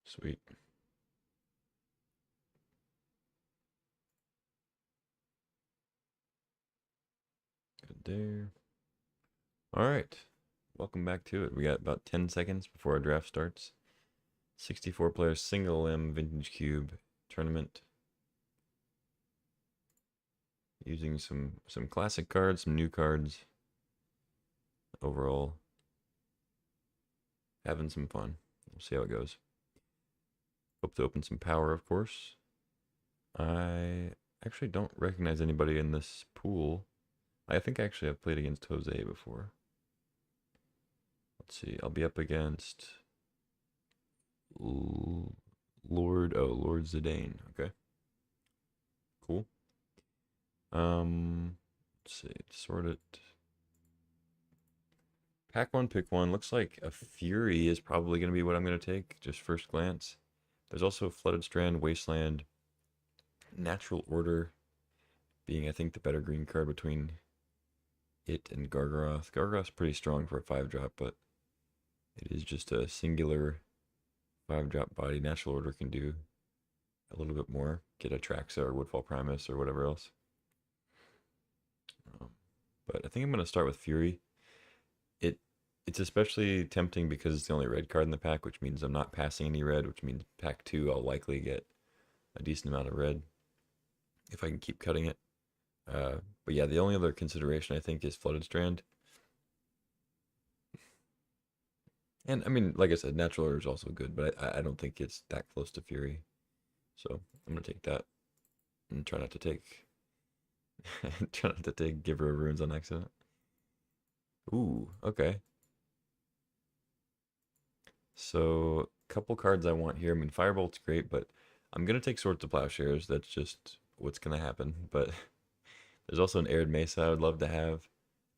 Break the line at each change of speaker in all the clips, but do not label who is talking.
Sweet. Good there. All right. Welcome back to it. We got about 10 seconds before our draft starts. 64 player single M vintage cube tournament. Using some classic cards, some new cards. Overall, having some fun. We'll see how it goes. Hope to open some power, of course. I actually don't recognize anybody in this pool. I think actually I've played against Jose before. Let's see. I'll be up against Lord Zidane. Okay. Cool. Let's see. Sort it. Pack one, pick one. Looks like a Fury is probably going to be what I'm going to take, just first glance. There's also Flooded Strand, Wasteland, Natural Order being, I think, the better green card between it and Gargaroth. Gargaroth's pretty strong for a 5-drop, but it is just a singular 5-drop body. Natural Order can do a little bit more. Get a Traxa or Woodfall Primus or whatever else. But I think I'm going to start with Fury. It's especially tempting because it's the only red card in the pack, which means I'm not passing any red, which means pack 2 I'll likely get a decent amount of red if I can keep cutting it. But yeah, the only other consideration I think is Flooded Strand. And I mean, like I said, Natural Order is also good, but I don't think it's that close to Fury. So I'm gonna take that and try not to take Giver of Runes on accident. Ooh, okay. So a couple cards I want here. I mean, Firebolt's great, but I'm gonna take Swords to Plowshares. That's just what's gonna happen. But there's also an Arid Mesa I would love to have.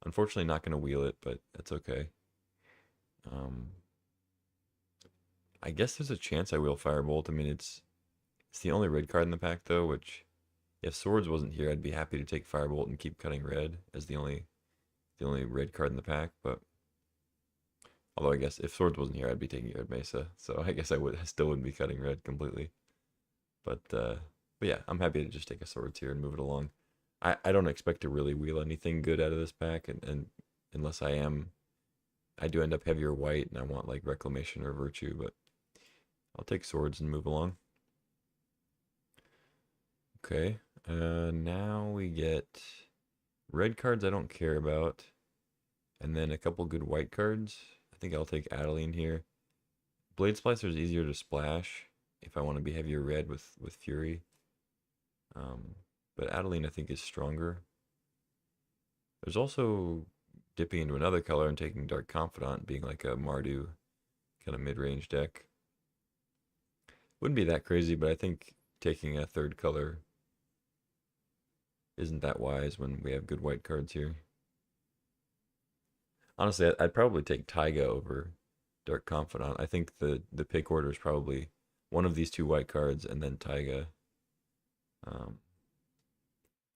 Unfortunately, not gonna wheel it, but that's okay. Um, I guess there's a chance I wheel Firebolt. I mean, it's the only red card in the pack though, which if Swords wasn't here, I'd be happy to take Firebolt and keep cutting red as the only red card in the pack. But although I guess if Swords wasn't here, I'd be taking Arid Mesa. So I guess I still wouldn't be cutting red completely. But yeah, I'm happy to just take a Swords here and move it along. I don't expect to really wheel anything good out of this pack, and unless I do end up heavier white and I want like Reclamation or Virtue, but I'll take Swords and move along. Okay, now we get red cards I don't care about, and then a couple good white cards. I think I'll take Adeline here. Blade Splicer is easier to splash if I want to be heavier red with Fury. But Adeline I think is stronger. There's also dipping into another color and taking Dark Confidant, being like a Mardu kind of mid-range deck. Wouldn't be that crazy, but I think taking a third color isn't that wise when we have good white cards here. Honestly, I'd probably take Taiga over Dark Confidant. I think the pick order is probably one of these two white cards and then Taiga.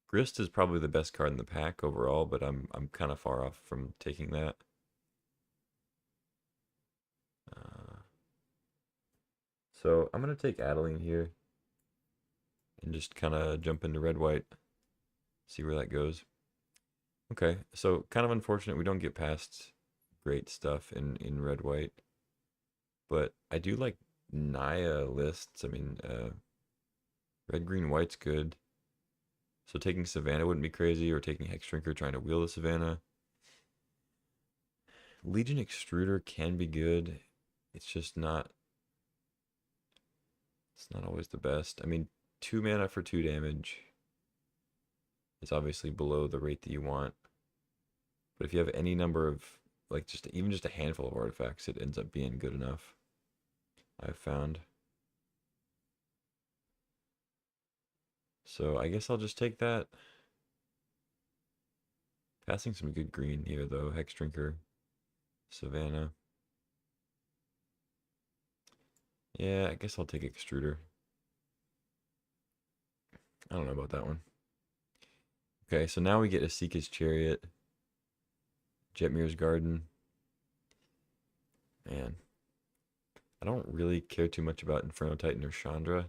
Grist is probably the best card in the pack overall, but I'm kind of far off from taking that. So I'm gonna take Adeline here and just kind of jump into red white, see where that goes. Okay, so kind of unfortunate we don't get past great stuff in red white, but I do like Naya lists. I mean, red green white's good. So taking Savannah wouldn't be crazy, or taking Hex Drinker trying to wheel the Savannah. Legion Extruder can be good. It's just not. It's not always the best. I mean, 2 mana for 2 damage is obviously below the rate that you want. But if you have any number of, like, even just a handful of artifacts, it ends up being good enough, I've found. So I guess I'll just take that. Passing some good green here, though. Hex Drinker, Savannah. Yeah, I guess I'll take Extruder. I don't know about that one. Okay, so now we get Asika's Chariot, Jetmir's Garden. Man, I don't really care too much about Inferno Titan or Chandra.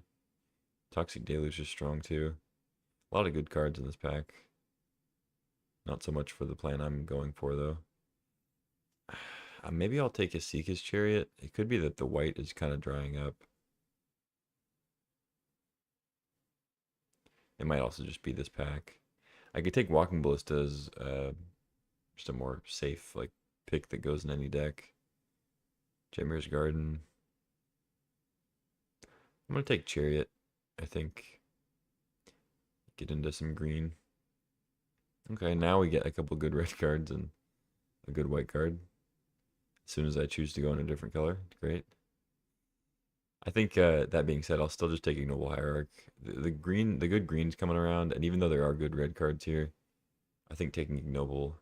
Toxic Deluge is strong too. A lot of good cards in this pack. Not so much for the plan I'm going for though. Maybe I'll take a Seeker's Chariot. It could be that the white is kind of drying up. It might also just be this pack. I could take Walking Ballista as just a more safe like pick that goes in any deck. Jamir's Garden. I'm gonna take Chariot, I think. Get into some green. Okay, now we get a couple good red cards and a good white card. As soon as I choose to go in a different color, great. I think that being said, I'll still just take Ignoble Hierarch. The green, the good green's coming around, and even though there are good red cards here, I think taking Ignoble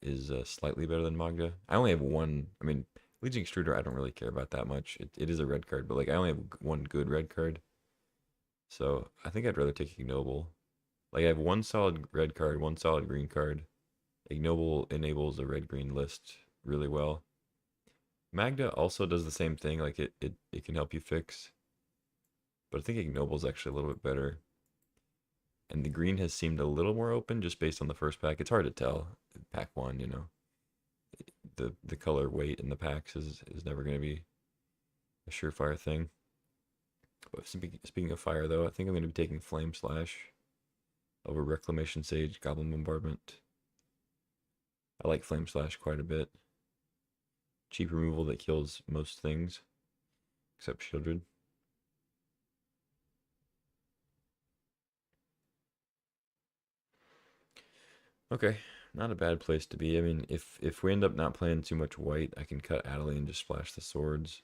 is slightly better than Magda. I only have one. I mean, Legion Extruder, I don't really care about that much. It is a red card, but like I only have one good red card, so I think I'd rather take Ignoble. Like I have one solid red card, one solid green card. Ignoble enables a red-green list really well. Magda also does the same thing, like it can help you fix. But I think Ignoble is actually a little bit better. And the green has seemed a little more open just based on the first pack. It's hard to tell. Pack one, you know. The color weight in the packs is never going to be a surefire thing. But speaking of fire, though, I think I'm going to be taking Flame Slash over Reclamation Sage, Goblin Bombardment. I like Flame Slash quite a bit. Cheap removal that kills most things, except Shieldred. Okay, not a bad place to be. I mean, if we end up not playing too much white, I can cut Adelaide and just splash the swords.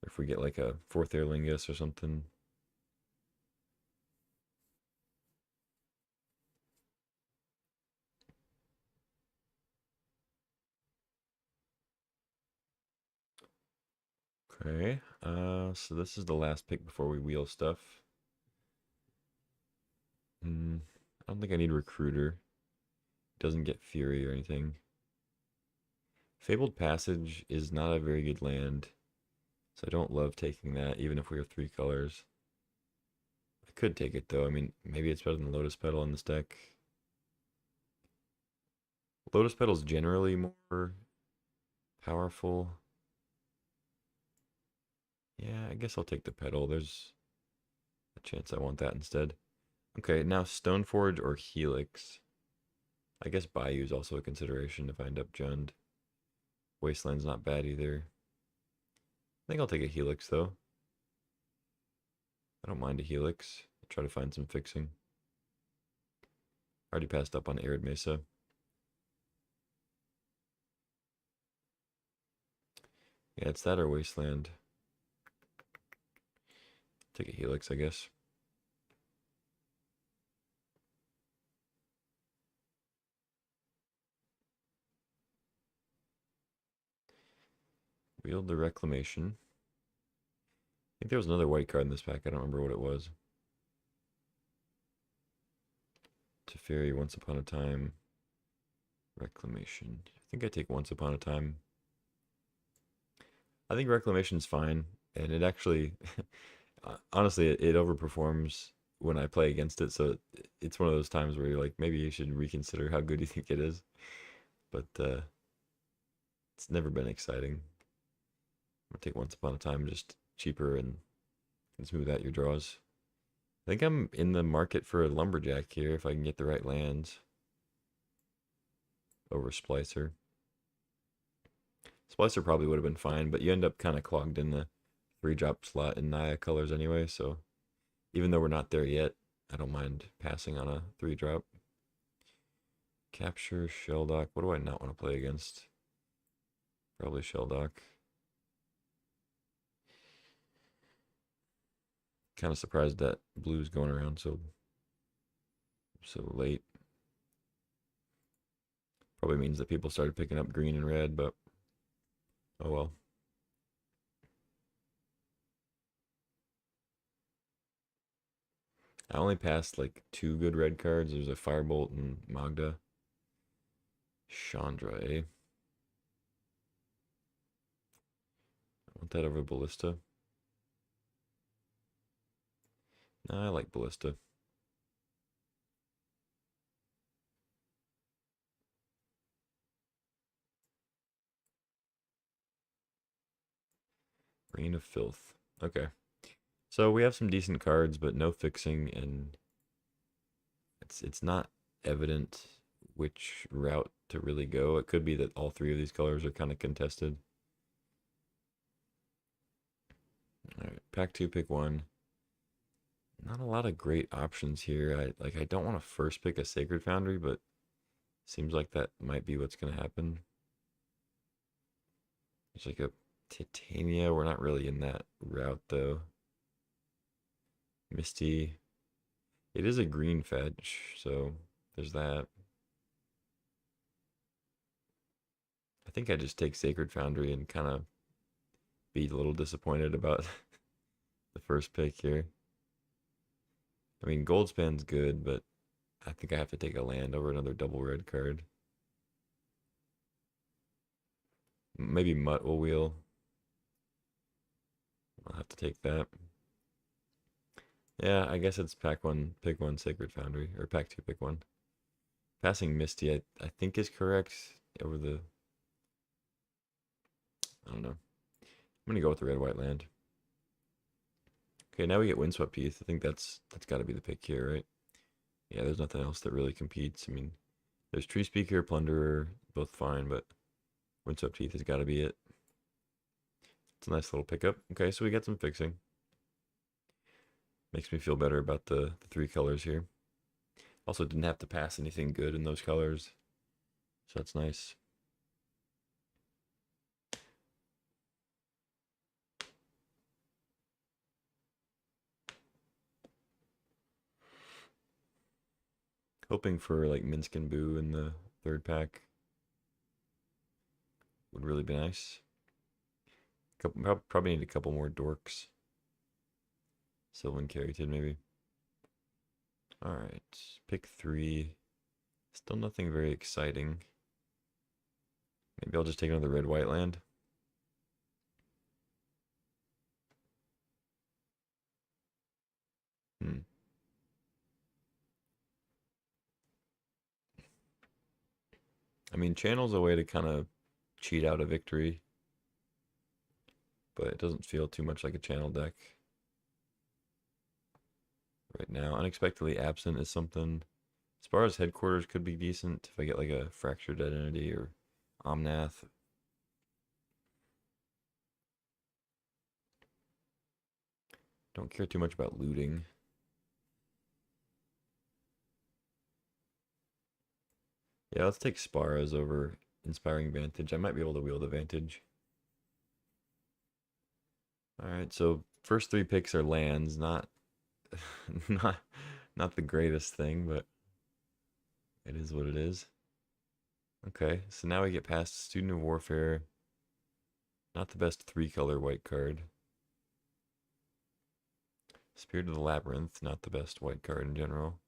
Or if we get like a 4th Air Lingus or something. Okay, so this is the last pick before we wheel stuff. I don't think I need Recruiter. Doesn't get Fury or anything. Fabled Passage is not a very good land, so I don't love taking that, even if we have 3 colors. I could take it though. I mean, maybe it's better than Lotus Petal in this deck. Lotus Petal's generally more powerful. Yeah, I guess I'll take the Petal. There's a chance I want that instead. Okay, now Stoneforge or Helix. I guess Bayou is also a consideration if I end up Jund. Wasteland's not bad either. I think I'll take a Helix though. I don't mind a Helix. I'll try to find some fixing. Already passed up on Arid Mesa. Yeah, it's that or Wasteland. Take a Helix, I guess. Wield the Reclamation. I think there was another white card in this pack. I don't remember what it was. Teferi, Once Upon a Time. Reclamation. I think I take Once Upon a Time. I think Reclamation's fine. And it actually, honestly, it overperforms when I play against it. So it's one of those times where you're like, maybe you should reconsider how good you think it is. But it's never been exciting. I'm going to take Once Upon a Time, just cheaper and can smooth out your draws. I think I'm in the market for a Lumberjack here if I can get the right lands over Splicer. Splicer probably would have been fine, but you end up kind of clogged in the 3-drop slot in Naya colors anyway, so even though we're not there yet, I don't mind passing on a 3-drop. Capture, Shelldock. What do I not want to play against? Probably Shelldock. Kind of surprised that blue's going around so late. Probably means that people started picking up green and red, but oh well. I only passed like 2 good red cards. There's a Firebolt and Magda. Chandra, eh? Want that over Ballista? Nah, I like Ballista. Reign of Filth. Okay. So we have some decent cards, but no fixing, and it's not evident which route to really go. It could be that all three of these colors are kind of contested. All right, pack two, pick one. Not a lot of great options here. I don't want to first pick a Sacred Foundry, but seems like that might be what's gonna happen. There's like a Titania. We're not really in that route though. Misty. It is a green fetch, so there's that. I think I just take Sacred Foundry and kind of be a little disappointed about the first pick here. I mean, Goldspan's good, but I think I have to take a land over another double red card. Maybe Mutt will wheel. I'll have to take that. Yeah, I guess it's pack one, pick one, Sacred Foundry, or pack two, pick one. Passing Misty, I think is correct over the. I don't know. I'm gonna go with the red white land. Okay, now we get Windswept Heath. I think that's got to be the pick here, right? Yeah, there's nothing else that really competes. I mean, there's Tree Speaker, Plunderer, both fine, but Windswept Heath has got to be it. It's a nice little pickup. Okay, so we got some fixing. Makes me feel better about the three colors here. Also, didn't have to pass anything good in those colors, so that's nice. Hoping for like Minsk and Boo in the third pack would really be nice. Probably need a couple more dorks. Sylvan Carrington, maybe. All right, pick three. Still nothing very exciting. Maybe I'll just take another red white land. Hmm. I mean, channel's a way to kind of cheat out a victory, but it doesn't feel too much like a channel deck right now. Unexpectedly Absent is something. As far as headquarters could be decent if I get like a Fractured Identity or Omnath. Don't care too much about looting. Yeah, let's take Sparas over Inspiring Vantage. I might be able to wield Vantage. All right, so first three picks are lands, not not not the greatest thing, but it is what it is. Okay, so now we get past Student of Warfare. Not the best three color white card. Spirit of the Labyrinth, not the best white card in general.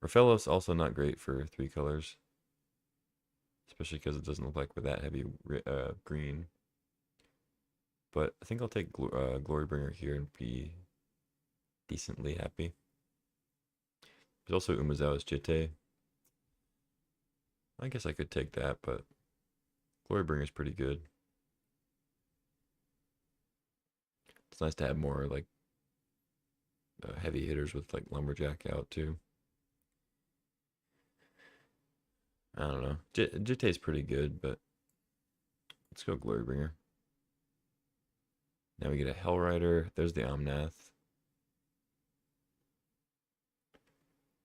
Raphaelos also not great for three colors, especially because it doesn't look like with that heavy green. But I think I'll take Glorybringer here and be decently happy. There's also Umezawa's Jitte. I guess I could take that, but Glorybringer's pretty good. It's nice to have more like heavy hitters with like Lumberjack out too. I don't know. Jitte's pretty good, but let's go Glorybringer. Now we get a Hellrider. There's the Omnath.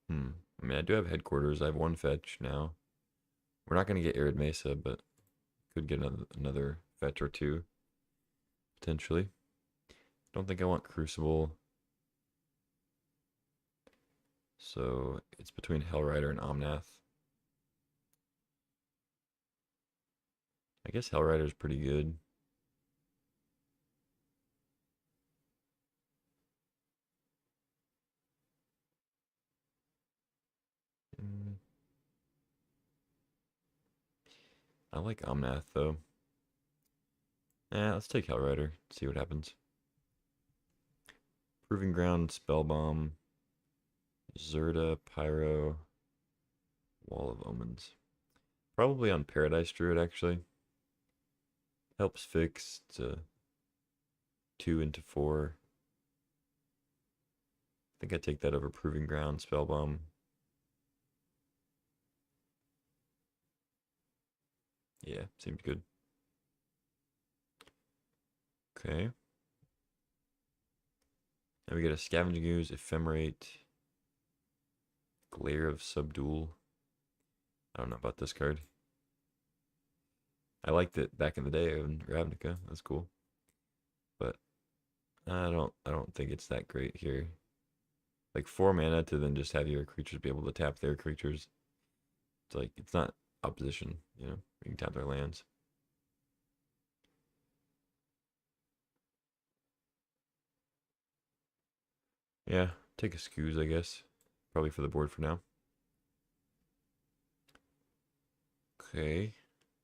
I mean, I do have headquarters. I have one fetch now. We're not going to get Arid Mesa, but could get another fetch or two, potentially. Don't think I want Crucible. So it's between Hellrider and Omnath. I guess Hellrider's pretty good. Mm, I like Omnath though. Let's take Hellrider. See what happens. Proving Ground, Spellbomb, Zerda, Pyro, Wall of Omens. Probably on Paradise Druid, actually. Helps fix to 2 into 4. I think I take that over Proving Ground, Spellbomb. Yeah, seems good. Okay. Now we get a Scavenging Ooze, Ephemerate, Glare of Subdual. I don't know about this card. I liked it back in the day in Ravnica. That's cool. But I don't think it's that great here. Like 4 mana to then just have your creatures be able to tap their creatures. It's like it's not opposition, you know. You can tap their lands. Yeah, take a Scoos, I guess. Probably for the board for now. Okay.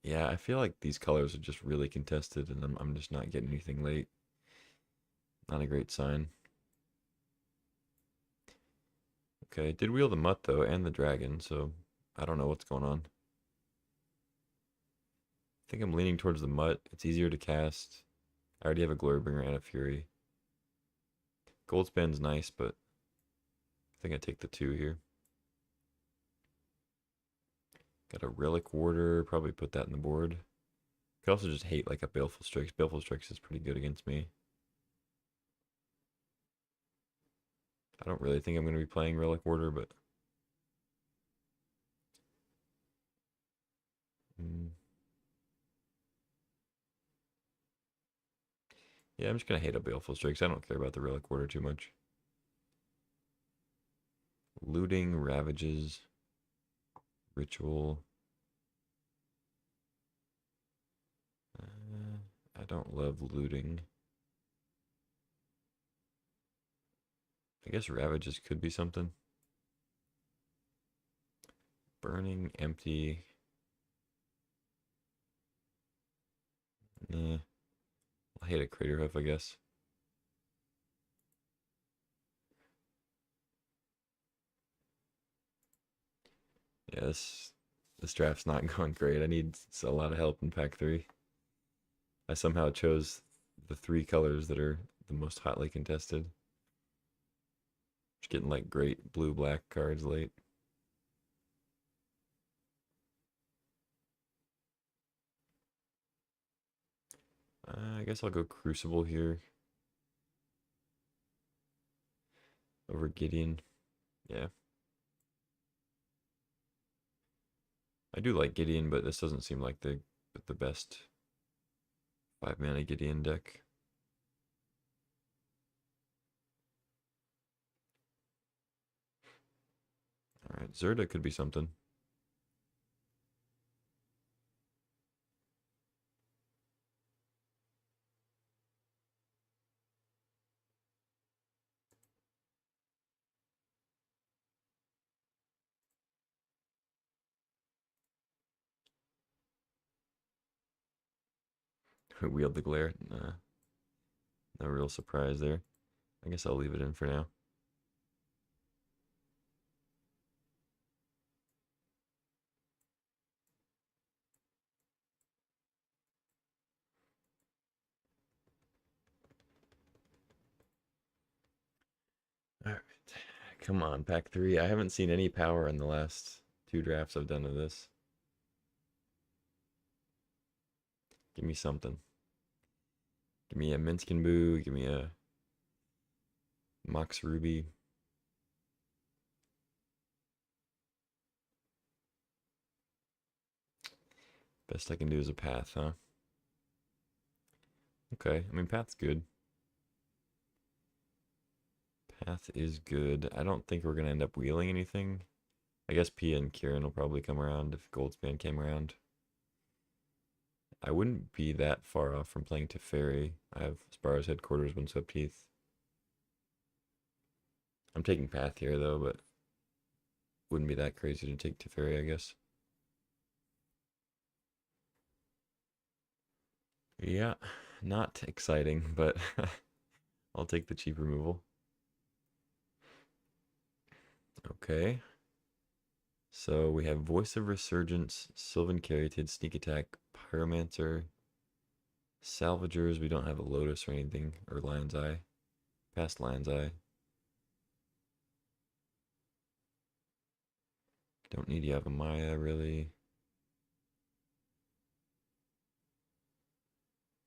Yeah, I feel like these colors are just really contested, and I'm just not getting anything late. Not a great sign. Okay, did wheel the Mutt though, and the Dragon, so I don't know what's going on. I think I'm leaning towards the Mutt. It's easier to cast. I already have a Glorybringer and a Fury. Goldspan's nice, but I think I take the 2 here. Got a Relic Warder, probably put that in the board. Could also just hate like a Baleful Strix. Baleful Strix is pretty good against me. I don't really think I'm going to be playing Relic Warder, but... Yeah, I'm just going to hate a Baleful Strix. I don't care about the Relic Warder too much. Looting, Ravages, Ritual. I don't love looting. I guess Ravages could be something. Burning, Empty. Nah. I hate a Crater Hoof, I guess. Yeah, this draft's not going great. I need a lot of help in pack 3. I somehow chose the 3 colors that are the most hotly contested. Just getting like great blue-black cards late. I guess I'll go Crucible here over Gideon. Yeah. I do like Gideon, but this doesn't seem like the best 5-mana Gideon deck. Alright, Zerda could be something. Wield the Glare. Nah, no real surprise there. I guess I'll leave it in for now. Alright. Come on, pack 3. I haven't seen any power in the last 2 drafts I've done of this. Give me something. Give me a Minskin Boo. Give me a Mox Ruby. Best I can do is a Path, huh? Okay, I mean, Path's good. Path is good. I don't think we're going to end up wheeling anything. I guess Pia and Kieran will probably come around if Goldspan came around. I wouldn't be that far off from playing Teferi. I have Sparrow's Headquarters, Windswept Heath. I'm taking Path here, though, but wouldn't be that crazy to take Teferi, I guess. Yeah, Not exciting, but I'll take the cheap removal. Okay. So we have Voice of Resurgence, Sylvan Caryatid, Sneak Attack, Pyromancer, Salvagers. We don't have a Lotus or anything, or Lion's Eye. Past Lion's Eye. Don't need Yavimaya, really.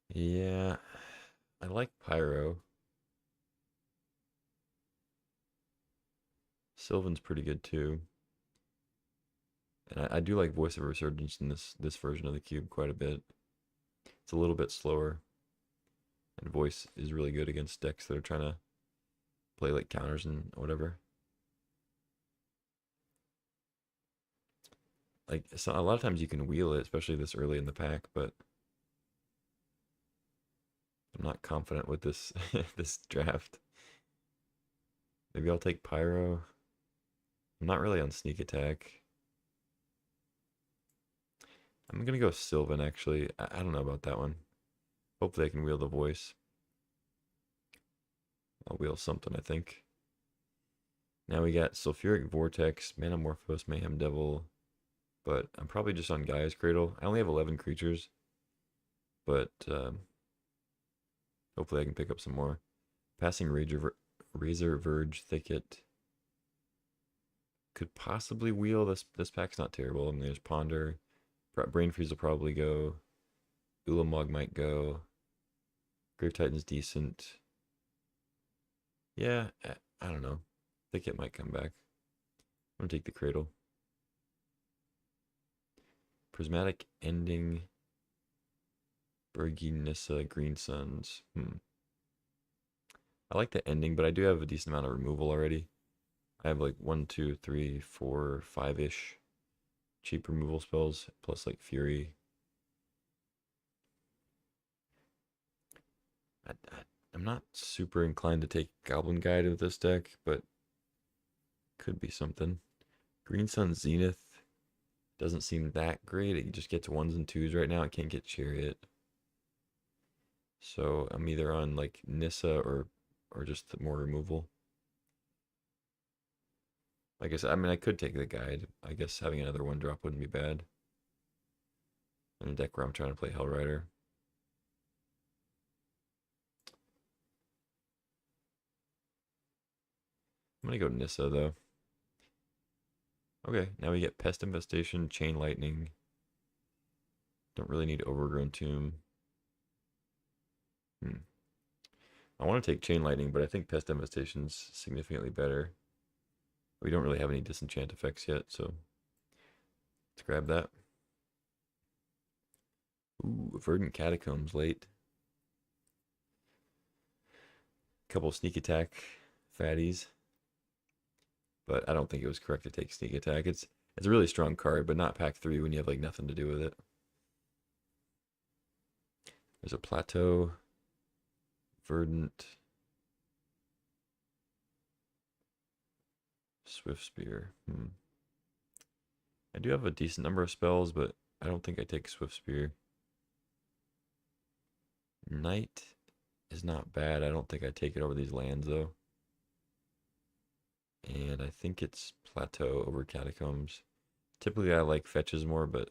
Yeah, I like Pyro. Sylvan's pretty good too. And I do like Voice of Resurgence in this version of the cube quite a bit. It's a little bit slower. And Voice is really good against decks that are trying to play like counters and whatever. Like, so a lot of times you can wheel it, especially this early in the pack, but I'm not confident with this this draft. Maybe I'll take Pyro. I'm not really on Sneak Attack. I'm gonna go Sylvan actually. I don't know about that one. Hopefully I can wheel the Voice. I'll wheel something, I think. Now we got Sulfuric Vortex, Manamorphose, Mayhem Devil, but I'm probably just on Gaia's Cradle. I only have 11 creatures, but hopefully I can pick up some more. Passing Razor Verge Thicket. Could possibly wheel. This pack's not terrible. I mean, there's Ponder. Brain Freeze will probably go. Ulamog might go. Grave Titan's decent. Yeah, I don't know. Thicket might come back. I'm gonna take the Cradle. Prismatic Ending. Bergi Nissa Green Suns. I like the ending, but I do have a decent amount of removal already. I have like 1, 2, 3, 4, 5-ish cheap removal spells, plus like Fury. I'm not super inclined to take Goblin Guide with this deck, but could be something. Green Sun Zenith doesn't seem that great. It just gets 1s and 2s right now. I can't get Chariot. So I'm either on like Nissa or just more removal. I guess, I mean, I could take the guide. I guess having another 1-drop wouldn't be bad. In a deck where I'm trying to play Hellrider. I'm gonna go Nissa though. Okay, now we get Pest Infestation, Chain Lightning. Don't really need Overgrown Tomb. I want to take Chain Lightning, but I think Pest Infestation's significantly better. We don't really have any disenchant effects yet, so let's grab that. Ooh, Verdant Catacombs late. Couple Sneak Attack fatties. But I don't think it was correct to take Sneak Attack. It's a really strong card, but not pack 3 when you have like nothing to do with it. There's a Plateau. Verdant. Swift Spear. I do have a decent number of spells, but I don't think I take Swift Spear. Knight is not bad. I don't think I take it over these lands, though. And I think it's Plateau over Catacombs. Typically, I like fetches more, but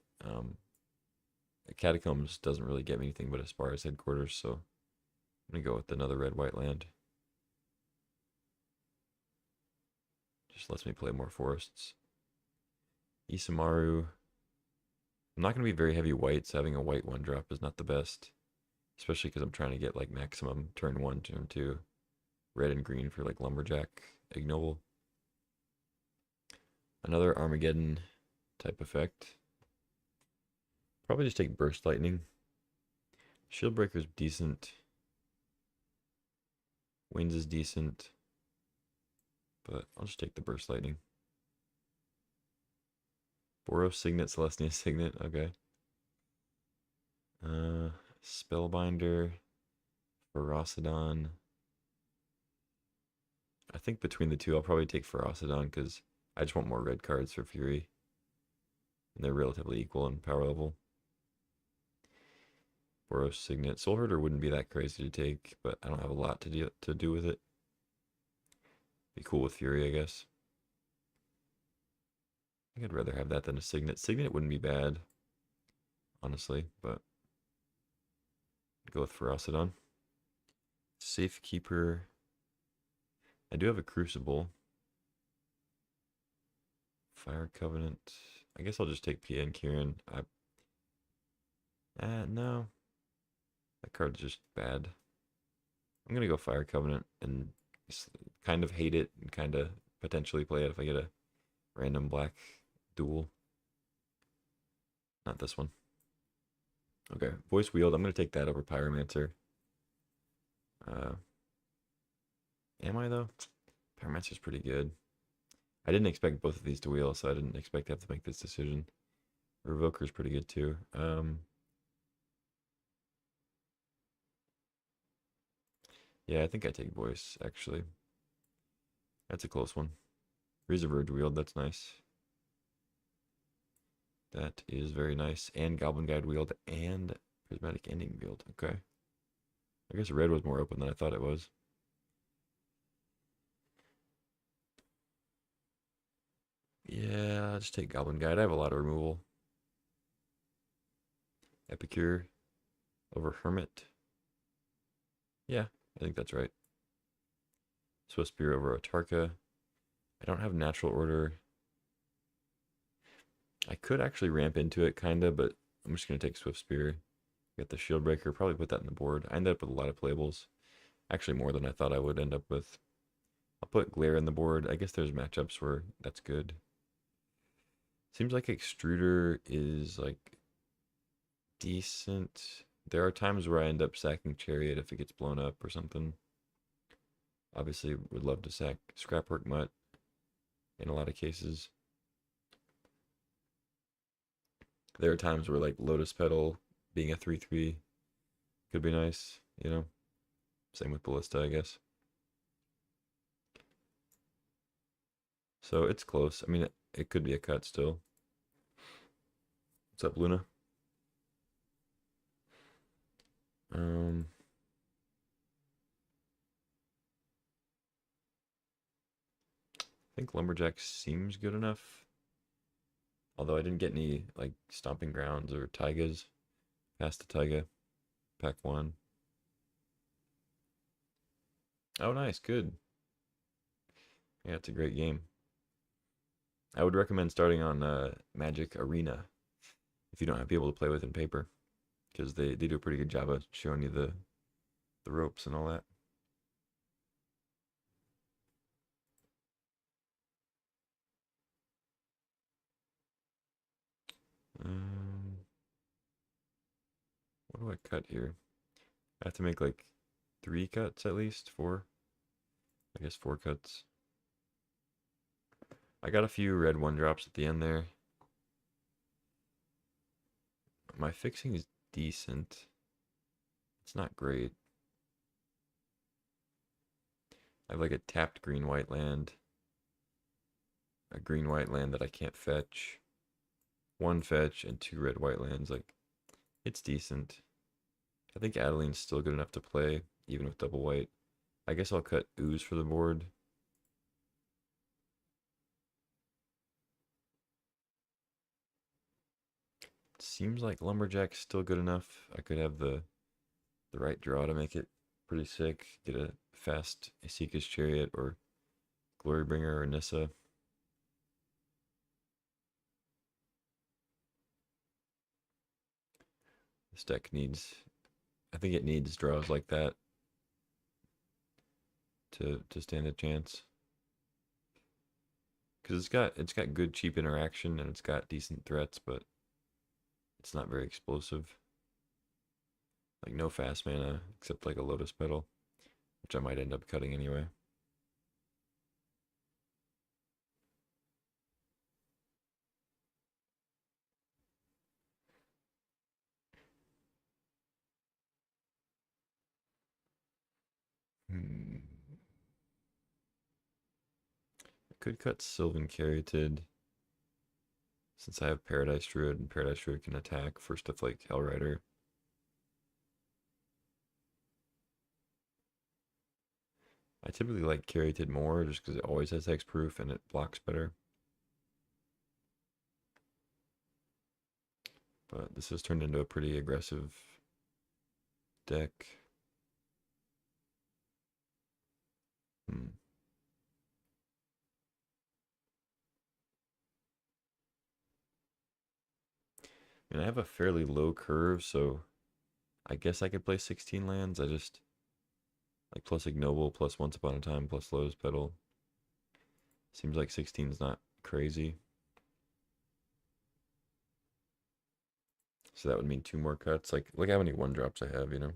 Catacombs doesn't really get me anything but Aspara's Headquarters, so I'm going to go with another red-white land. Just lets me play more forests. Isamaru. I'm not going to be very heavy white, so having a white 1-drop is not the best. Especially because I'm trying to get like maximum turn 1, turn 2. Red and green for like Lumberjack, Ignoble. Another Armageddon type effect. Probably just take Burst Lightning. Shield Breaker's decent. Winds is decent. But I'll just take the Burst Lightning. Boros Signet, Celestia Signet, okay. Spellbinder, Ferocidon. I think between the two, I'll probably take Ferocidon because I just want more red cards for Fury. And they're relatively equal in power level. Boros Signet. Soul Herder wouldn't be that crazy to take, but I don't have a lot to do with it. Be cool with Fury, I guess. I think I'd rather have that than a Signet. Signet wouldn't be bad, honestly, but I'd go with Ferocidon. Safekeeper. I do have a Crucible. Fire Covenant. I guess I'll just take Pia and Kieran. No. That card's just bad. I'm gonna go Fire Covenant and kind of hate it and kind of potentially play it if I get a random black duel. Not this one. Okay, Voice Wield. I'm gonna take that over Pyromancer. Uh, am I though? Pyromancer's pretty good. I didn't expect both of these to wheel, so I didn't expect to have to make this decision. Revoker's pretty good too. Yeah, I think I take Voice, actually. That's a close one. Reservoir Wield, that's nice. That is very nice. And Goblin Guide Wield and Prismatic Ending Wield. Okay. I guess red was more open than I thought it was. Yeah, I'll just take Goblin Guide. I have a lot of removal. Epicure over Hermit. Yeah, I think that's right. Swift Spear over Atarka. I don't have Natural Order. I could actually ramp into it, kinda, but I'm just gonna take Swift Spear. Get the Shield Breaker. Probably put that in the board. I ended up with a lot of playables. Actually, more than I thought I would end up with. I'll put Glare in the board. I guess there's matchups where that's good. Seems like Extruder is like decent. There are times where I end up sacking Chariot if it gets blown up or something. Obviously, would love to sack Scrapwork Mutt in a lot of cases. There are times where like Lotus Petal being a 3/3 could be nice, you know. Same with Ballista, I guess. So it's close. I mean, it could be a cut still. What's up, Luna? Um, I think Lumberjack seems good enough. Although I didn't get any like Stomping Grounds or Taigas past the Taiga. Pack 1. Oh, nice. Good. Yeah, it's a great game. I would recommend starting on Magic Arena if you don't have people to play with in paper, because they do a pretty good job of showing you the ropes and all that. Um, what do I cut here? I have to make like 3 cuts at least, 4. I guess 4 cuts. I got a few red 1-drops at the end there. My fixing is decent. It's not great. I have like a tapped green-white land. A green-white land that I can't fetch. 1 fetch and 2 red-white lands. Like, it's decent. I think Adeline's still good enough to play, even with double white. I guess I'll cut Ooze for the board. Seems like Lumberjack's still good enough. I could have the right draw to make it pretty sick. Get a fast Isika's Chariot or Glorybringer or Nissa. This deck needs, I think it needs draws like that to stand a chance. Because it's got good cheap interaction and it's got decent threats, but it's not very explosive. Like no fast mana except like a Lotus Petal, which I might end up cutting anyway. Hmm. I could cut Sylvan Caryatid since I have Paradise Druid and Paradise Druid can attack first with like Hellrider. I typically like Caryatid more just because it always has hexproof and it blocks better. But this has turned into a pretty aggressive deck. Hmm. I mean, I have a fairly low curve, so I guess I could play 16 lands. I just like plus Ignoble, plus Once Upon a Time, plus Lotus Petal. Seems like 16 is not crazy. So that would mean two more cuts. Like, look how many one drops I have, you know?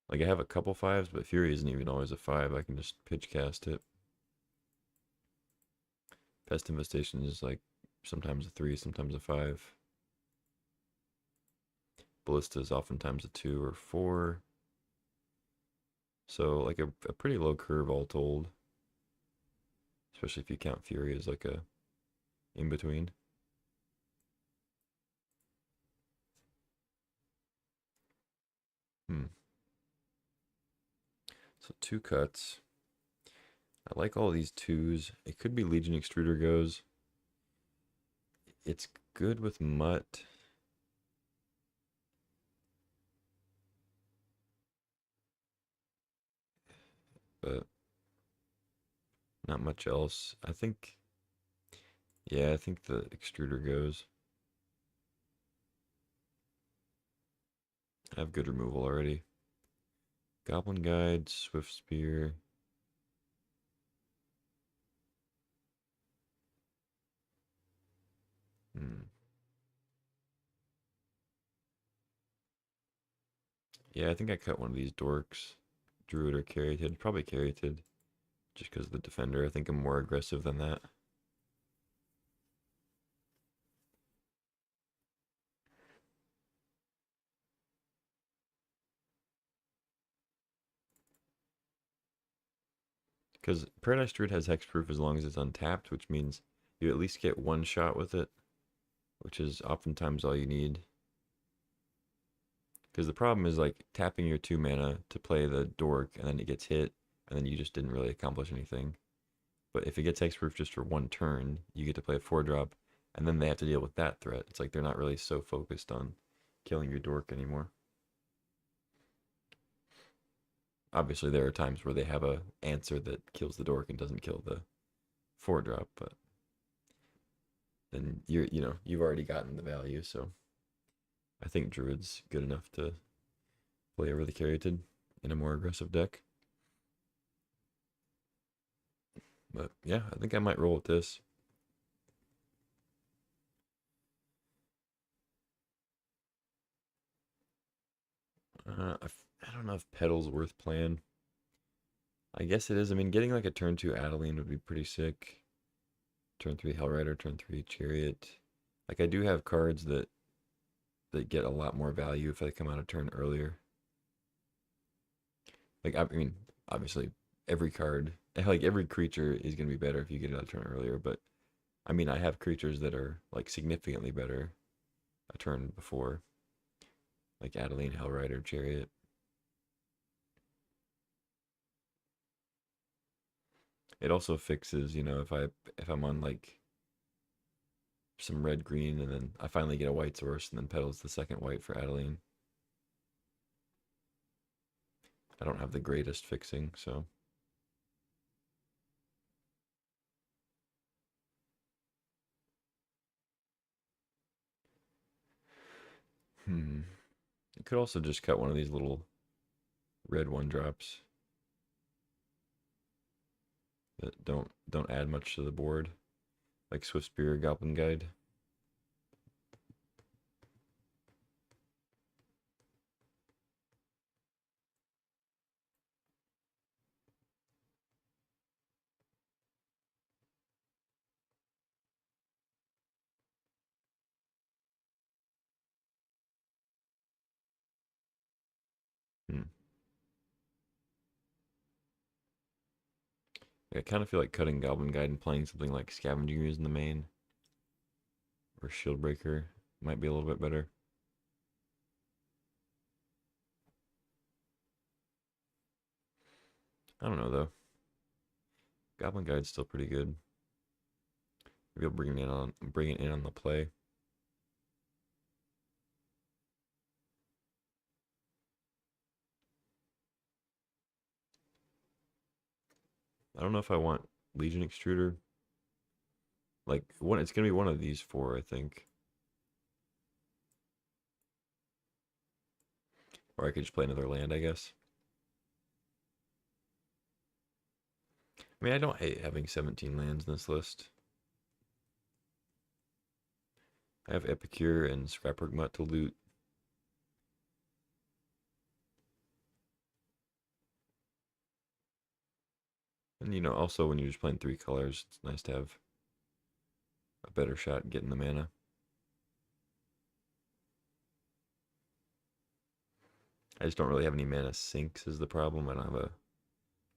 Like, I have a couple fives, but Fury isn't even always a five. I can just pitch cast it. Pest Infestation is like sometimes a three, sometimes a five. Ballista is oftentimes a two or four. So, like, a pretty low curve all told. Especially if you count Fury as like a in between. Hmm. So, two cuts. I like all these twos. It could be Legion Extruder goes. It's good with Mutt. But not much else. I think, yeah, I think the extruder goes. I have good removal already. Goblin Guide, Swift Spear. Hmm. Yeah, I think I cut one of these dorks. Druid or Caryatid. Probably Caryatid. Just because of the defender. I think I'm more aggressive than that. Because Paradise Druid has hexproof as long as it's untapped, which means you at least get one shot with it, which is oftentimes all you need. Because the problem is like tapping your two mana to play the dork and then it gets hit and then you just didn't really accomplish anything. But if it gets hexproof just for one turn, you get to play a four drop and then they have to deal with that threat. It's like they're not really so focused on killing your dork anymore. Obviously there are times where they have a answer that kills the dork and doesn't kill the four drop, but then you've already gotten the value, so I think Druid's good enough to play over the Caryatid in a more aggressive deck. But yeah, I think I might roll with this. I don't know if Petal's worth playing. I guess it is. I mean, getting like a turn two Adeline would be pretty sick. Turn three Hellrider, turn three Chariot. Like I do have cards that get a lot more value if they come out a turn earlier. Like I mean, obviously every card, like every creature is gonna be better if you get it out a turn earlier. But I mean, I have creatures that are like significantly better a turn before, like Adeline, Hellrider, Chariot. It also fixes, if I'm on like some red green and then I finally get a white source and then Petals the second white for Adeline. I don't have the greatest fixing, so hmm. You could also just cut one of these little red one drops that don't add much to the board, like Swift Spear, Goblin Guide. Hmm. I kind of feel like cutting Goblin Guide and playing something like Scavenging Ooze in the main or Shield Breaker. might be a little bit better. I don't know though. Goblin Guide's still pretty good. Maybe I'll bring it in on the play. I don't know if I want Legion Extruder. Like it's gonna be one of these four, I think. Or I could just play another land, I guess. I mean, I don't hate having 17 lands in this list. I have Epicure and Scrapwork Mutt to loot. And also when you're just playing 3 colors, it's nice to have a better shot at getting the mana. I just don't really have any mana sinks is the problem. I don't have a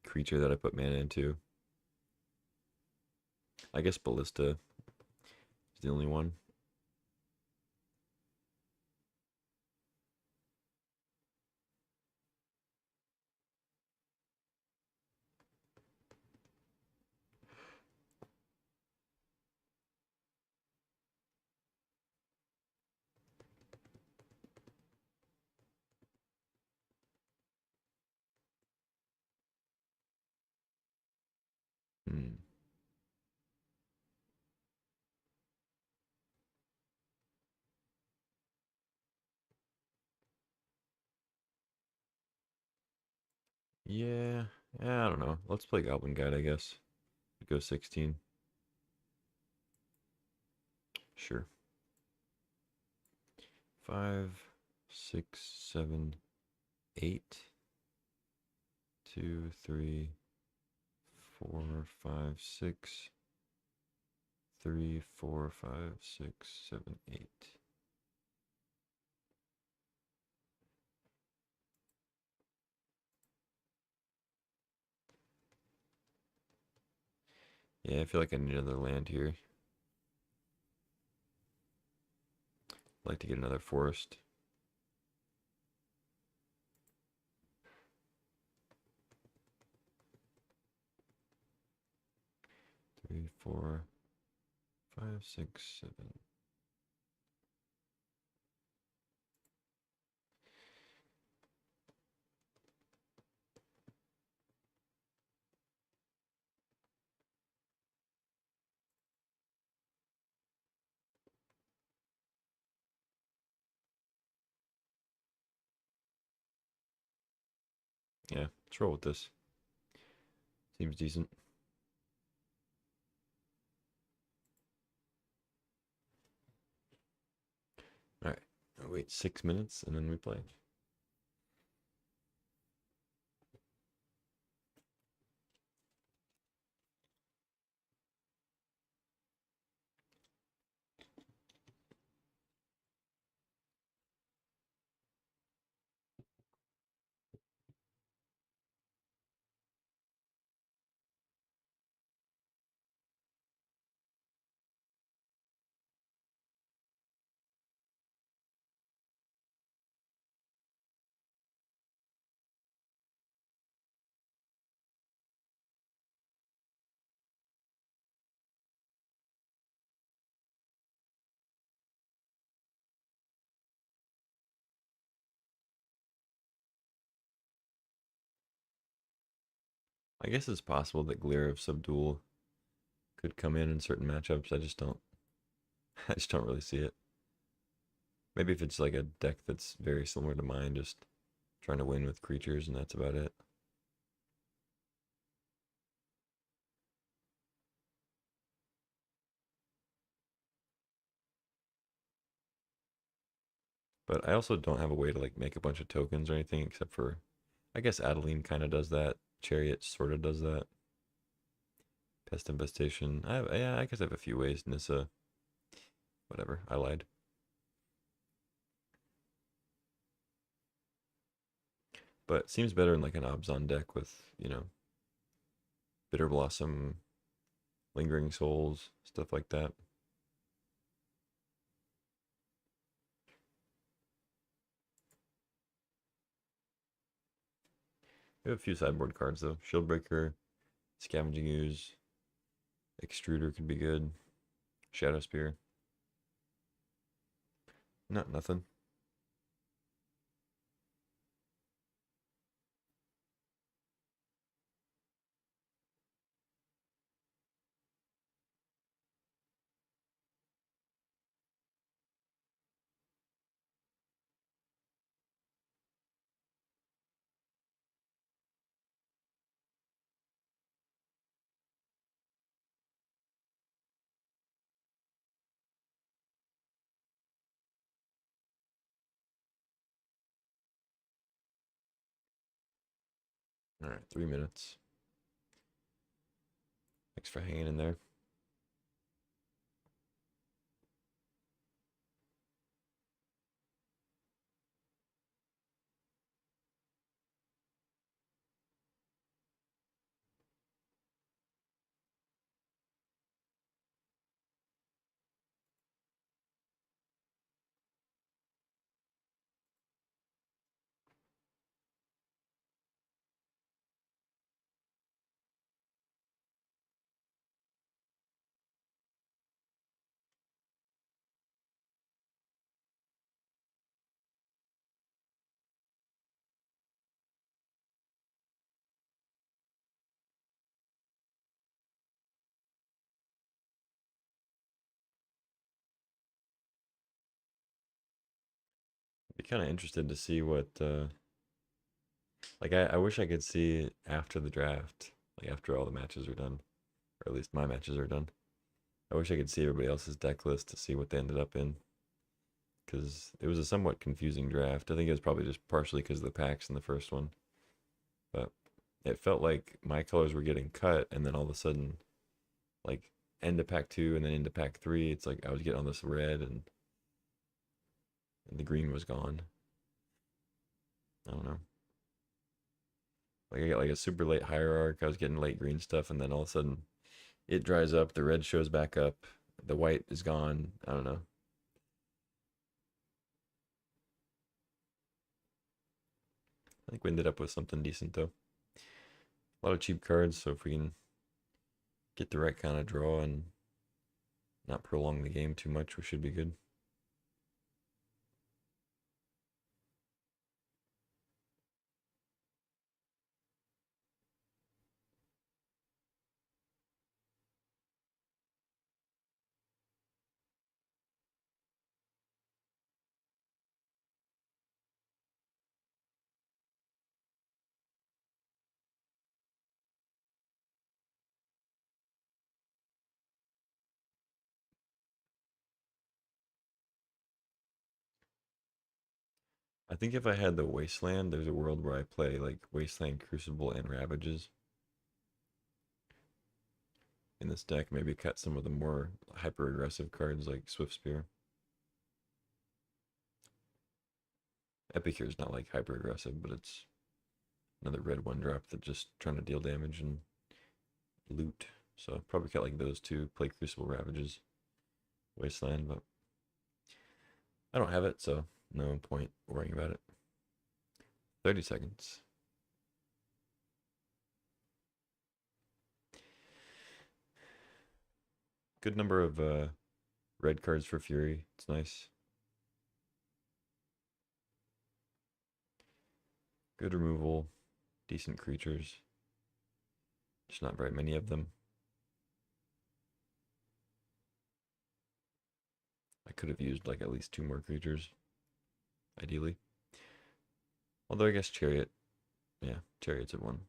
creature that I put mana into. I guess Ballista is the only one. Hmm. Yeah, I don't know. Let's play Goblin Guide, I guess. Go 16. Sure. 5, 6, 7, 8. 2, 3, 4, 5, 6. 3, 4, 5, 6, 7, 8. Yeah, I feel like I need another land here. I'd like to get another forest. Three, 4, 5, 6, 7. Yeah, let's roll with this. Seems decent. All right, I'll wait 6 minutes and then we play. I guess it's possible that Glare of Subdual could come in certain matchups. I just don't. I just don't really see it. Maybe if it's like a deck that's very similar to mine, just trying to win with creatures, and that's about it. But I also don't have a way to like make a bunch of tokens or anything except for, I guess Adeline kind of does that. Chariot sort of does that. Pest Infestation. Yeah, I guess I have a few ways. Nissa, whatever. I lied. But it seems better in like an Obzon deck with, Bitter Blossom, Lingering Souls, stuff like that. We have a few sideboard cards though. Shieldbreaker, Scavenging Ooze, Extruder could be good. Shadow Spear. Nothing. All right, 3 minutes. Thanks for hanging in there. Be kind of interested to see what, like, I wish I could see after the draft, like, after all the matches are done, or at least my matches are done. I wish I could see everybody else's deck list to see what they ended up in, because it was a somewhat confusing draft. I think it was probably just partially because of the packs in the first one, but it felt like my colors were getting cut, and then all of a sudden, like, end of pack two and then into pack three, it's like I was getting all this red and the green was gone. I don't know. Like I got like a super late hierarch. I was getting late green stuff, and then all of a sudden it dries up. The red shows back up. The white is gone. I don't know. I think we ended up with something decent though. A lot of cheap cards, so if we can get the right kind of draw and not prolong the game too much, we should be good. I think if I had the Wasteland, there's a world where I play like Wasteland, Crucible, and Ravages in this deck. Maybe cut some of the more hyper aggressive cards like Swift Spear. Epicure is not like hyper aggressive, but it's another red one drop that just trying to deal damage and loot. So probably cut like those two, play Crucible, Ravages, Wasteland, but I don't have it, so no point worrying about it. 30 seconds. Good number of red cards for Fury. It's nice. Good removal. Decent creatures. Just not very many of them. I could have used like at least two more creatures, ideally. Although I guess Chariot. Yeah, Chariot's at one.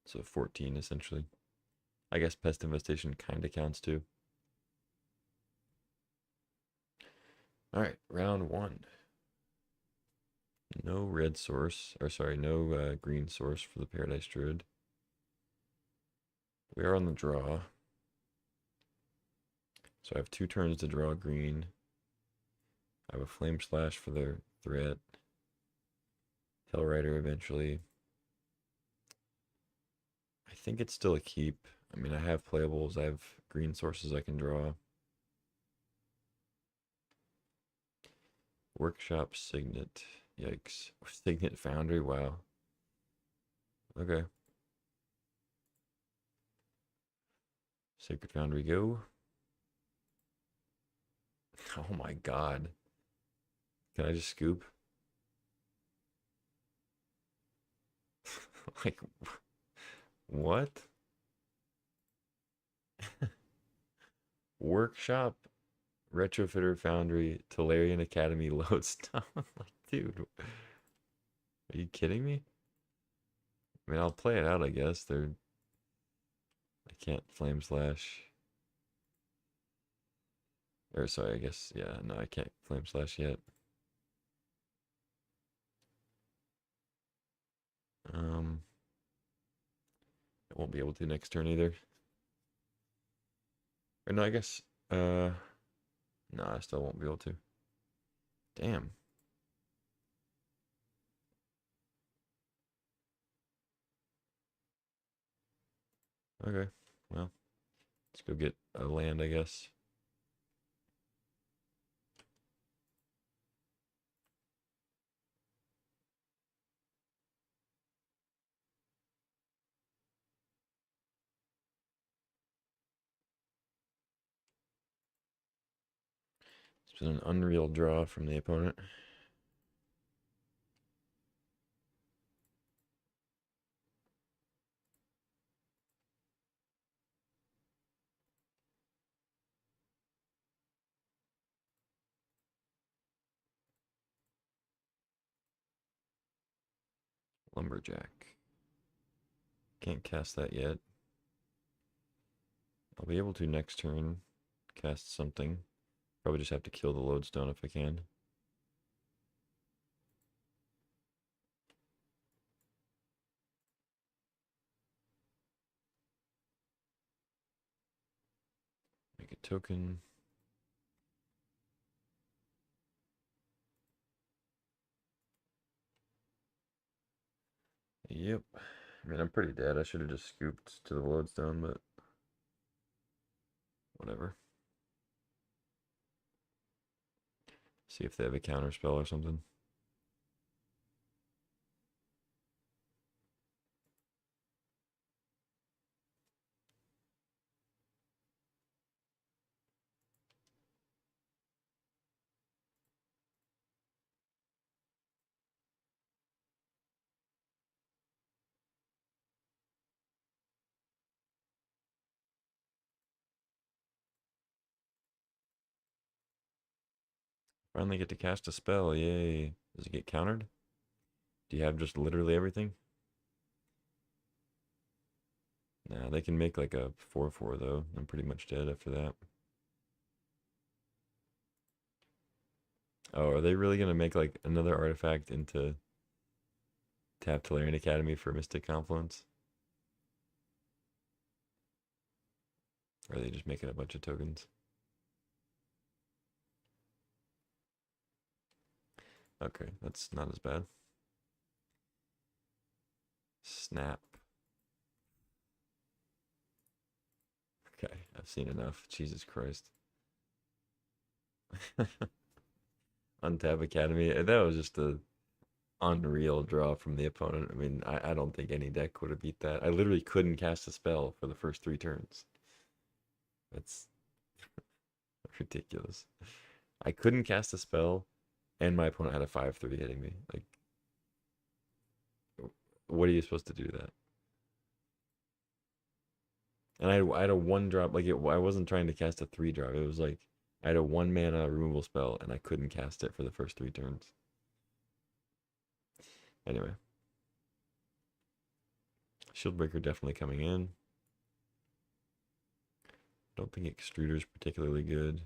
So 14 essentially. I guess Pest Infestation kind of counts too. All right, round one. No red source, or sorry, no green source for the Paradise Druid. We are on the draw. So I have 2 turns to draw green. I have a Flame Slash for their threat. Hellrider eventually. I think it's still a keep. I mean, I have playables. I have green sources I can draw. Workshop Signet. Yikes. Signet Foundry. Wow. Okay. Sacred Foundry go. Oh my god. Can I just scoop? Like, what? Workshop, Retrofitter Foundry, Tolarian Academy, Lodestone. Like, dude, are you kidding me? I mean, I'll play it out, I guess. I can't Flame Slash. Or, sorry, I guess, yeah, no, I can't Flame Slash yet. Um, I won't be able to next turn either. Or, no, I guess, no, I still won't be able to. Damn. Okay, well, let's go get a land, I guess. It's been an unreal draw from the opponent. Lumberjack. Can't cast that yet. I'll be able to next turn cast something. Probably just have to kill the lodestone if I can. Make a token. Yep. I mean, I'm pretty dead. I should have just scooped to the lodestone, but whatever. See if they have a counter spell or something. Finally get to cast a spell. Yay. Does it get countered? Do you have just literally everything? Nah, they can make like a 4/4 though. I'm pretty much dead after that. Oh, are they really gonna make like another artifact into Tap Tolarian Academy for Mystic Confluence? Or are they just making a bunch of tokens? Okay, that's not as bad. Snap. Okay, I've seen enough. Jesus Christ. Untap Academy. That was just a unreal draw from the opponent. I mean, I don't think any deck would have beat that. I literally couldn't cast a spell for the first 3 turns. That's ridiculous. I couldn't cast a spell, and my opponent had a 5/3 hitting me. Like, what are you supposed to do that? And I had a 1 drop. Like, I wasn't trying to cast a 3 drop. It was like I had a 1 mana removal spell, and I couldn't cast it for the first 3 turns. Anyway, Shieldbreaker definitely coming in. Don't think Extruder's particularly good.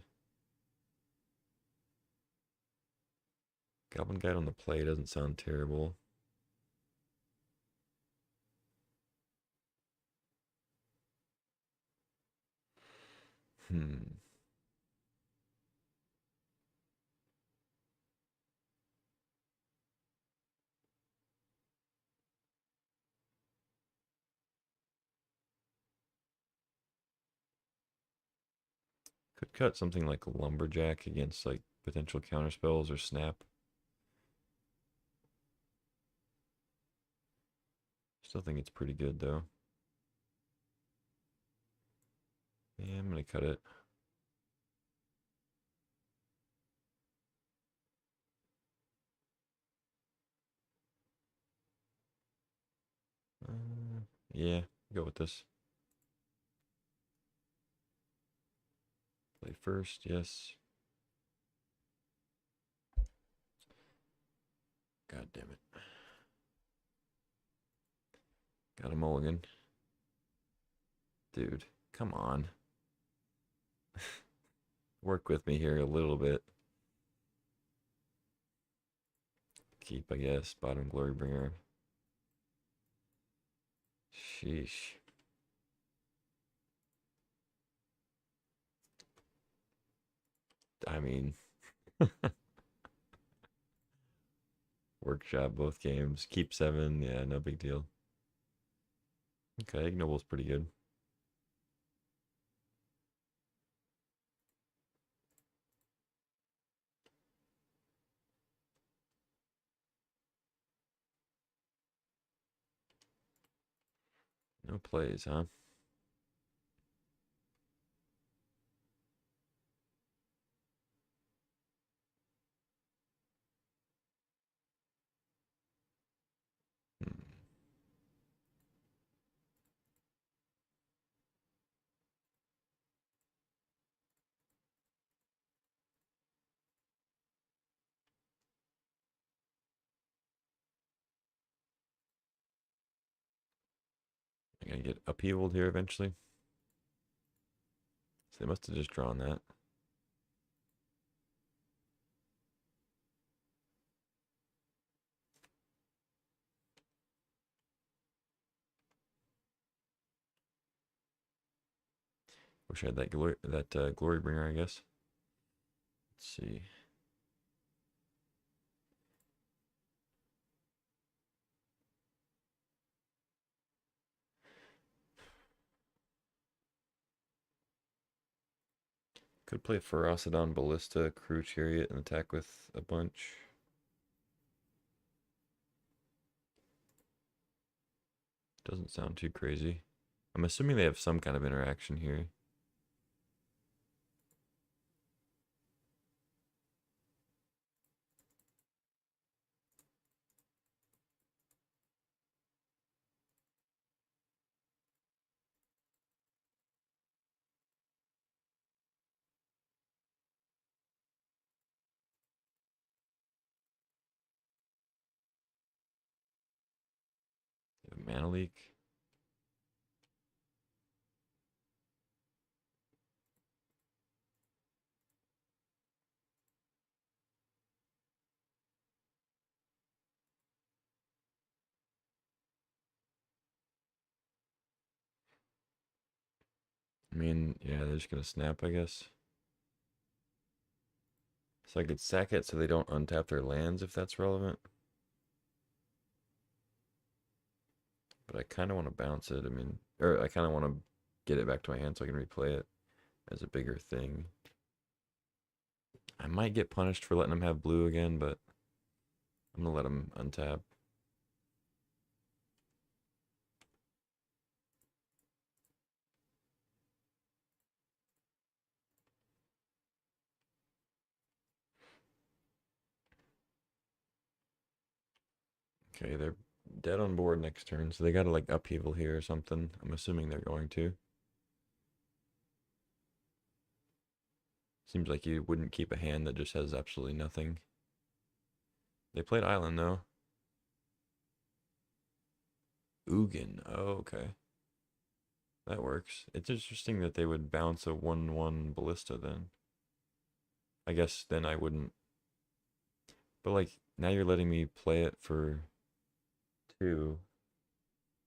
Goblin Guide on the play doesn't sound terrible. Hmm. Could cut something like Lumberjack against like potential counterspells or Snap. Still think it's pretty good though. Yeah, I'm gonna cut it. Yeah, go with this. Play first, yes. God damn it. Got a mulligan. Dude, come on. Work with me here a little bit. Keep, I guess. Bottom Glorybringer. Sheesh. I mean, workshop both games. Keep 7. Yeah, no big deal. Okay, Ignoble's pretty good. No plays, huh? Hmm. I gotta get upheavaled here eventually. So they must have just drawn that. Wish I had that Glorybringer, I guess. Let's see. Could play Ferocidon Ballista, Crew Chariot, and attack with a bunch. Doesn't sound too crazy. I'm assuming they have some kind of interaction here. They have a mana leak. I mean, yeah, they're just gonna snap, I guess. So I could sack it so they don't untap their lands if that's relevant. But I kind of want to bounce it. I mean, or I kind of want to get it back to my hand so I can replay it as a bigger thing. I might get punished for letting them have blue again, but I'm gonna let them untap. Okay, they're dead on board next turn, so they gotta like upheaval here or something. I'm assuming they're going to. Seems like you wouldn't keep a hand that just has absolutely nothing. They played Island though. Ugin. Oh, okay. That works. It's interesting that they would bounce a 1/1 ballista then. I guess then I wouldn't. But like now you're letting me play it for 2.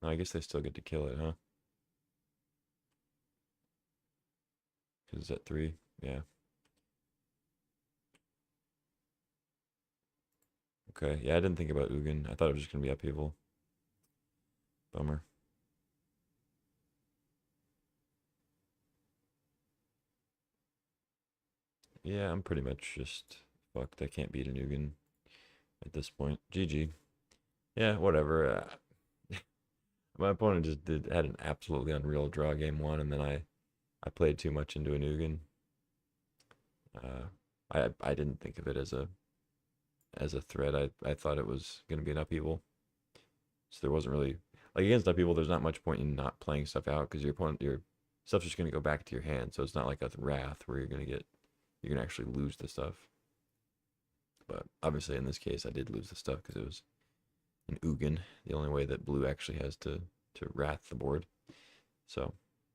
No, I guess they still get to kill it, huh? Because it's at 3. Yeah. Okay. Yeah, I didn't think about Ugin. I thought it was just gonna be upheaval. Bummer. Yeah, I'm pretty much just fucked. I can't beat an Ugin at this point. GG. Yeah, whatever. My opponent just had an absolutely unreal draw game one, and then I played too much into an Ugin. I didn't think of it as a threat. I thought it was going to be an upheaval. So there wasn't really like against upheaval. There's not much point in not playing stuff out because your stuff's just going to go back to your hand. So it's not like a wrath where you're going to actually lose the stuff. But obviously in this case, I did lose the stuff because it was an Ugin. The only way that blue actually has to wrath the board. So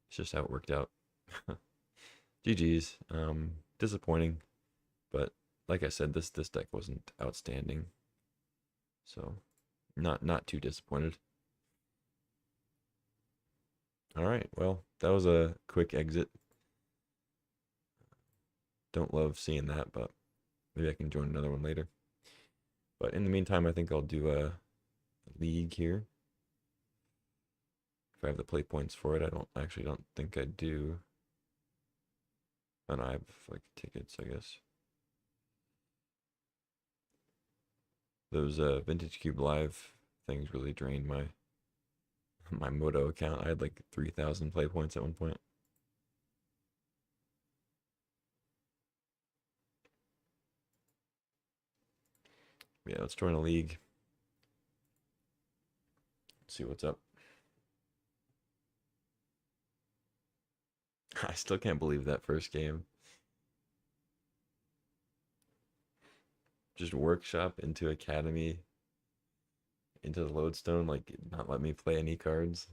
it's just how it worked out. GG's. Disappointing, but like I said, this deck wasn't outstanding. So not too disappointed. All right, well, that was a quick exit. Don't love seeing that, but maybe I can join another one later. But in the meantime, I think I'll do a league here. If I have the play points for it, I don't think I do. And I have like tickets, I guess. Those Vintage Cube Live things really drained my Moto account. I had like 3,000 play points at one point. Yeah, let's join a league. See what's up. I still can't believe that first game. Just workshop into academy into the lodestone, like not let me play any cards.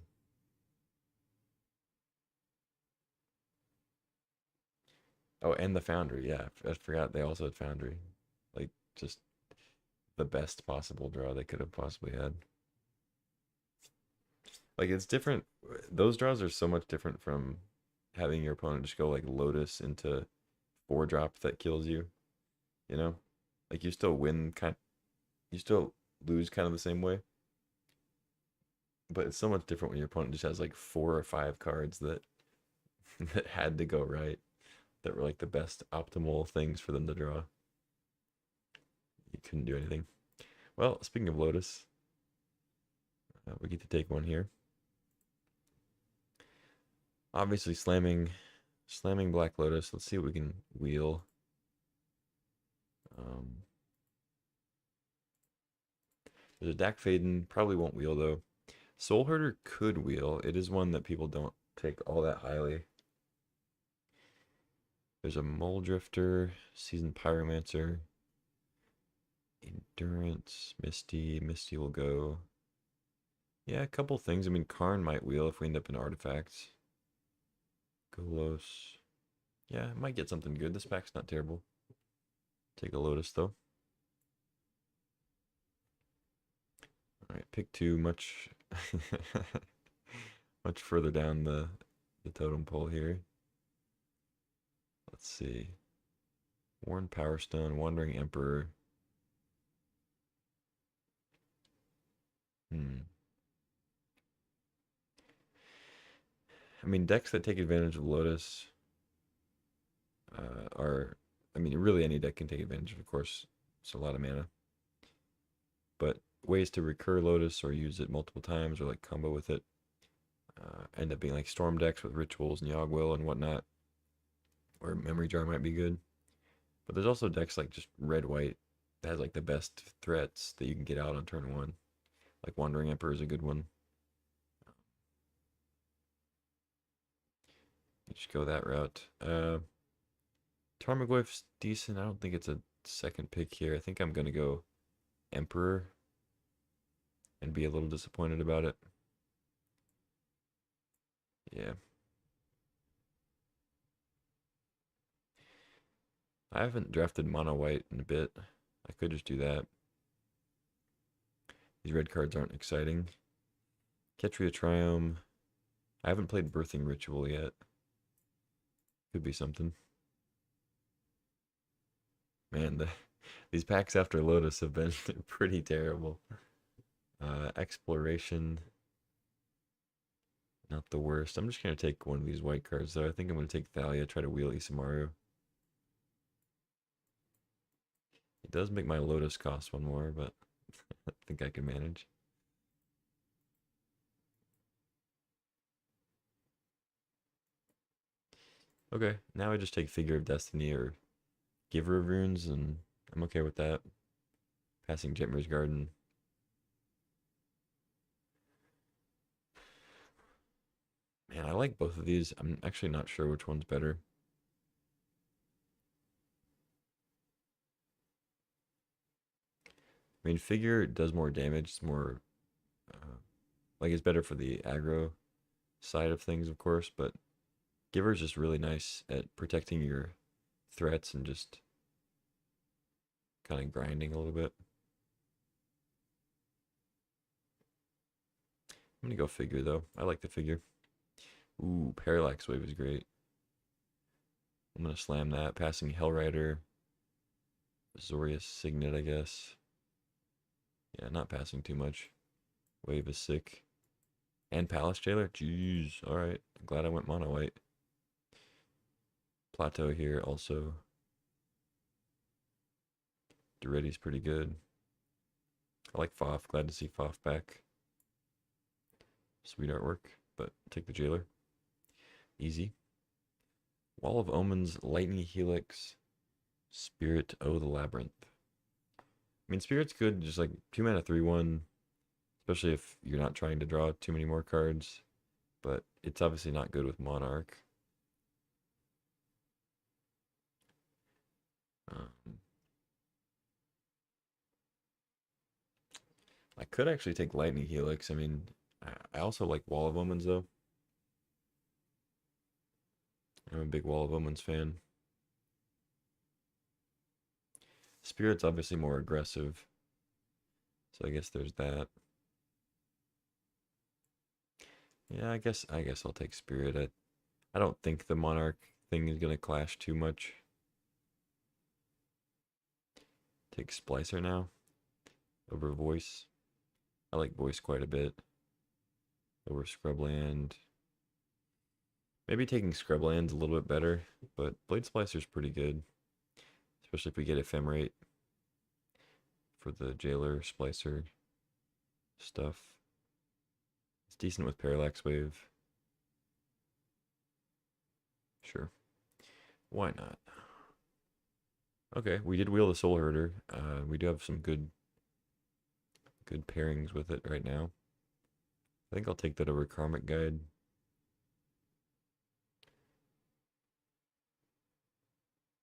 Oh, and the foundry, yeah. I forgot they also had foundry. Like just the best possible draw they could have possibly had. Like it's different. Those draws are so much different from having your opponent just go like Lotus into 4-drop that kills you, you know? Like you still win you still lose kind of the same way. But it's so much different when your opponent just has like 4 or 5 cards that that had to go right, that were like the best optimal things for them to draw. You couldn't do anything. Well, speaking of Lotus, we get to take one here. Obviously slamming Black Lotus. Let's see what we can wheel. Um, there's a Dak Faden, probably won't wheel though. Soul Herder could wheel. It is one that people don't take all that highly. There's a Mole Drifter, Seasoned Pyromancer, Endurance, Misty. Misty will go. Yeah, a couple things. I mean, Karn might wheel if we end up in artifacts. Golos. Yeah, might get something good. This pack's not terrible. Take a Lotus, though. Alright, pick 2, much much further down the totem pole here. Let's see. Worn Power Stone, Wandering Emperor. I mean, decks that take advantage of Lotus are, I mean, really any deck can take advantage of course. It's a lot of mana. But ways to recur Lotus or use it multiple times or like combo with it end up being like Storm decks with Rituals and Yogg-Will and whatnot. Or Memory Jar might be good. But there's also decks like just Red-White that has like the best threats that you can get out on turn 1. Like Wandering Emperor is a good one. You just go that route. Tarmogoyf's decent. I don't think it's a second pick here. I think I'm going to go Emperor and be a little disappointed about it. Yeah. I haven't drafted mono white in a bit. I could just do that. These red cards aren't exciting. Ketria Triome. I haven't played Birthing Ritual yet. Could be something. Man, these packs after Lotus have been pretty terrible. Exploration. Not the worst. I'm just going to take one of these white cards, though. I think I'm going to take Thalia, try to wheel Isamaru. It does make my Lotus cost 1 more, but I think I can manage. Okay, now I just take Figure of Destiny or Giver of Runes, and I'm okay with that. Passing Jetmir's Garden. Man, I like both of these. I'm actually not sure which one's better. I mean, Figure does more damage. It's more, uh, like, it's better for the aggro side of things, of course, but Giver's just really nice at protecting your threats and just kind of grinding a little bit. I'm gonna go Figure, though. I like the Figure. Ooh, Parallax Wave is great. I'm gonna slam that. Passing Hellrider. Azorius Signet, I guess. Yeah, not passing too much. Wave is sick. And Palace Jailer? Jeez. Alright. Glad I went mono white. Plateau here also. Duretti's pretty good. I like Foff. Glad to see Foff back. Sweet artwork, but take the Jailer. Easy. Wall of Omens, Lightning Helix, Spirit O the Labyrinth. I mean, Spirit's good, just like 2 mana 3/1, especially if you're not trying to draw too many more cards, but it's obviously not good with Monarch. Um, I could actually take Lightning Helix. I mean, I also like Wall of Omens, though. I'm a big Wall of Omens fan. Spirit's obviously more aggressive, so I guess there's that. Yeah, I guess I'll take Spirit. I don't think the Monarch thing is gonna clash too much. Take Splicer now over Voice. I like Voice quite a bit over Scrubland. Maybe taking Scrubland's a little bit better, but Blade Splicer's pretty good, especially if we get Ephemerate for the Jailer Splicer stuff. It's decent with Parallax Wave. Sure. Why not? Okay, we did wheel the Soul Herder. We do have some good pairings with it right now. I think I'll take that over Karmic Guide.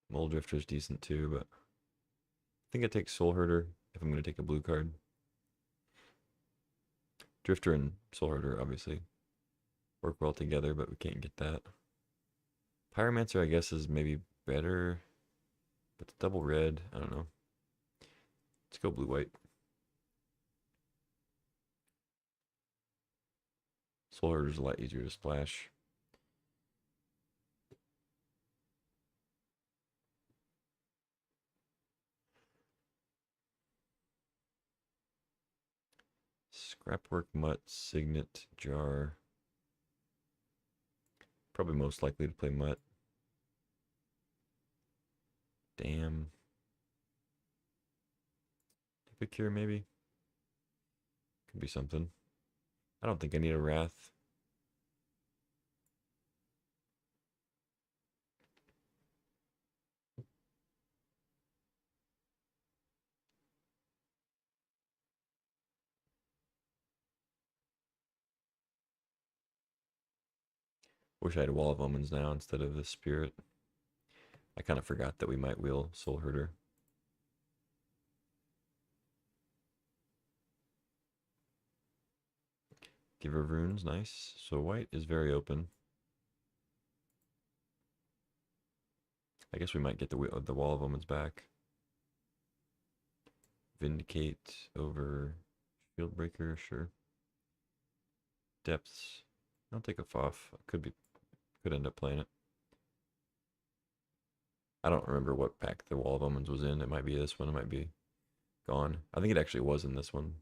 Mole Drifter's decent too, but I think I take Soul Herder if I'm going to take a blue card. Drifter and Soul Herder obviously work well together, but we can't get that. Pyromancer, I guess, is maybe better, but it's double red. I don't know. Let's go blue-white. Soul Herder's a lot easier to splash. Scrapwork, Mutt, Signet, Jar. Probably most likely to play Mutt. Damn. Epicure, maybe? Could be something. I don't think I need a Wrath. Wish I had a Wall of Omens now instead of the Spirit. I kind of forgot that we might wheel Soul Herder. Giver of Runes, nice. So white is very open. I guess we might get the Wall of Omens back. Vindicate over Shield Breaker, sure. Depths. I'll take a Foff. Could end up playing it. I don't remember what pack the Wall of Omens was in. It might be this one. It might be gone. I think it actually was in this one,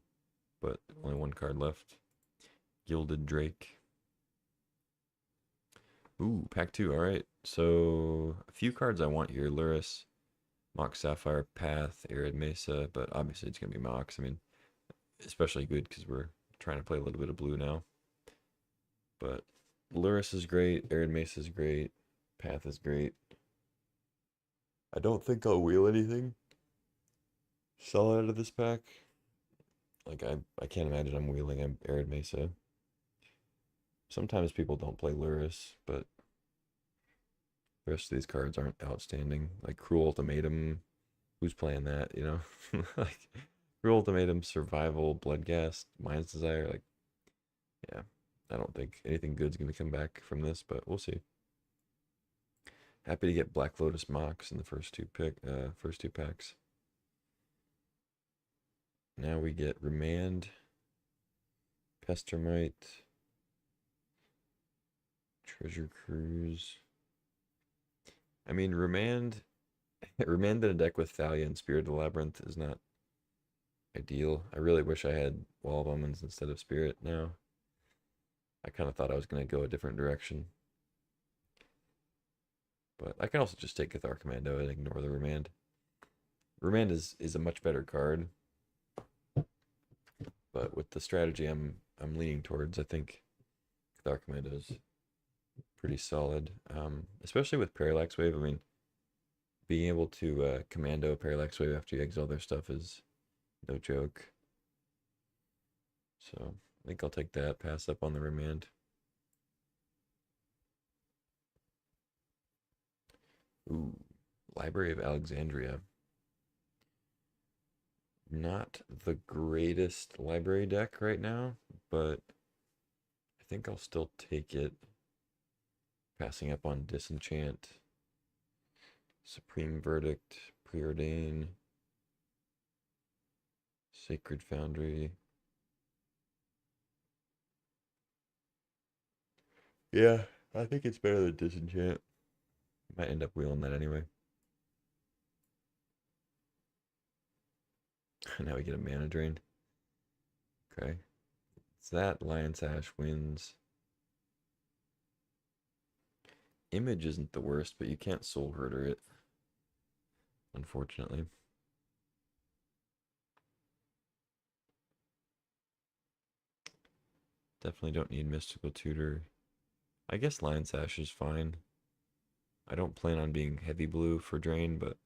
but only one card left. Gilded Drake. Ooh, pack 2. All right. So a few cards I want here. Luris, Mox Sapphire, Path, Arid Mesa, but obviously it's going to be Mox. I mean, especially good because we're trying to play a little bit of blue now. But Luris is great. Arid Mesa is great. Path is great. I don't think I'll wheel anything solid out of this pack. Like I can't imagine I'm wheeling an Arid Mesa. Sometimes people don't play Luris, but the rest of these cards aren't outstanding. Like Cruel Ultimatum, who's playing that, you know? Like Cruel Ultimatum, Survival, Bloodghast, Mind's Desire, like yeah. I don't think anything good's gonna come back from this, but we'll see. Happy to get Black Lotus Mox in the first two packs. Now we get Remand, Pestermite, Treasure Cruise. I mean, Remand, Remand in a deck with Thalia and Spirit of the Labyrinth is not ideal. I really wish I had Wall of Omens instead of Spirit now. I kind of thought I was going to go a different direction. But I can also just take Cathar Commando and ignore the Remand. Remand is a much better card. But with the strategy I'm leaning towards, I think Cathar Commando is pretty solid. Especially with Parallax Wave. I mean, being able to commando Parallax Wave after you exile their stuff is no joke. So I think I'll take that, pass up on the Remand. Ooh, Library of Alexandria. Not the greatest library deck right now, but I think I'll still take it. Passing up on Disenchant, Supreme Verdict, Preordain, Sacred Foundry. Yeah, I think it's better than Disenchant. Might end up wheeling that anyway. Now we get a mana drain. Okay. It's that. Lion Sash wins. Image isn't the worst, but you can't Soul Herder it, unfortunately. Definitely don't need Mystical Tutor. I guess Lion Sash is fine. I don't plan on being heavy blue for Drain, but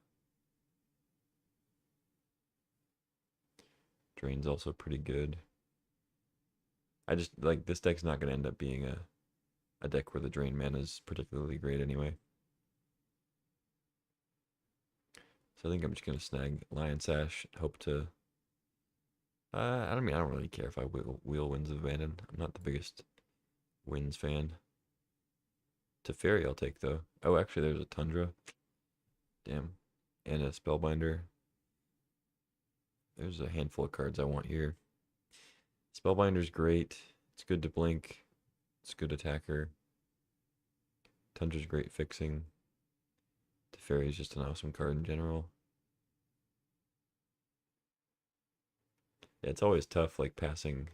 Drain's also pretty good. I just, like, this deck's not going to end up being a deck where the Drain mana is particularly great anyway. So I think I'm just going to snag Lion Sash, hope to... I don't really care if I wheel Winds of Abandon. I'm not the biggest Winds fan. Teferi I'll take, though. Oh, actually, there's a Tundra. Damn. And a Spellbinder. There's a handful of cards I want here. Spellbinder's great. It's good to blink. It's good attacker. Tundra's great fixing. Teferi's just an awesome card in general. Yeah, it's always tough, like, passing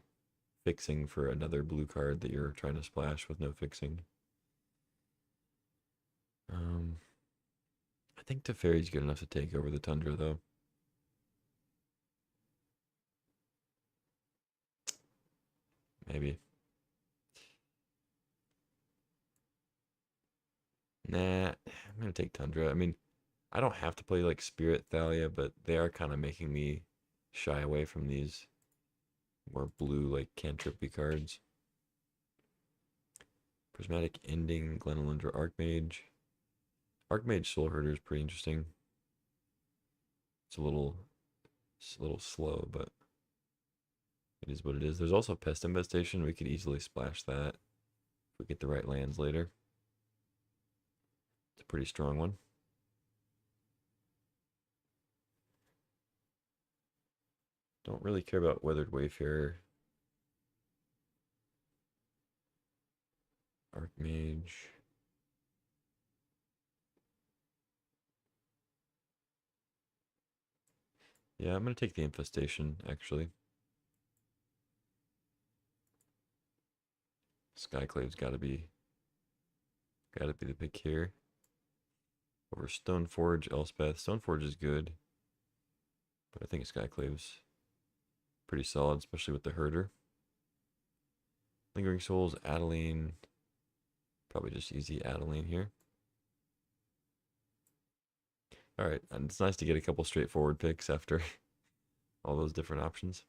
fixing for another blue card that you're trying to splash with no fixing. I think Teferi's good enough to take over the Tundra, though. Maybe. Nah, I'm gonna take Tundra. I mean, I don't have to play like Spirit Thalia, but they are kind of making me shy away from these more blue, like cantrippy cards. Prismatic Ending, Glenalundra Archmage. Archmage Soul Herder is pretty interesting. It's a little slow, but it is what it is. There's also Pest Infestation. We could easily splash that if we get the right lands later. It's a pretty strong one. Don't really care about Weathered Wayfarer. Archmage. Yeah, I'm gonna take the Infestation, actually. Skyclave's gotta be the pick here. Over Stoneforge, Elspeth. Stoneforge is good, but I think Skyclave's pretty solid, especially with the Herder. Lingering Souls, Adeline. Probably just easy Adeline here. All right, and it's nice to get a couple straightforward picks after all those different options.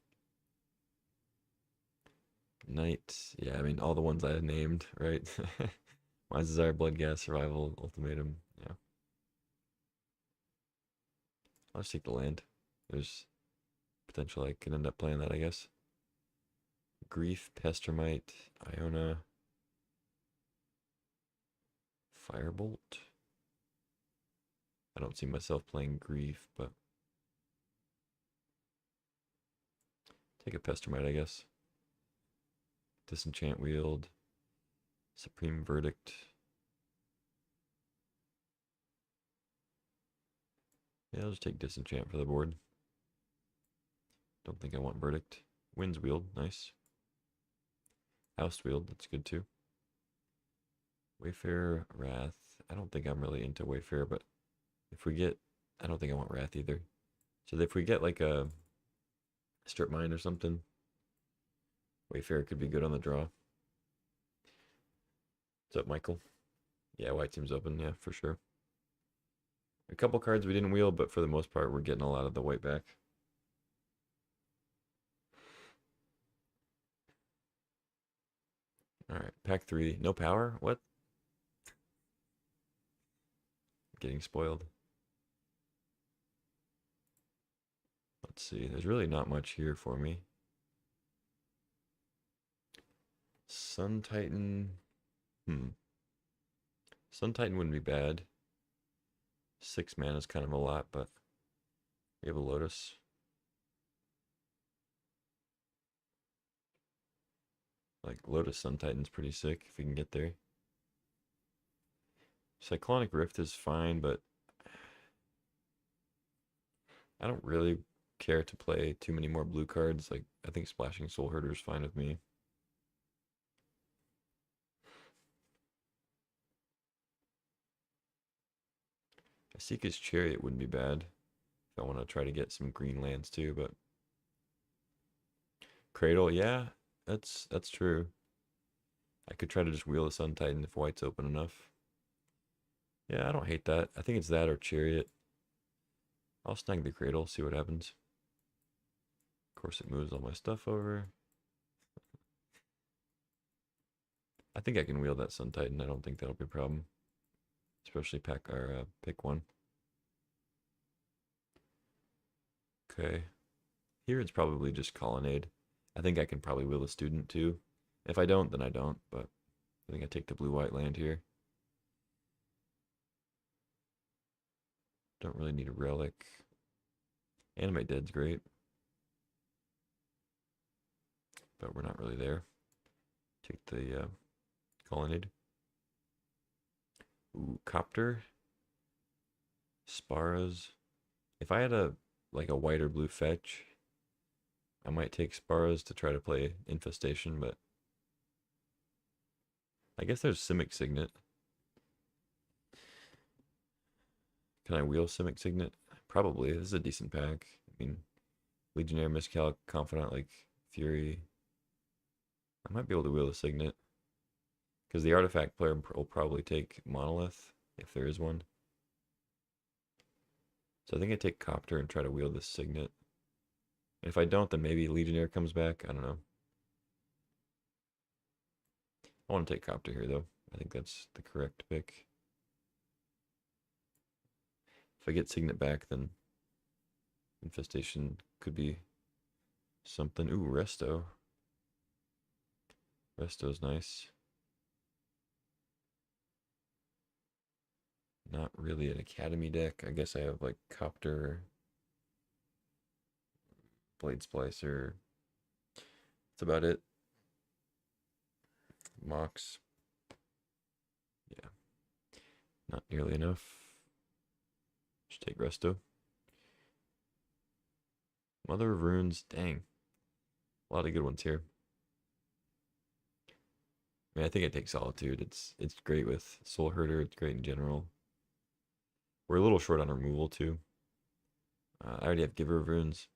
Knight, yeah, I mean all the ones I had named, right? Mine's Desire, Blood Gas, Survival, Ultimatum. Yeah, I'll just take the land. There's potential I can end up playing that, I guess. Grief, Pestermite, Iona, Firebolt. I don't see myself playing Grief, but take a Pestermite, I guess. Disenchant Wield, Supreme Verdict. Yeah, I'll just take Disenchant for the board. Don't think I want Verdict. Wind's Wield, nice. House Wield, that's good too. Wayfarer, Wrath. I don't think I'm really into Wayfarer, but if we get, I don't think I want Wrath either. So if we get like a Strip Mine or something, Wayfarer could be good on the draw. What's up, Michael? Yeah, white team's open, yeah, for sure. A couple cards we didn't wheel, but for the most part, we're getting a lot of the white back. All right, pack 3. No power? What? Getting spoiled. Let's see. There's really not much here for me. Sun Titan. Sun Titan wouldn't be bad. 6 mana is kind of a lot, but we have a Lotus. Like, Lotus Sun Titan's pretty sick if we can get there. Cyclonic Rift is fine, but I don't really care to play too many more blue cards. Like, I think Splashing Soul Herder is fine with me. Asika's Chariot wouldn't be bad if I want to try to get some green lands too, but Cradle, yeah, that's true. I could try to just wheel the Sun Titan if white's open enough. Yeah, I don't hate that. I think it's that or Chariot. I'll snag the Cradle, see what happens. Of course, it moves all my stuff over. I think I can wheel that Sun Titan. I don't think that'll be a problem. Especially pick one. Okay. Here it's probably just Colonnade. I think I can probably wheel the Student too. If I don't, then I don't, but I think I take the blue-white land here. Don't really need a Relic. Animate Dead's great. But we're not really there. Take the Colonnade. Ooh, Copter. Sparras. If I had a white or blue fetch, I might take Sparras to try to play Infestation, but I guess there's Simic Signet. Can I wheel Simic Signet? Probably. This is a decent pack. I mean, Legionnaire, Miscalc, Confidant, like Fury. I might be able to wheel a Signet. Because the artifact player will probably take Monolith, if there is one. So I think I take Copter and try to wheel this Signet. And if I don't, then maybe Legionnaire comes back. I don't know. I want to take Copter here, though. I think that's the correct pick. If I get Signet back, then Infestation could be something. Ooh, Resto. Resto's nice. Not really an Academy deck. I guess I have like Copter, Blade Splicer. That's about it. Mox. Yeah. Not nearly enough. Just take Resto. Mother of Runes. Dang. A lot of good ones here. I mean, I think I take Solitude. It's great with Soul Herder. It's great in general. We're a little short on removal too. I already have Giver of Runes.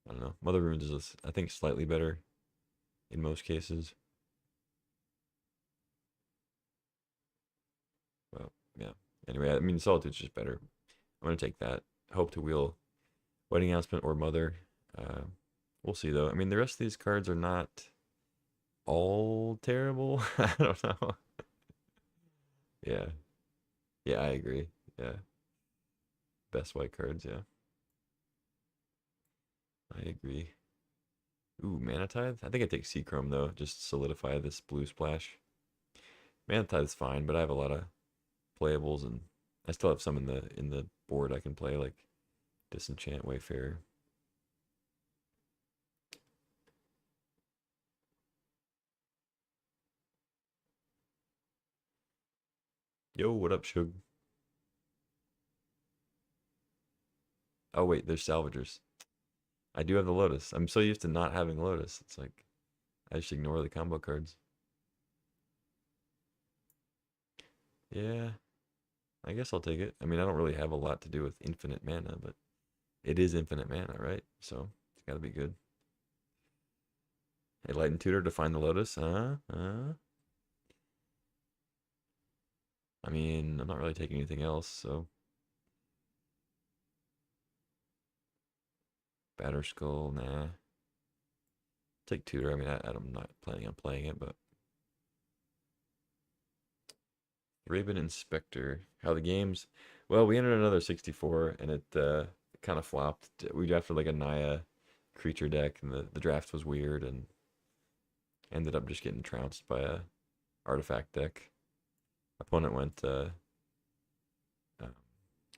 I don't know. Mother of Runes is, I think, slightly better in most cases. Well, yeah. Anyway, I mean, Solitude's just better. I'm gonna take that. Hope to wheel wedding announcement or mother. Uh, we'll see though. I mean, the rest of these cards are not all terrible. I don't know. Yeah, yeah, I agree. Yeah, best white cards. Yeah, I agree. Ooh, Mana Tithe? I think I take Seachrome though, just to solidify this blue splash. Mana Tithe's fine, but I have a lot of playables and I still have some in the board I can play, like Disenchant, Wayfarer. Yo, what up, Shug? Oh wait, there's Salvagers. I do have the Lotus. I'm so used to not having Lotus. It's like I just ignore the combo cards. Yeah, I guess I'll take it. I mean, I don't really have a lot to do with infinite mana, but it is infinite mana, right? So it's got to be good. A Light and Tutor to find the Lotus, huh? I mean, I'm not really taking anything else, so Batter Skull, nah. Take Tutor. I mean, I'm not planning on playing it, but Raven Inspector. How the games? Well, we entered another 64, and it kind of flopped. We drafted like a Naya creature deck, and the draft was weird, and ended up just getting trounced by a artifact deck. Opponent went um,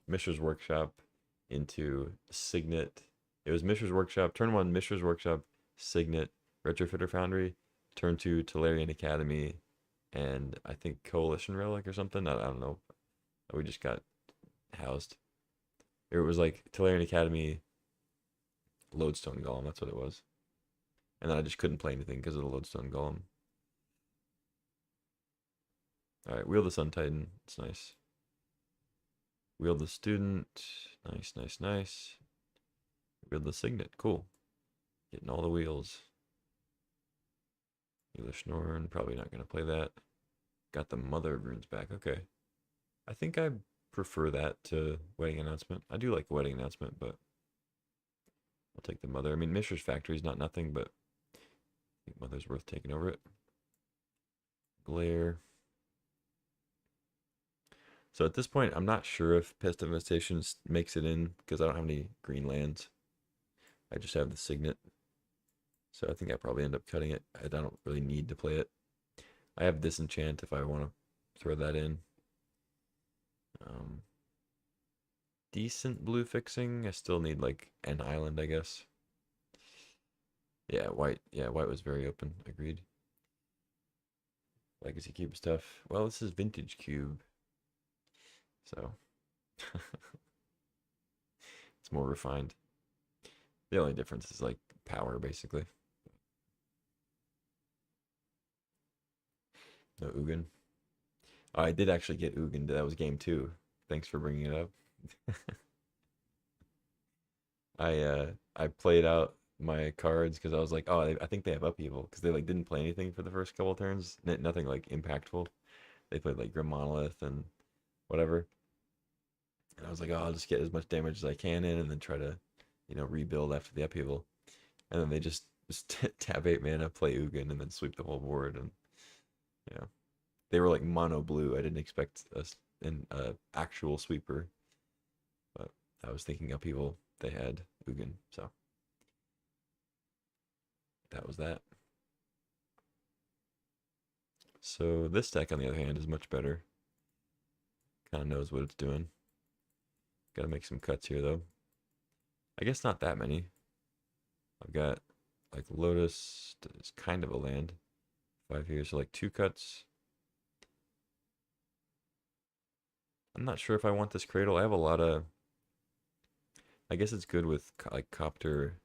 Mishra's Workshop into Signet. It was Mishra's Workshop, turn one, Mishra's Workshop, Signet, Retrofitter Foundry, turn two, Tolarian Academy, and I think Coalition Relic or something. I don't know. We just got housed. It was like Tolarian Academy, Lodestone Golem. That's what it was. And then I just couldn't play anything because of the Lodestone Golem. All right, Wheel the Sun Titan. It's nice. Wheel the Student. Nice, nice, nice. Wheel the Signet. Cool. Getting all the wheels. English Norn. Probably not going to play that. Got the Mother of Runes back. Okay. I think I prefer that to Wedding Announcement. I do like Wedding Announcement, but I'll take the Mother. I mean, Mishra's Factory is not nothing, but I think Mother's worth taking over it. Glare. So at this point, I'm not sure if Pest Infestation makes it in because I don't have any green lands. I just have the Signet. So I think I probably end up cutting it. I don't really need to play it. I have Disenchant if I want to throw that in. Um, Decent blue fixing. I still need like an island, I guess. Yeah, white. Yeah, white was very open. Agreed. Legacy Cube stuff. Well, this is Vintage Cube. So it's more refined. The only difference is like power, basically. No Ugin. Oh, I did actually get Ugin. That was game two. Thanks for bringing it up. I played out my cards because I was like, oh, I think they have upheaval because they like didn't play anything for the first couple turns. Nothing like impactful. They played like Grim Monolith and whatever. And I was like, oh, I'll just get as much damage as I can in and then try to, rebuild after the upheaval. And then they just tap 8 mana, play Ugin, and then sweep the whole board. And yeah, they were like mono blue. I didn't expect an actual sweeper, but I was thinking upheaval. They had Ugin, so that was that. So this deck, on the other hand, is much better. Kind of knows what it's doing. Got to make some cuts here, though. I guess not that many. I've got like Lotus is kind of a land. 5 here, so like 2 cuts. I'm not sure if I want this Cradle. I have a lot of. I guess it's good with like Copter.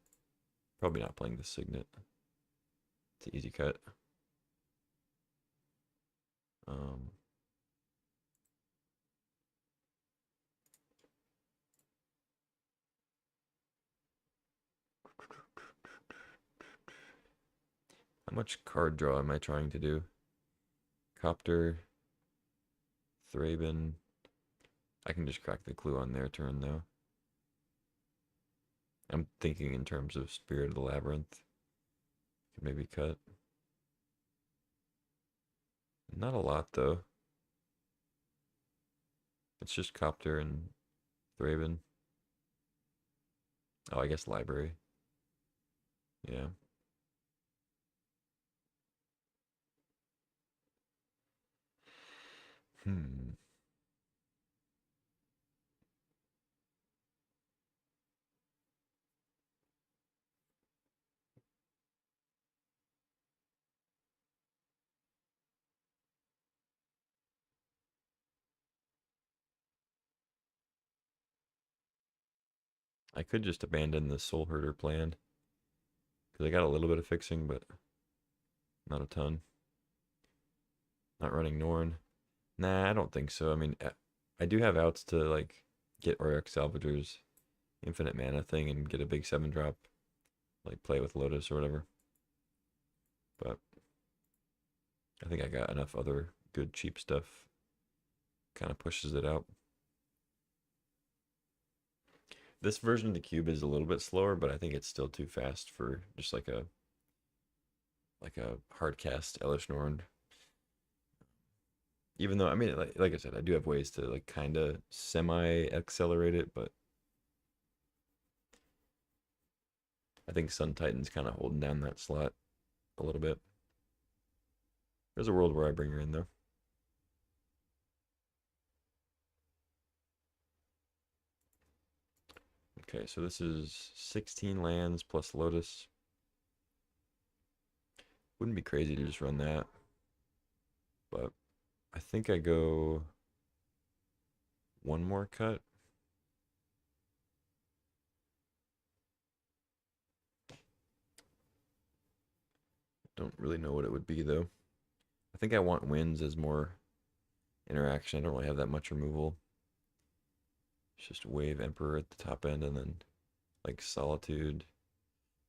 Probably not playing the Signet. It's an easy cut. Um, how much card draw am I trying to do? Copter, Thraben. I can just crack the clue on their turn though. I'm thinking in terms of Spirit of the Labyrinth. Could maybe cut. Not a lot though. It's just Copter and Thraben. Oh, I guess Library. Yeah. Hmm. I could just abandon the Soul Herder plan because I got a little bit of fixing, but not a ton. Not running Norn. Nah, I don't think so. I mean, I do have outs to like get Auric Salvager's infinite mana thing and get a big 7-drop, like play with Lotus or whatever. But I think I got enough other good cheap stuff. Kind of pushes it out. This version of the cube is a little bit slower, but I think it's still too fast for just like a hard cast Elish Norn. Even though I mean, like I said, I do have ways to like kind of semi accelerate it, but I think Sun Titan's kind of holding down that slot a little bit. There's a world where I bring her in though. Okay, so this is 16 lands plus Lotus. Wouldn't be crazy to just run that, but I think I go one more cut. Don't really know what it would be though. I think I want winds as more interaction. I don't really have that much removal. It's just Wave Emperor at the top end and then like Solitude.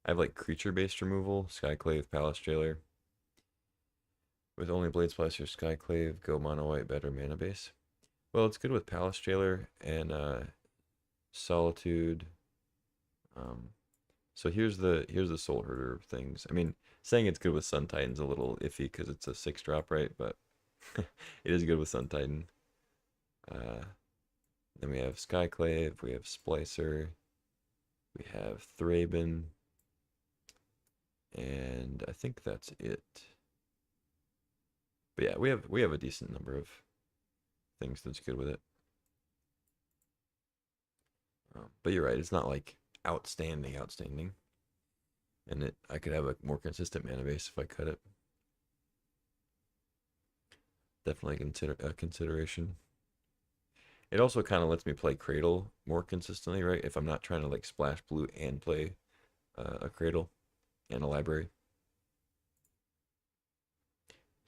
I have like creature based removal, Skyclave, Palace Jailer. With only Blade Splicer, Skyclave, go mono white, better mana base. Well, it's good with Palace Jailer and Solitude. Um, so here's the Soul Herder things. I mean, saying it's good with Sun Titan's a little iffy because it's a 6-drop, right? But it is good with Sun Titan. Uh, then we have Skyclave, we have Splicer, we have Thraben, and I think that's it. But yeah, we have a decent number of things that's good with it. But you're right, it's not like outstanding, and I could have a more consistent mana base if I cut it. Definitely consider a consideration. It also kind of lets me play Cradle more consistently, right? If I'm not trying to like splash blue and play a Cradle and a library.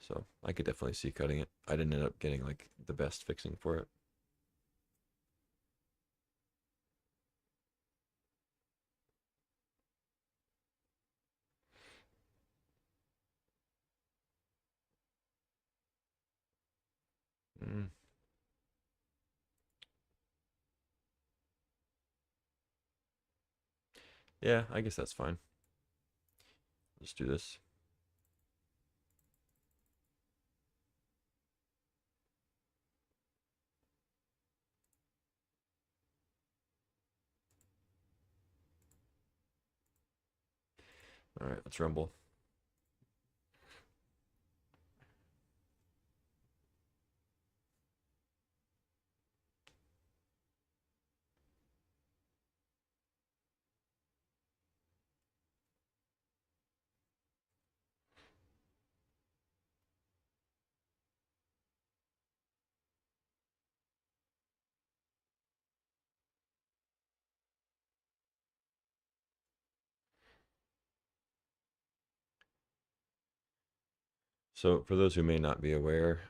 So I could definitely see cutting it. I didn't end up getting like the best fixing for it. Mm, yeah, I guess that's fine. Let's do this. All right, let's rumble. So for those who may not be aware,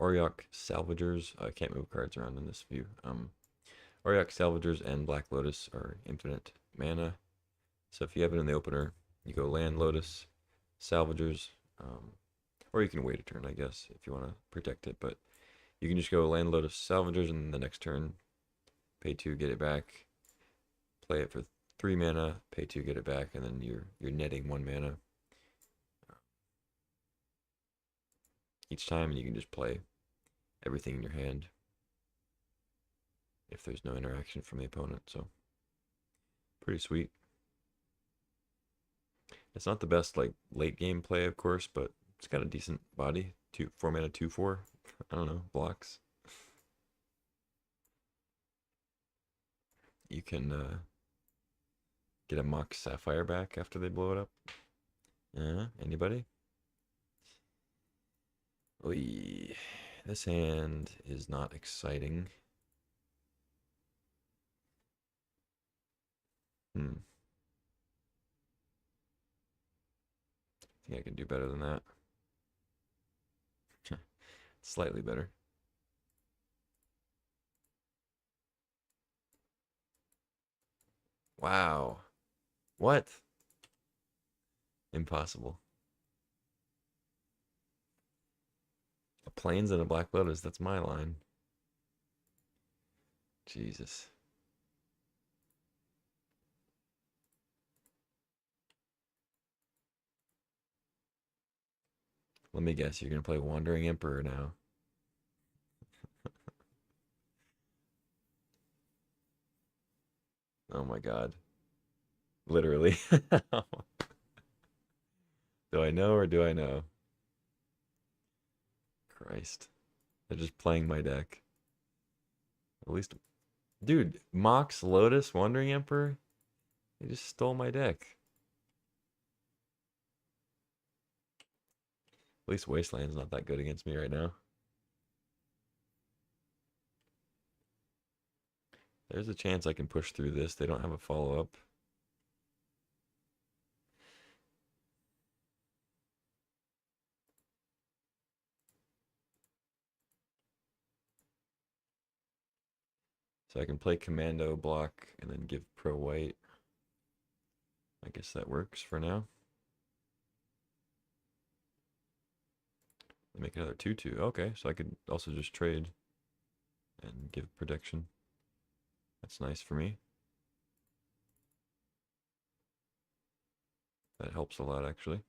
Auriok Salvagers, I can't move cards around in this view. Auriok Salvagers and Black Lotus are infinite mana. So if you have it in the opener, you go land Lotus, Salvagers, or you can wait a turn, I guess, if you want to protect it. But You can just go land load of Salvagers, and the next turn, pay 2, get it back. Play it for 3 mana, pay 2, get it back, and then you're netting 1 mana each time, and you can just play everything in your hand if there's no interaction from the opponent. So pretty sweet. It's not the best like late game play, of course, but it's got a decent body. 4 mana 2/4. I don't know, blocks. You can get a Mox Sapphire back after they blow it up. Anybody? Oy. This hand is not exciting. Hmm. I think I can do better than that. Slightly better. Wow. What? Impossible. A Plains and a Black Lotus, that's my line. Jesus. Let me guess, you're going to play Wandering Emperor now. Oh my god. Literally. Do I know or do I know? Christ. They're just playing my deck. At least, dude, Mox Lotus Wandering Emperor? They just stole my deck. At least Wasteland's not that good against me right now. There's a chance I can push through this. They don't have a follow-up. So I can play Commando block and then give Pro White. I guess that works for now. Make another 2/2. Okay, so I could also just trade and give protection. That's nice for me. That helps a lot, actually.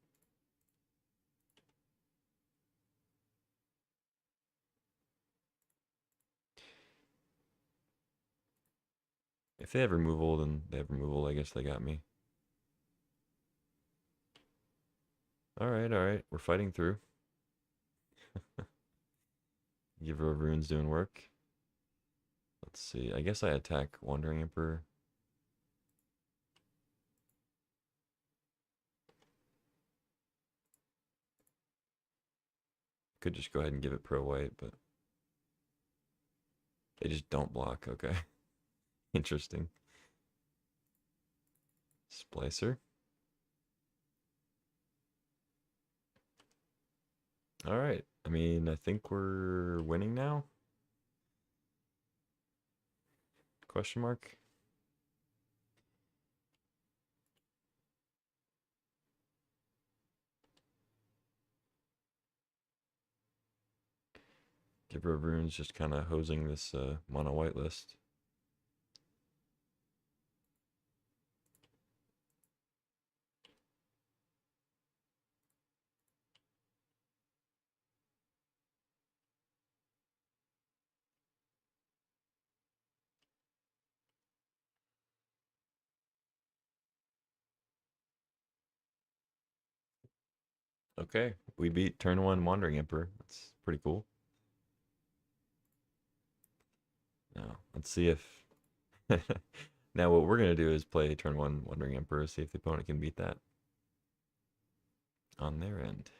If they have removal, then they have removal. I guess they got me. All right. We're fighting through. Give her runes doing work. Let's see. I guess I attack Wandering Emperor. Could just go ahead and give it Pro White, but they just don't block. Okay. Interesting. Splicer. All right. I mean, I think we're winning now. Question mark. Giver of Runes just kind of hosing this mono white list. Okay, we beat turn 1 Wandering Emperor. That's pretty cool. Now, let's see if... Now what we're going to do is play turn 1 Wandering Emperor, see if the opponent can beat that on their end.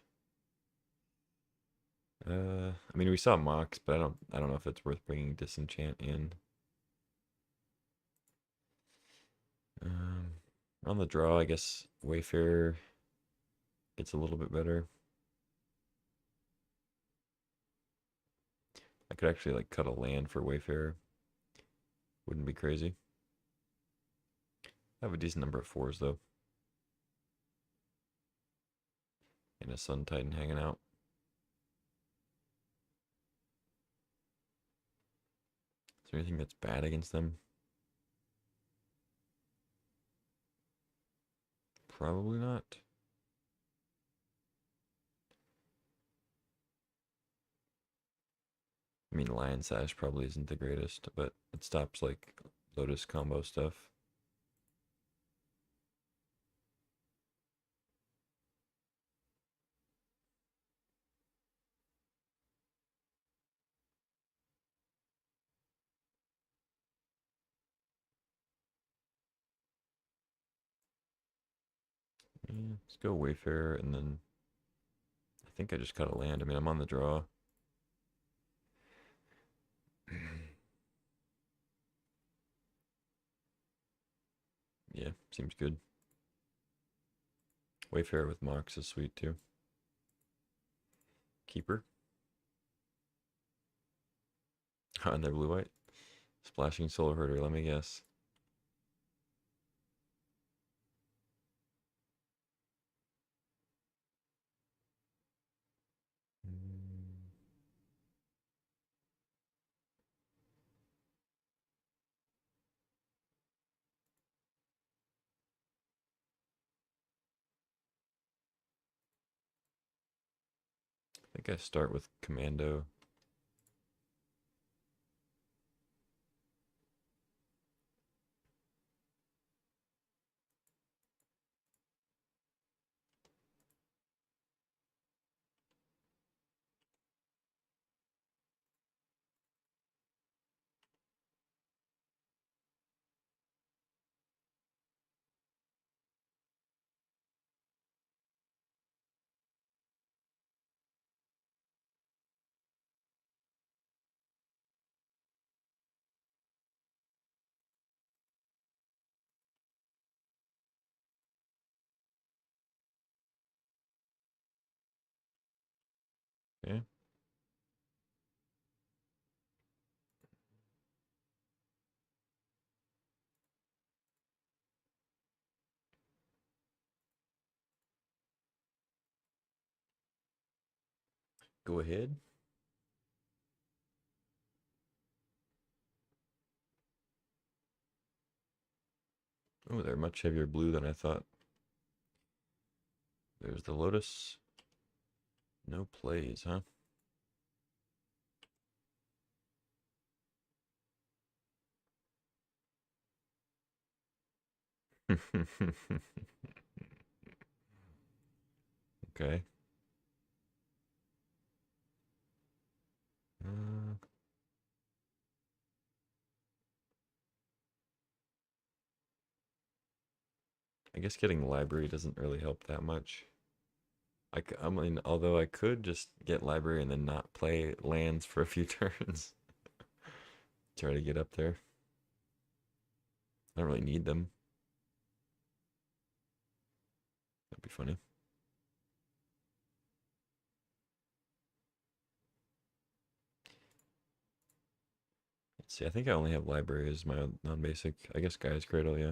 I mean, we saw Mox, but I don't know if it's worth bringing Disenchant in. On the draw, I guess Wayfarer gets a little bit better. I could actually like cut a land for Wayfarer. Wouldn't be crazy. I have a decent number of 4s though. And a Sun Titan hanging out. there anything that's bad against them? Probably not. I mean, Lion Sash probably isn't the greatest, but it stops like Lotus combo stuff. Yeah, let's go Wayfarer, and then I think I just cut a land. I mean, I'm on the draw. Yeah, seems good. Wayfarer with Mox is sweet too. Keeper. And they're blue white. Splashing Soul Herder, let me guess. Mm, I think I start with Commando. Okay. Go ahead. Oh, they're much heavier blue than I thought. There's the Lotus. No plays, huh? Okay. Uh, I guess getting library doesn't really help that much. I mean, although I could just get library and then not play lands for a few turns. Try to get up there. I don't really need them. That'd be funny. Let's see, I think I only have library as my non-basic. I guess Guy's Cradle, yeah.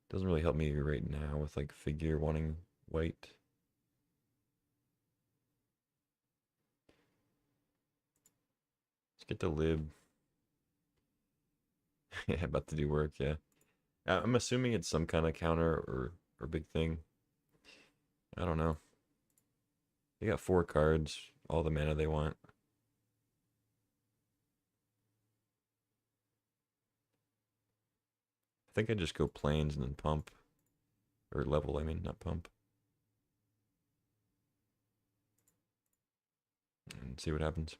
Doesn't really help me right now with like figure wanting white. Let's get the lib. Yeah, about to do work, yeah. I'm assuming it's some kind of counter or big thing. I don't know. They got 4 cards, all the mana they want. I think I just go plains and then pump. Or level, I mean, not pump. And see what happens.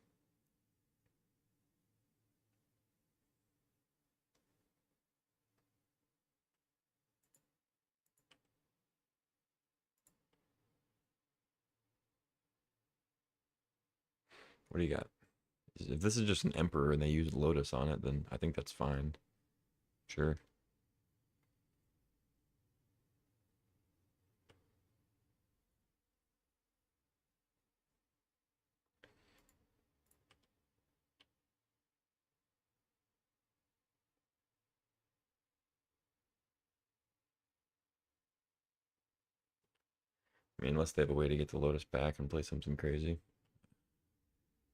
What do you got? If this is just an Emperor and they use Lotus on it, then I think that's fine. Sure. I mean, unless they have a way to get the Lotus back and play something crazy.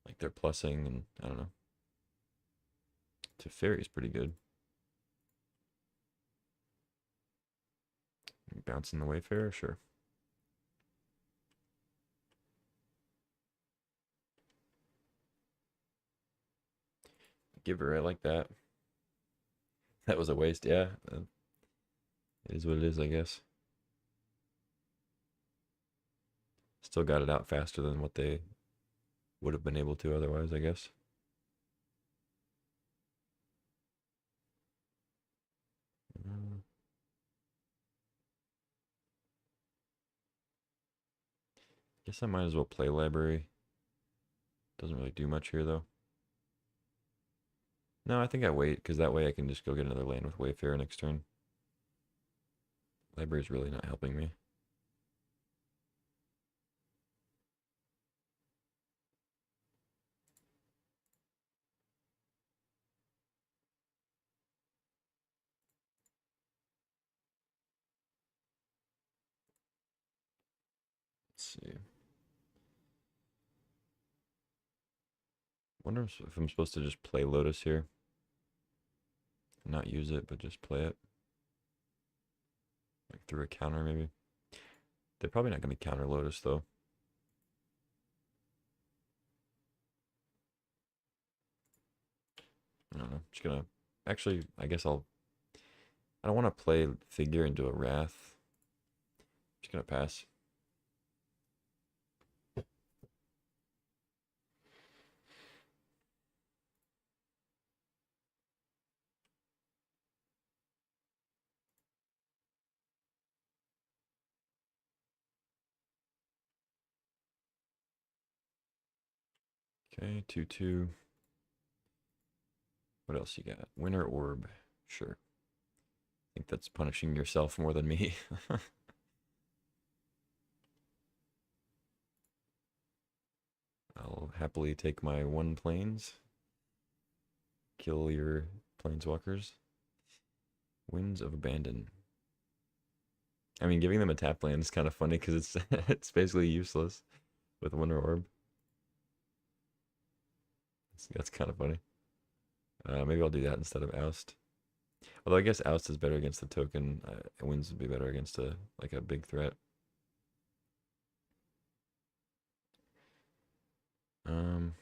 Like they're plussing and I don't know. Teferi's pretty good. Bouncing the Wayfarer, sure. Giver, I like that. That was a waste, yeah. It is what it is, I guess. Still got it out faster than what they would have been able to otherwise, I guess. Uh, guess I might as well play library. Doesn't really do much here, though. No, I think I wait, because that way I can just go get another land with Wayfarer next turn. Library's really not helping me. Let's see. Wonder if I'm supposed to just play Lotus here. Not use it, but just play it. Like through a counter, maybe. They're probably not going to counter Lotus, though. I don't know. Just gonna. Actually, I guess I'll. I don't want to play Figure into a Wrath. Just gonna pass. Okay, 2/2. What else you got? Winter Orb. Sure. I think that's punishing yourself more than me. I'll happily take my 1 planes. Kill your planeswalkers. Winds of Abandon. I mean, giving them a tap land is kind of funny because it's it's basically useless with Winter Orb. That's kind of funny. Maybe I'll do that instead of Oust. Although I guess Oust is better against the token. Winds would be better against a like a big threat. Um,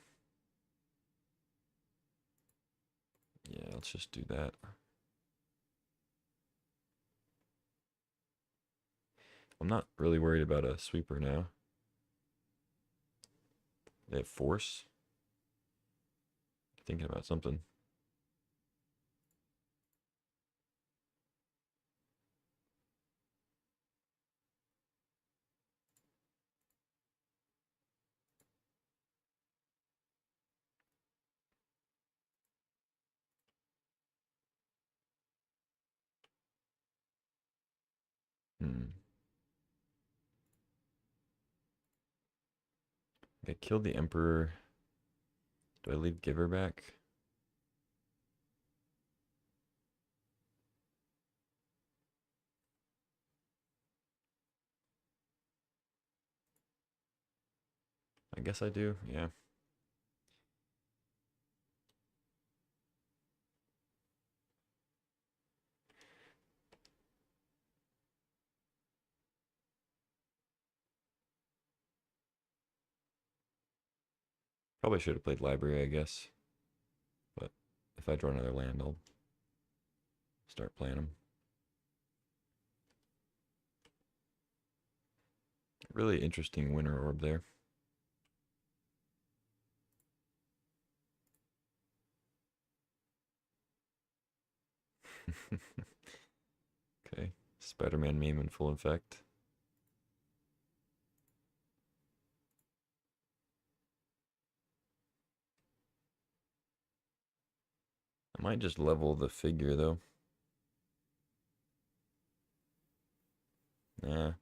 yeah, let's just do that. I'm not really worried about a sweeper now. They have force. Thinking about something. Hmm. They killed the Emperor. Do I leave Giver back? I guess I do, yeah. Probably should have played Library, I guess. But if I draw another land, I'll start playing them. Really interesting Winter Orb there. Okay, Spider-Man meme in full effect. I might just level the figure though. Nah, I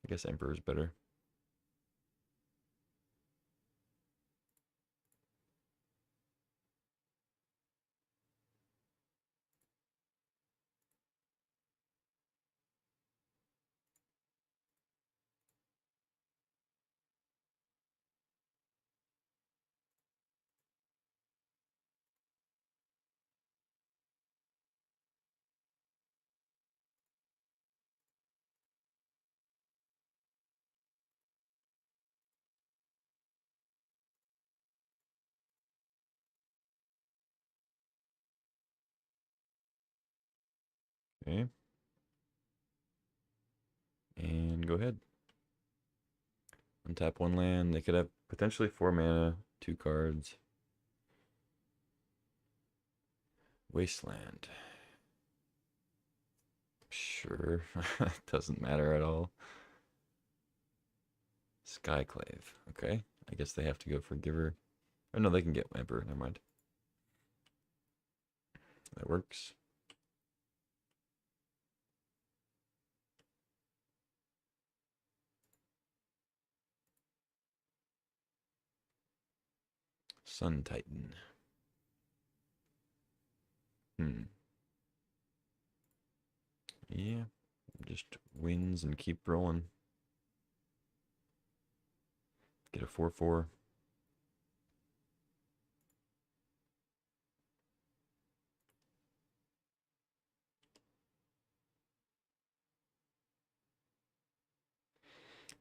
guess Emperor's better. Okay. And go ahead. Untap one land. They could have potentially 4 mana, 2 cards. Wasteland. Sure. Doesn't matter at all. Skyclave. Okay. I guess they have to go for Giver. Oh no, they can get Emperor. Never mind. That works. Sun Titan. Yeah. Just wins and keep rolling. Get a 4/4.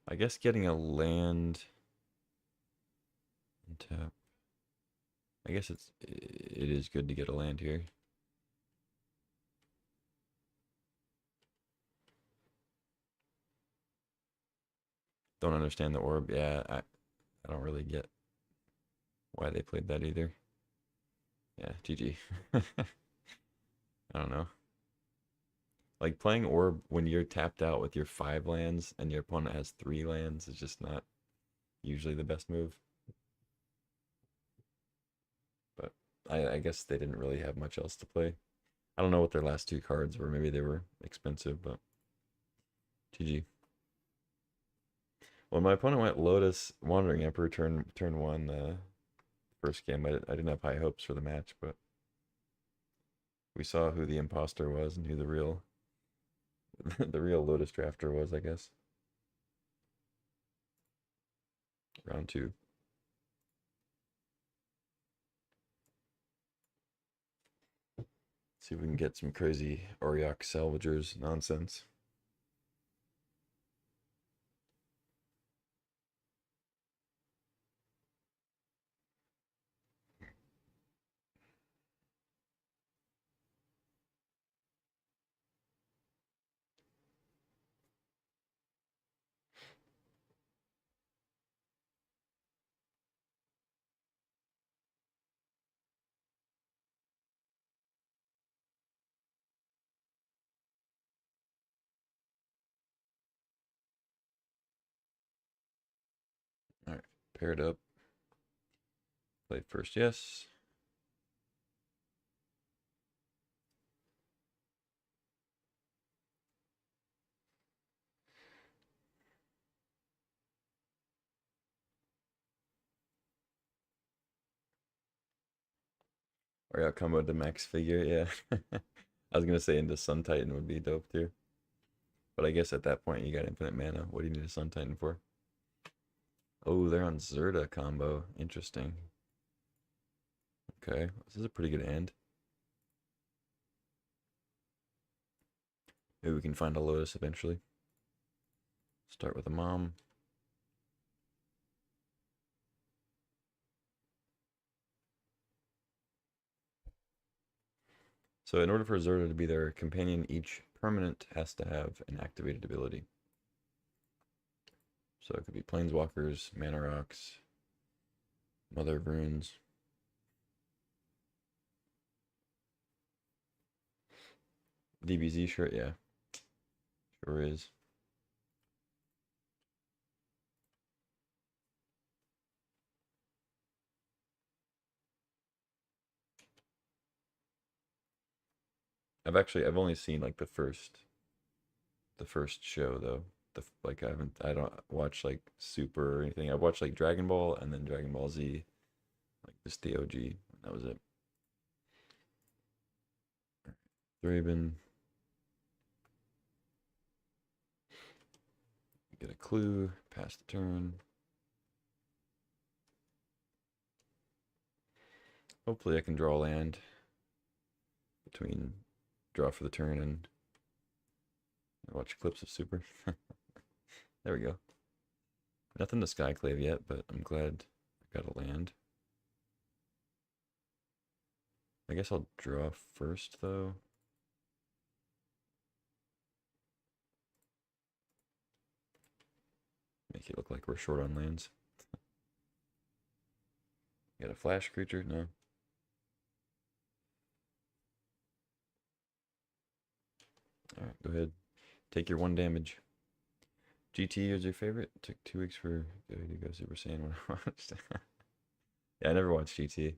I guess getting a land and tap. I guess it is good to get a land here. Don't understand the orb. Yeah, I don't really get why they played that either. Yeah, GG. I don't know. Like playing orb when you're tapped out with your 5 lands and your opponent has 3 lands is just not usually the best move. But I guess they didn't really have much else to play. I don't know what their last 2 cards were. Maybe they were expensive, but GG. Well, my opponent went Lotus Wandering Emperor turn 1 first game. I didn't have high hopes for the match, but we saw who the imposter was and who the real the real Lotus drafter was, I guess. Round 2. See if we can get some crazy Auriok Salvagers nonsense. All right, paired up. Played first, yes. Auriok combo to max figure, yeah. I was gonna say into Sun Titan would be dope too. But I guess at that point you got infinite mana. What do you need a Sun Titan for? Oh, they're on Zerda combo. Interesting. Okay, this is a pretty good hand. Maybe we can find a Lotus eventually. Start with a mom. So in order for Zerda to be their companion, each permanent has to have an activated ability. So it could be Planeswalkers, Mana Rocks, Mother of Runes. DBZ shirt, yeah. Sure is. I've only seen like the first show though. I don't watch like Super or anything. I watched like Dragon Ball and then Dragon Ball Z, like just the OG. That was it. Draven. Get a clue, pass the turn. Hopefully I can draw land between draw for the turn and watch clips of Super. There we go. Nothing to Skyclave yet, but I'm glad I got a land. I guess I'll draw first though. make it look like we're short on lands. Got a flash creature? No. Alright, go ahead. Take your 1 damage. GT is your favorite? It took 2 weeks for to go Super Saiyan when I watched. Yeah, I never watched GT.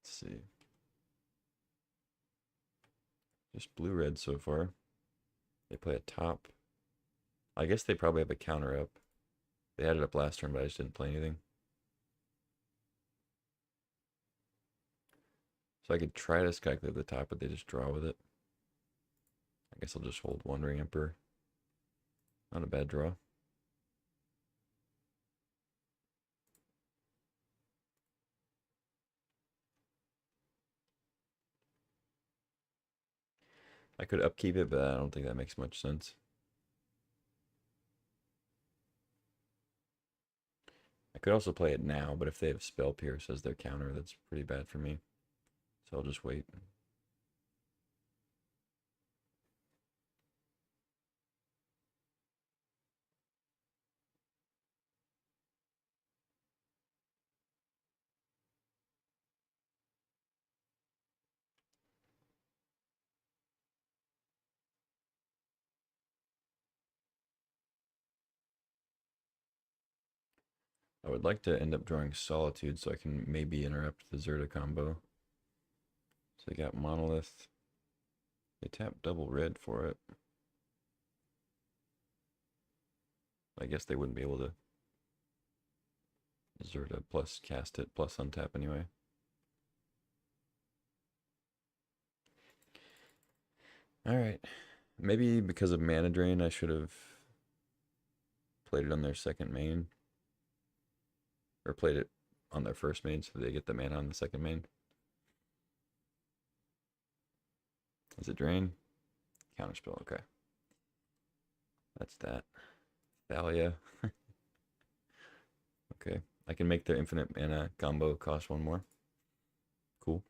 Let's see. Just blue-red so far. They play a top. I guess they probably have a counter up. They had it up last turn, but I just didn't play anything. So I could try to Skyclave the top, but they just draw with it. I guess I'll just hold Wandering Emperor. Not a bad draw. I could upkeep it, but I don't think that makes much sense. I could also play it now, but if they have Spell Pierce as their counter, that's pretty bad for me. So I'll just wait. I would like to end up drawing Solitude so I can maybe interrupt the Zerta combo. So they got Monolith. They tap double red for it. I guess they wouldn't be able to Zerta plus cast it plus untap anyway. Alright. Maybe because of mana drain I should have played it on their second main. Or played it on their first main so they get the mana on the second main. Is it drain? Counterspell, okay. That's that. Thalia. Okay. I can make their infinite mana combo cost 1 more. Cool.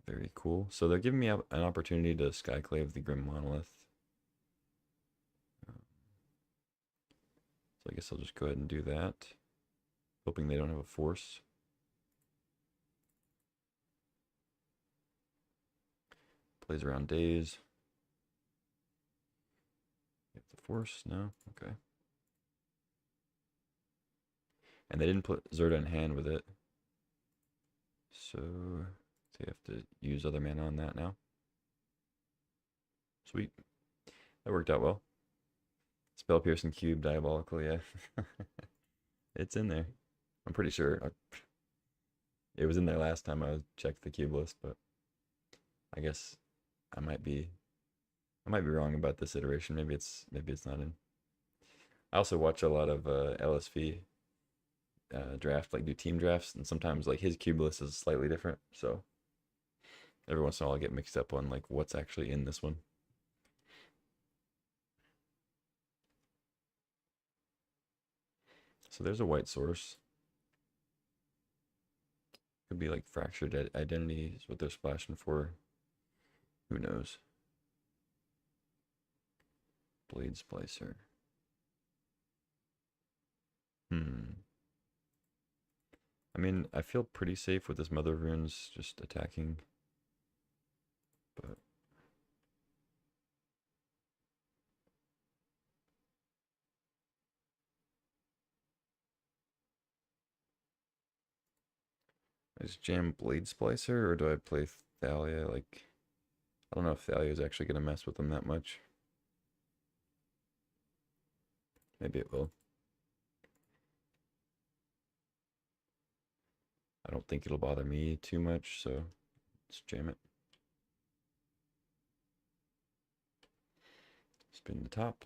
Very cool. So they're giving me an opportunity to Skyclave the Grim Monolith. So I guess I'll just go ahead and do that. Hoping they don't have a force. Plays around days. You have the force? No? Okay. And they didn't put Zerta in hand with it. So they have to use other mana on that now. Sweet. That worked out well. Spell Piercing Cube, Diabolical, yeah. It's in there. I'm pretty sure. It was in there last time I checked the cube list, but I guess I might be wrong about this iteration. Maybe it's not in. I also watch a lot of LSV draft, like do team drafts, and sometimes like his cube list is slightly different. So every once in a while I get mixed up on like what's actually in this one. So there's a white source. Could be like fractured identity is what they're splashing for. Who knows? Blade Splicer. I mean, I feel pretty safe with this Mother of Runes just attacking. But I just jam Blade Splicer or do I play Thalia? Like, I don't know if Thalia is actually going to mess with them that much. Maybe it will. I don't think it'll bother me too much, so let's jam it. Spin the top.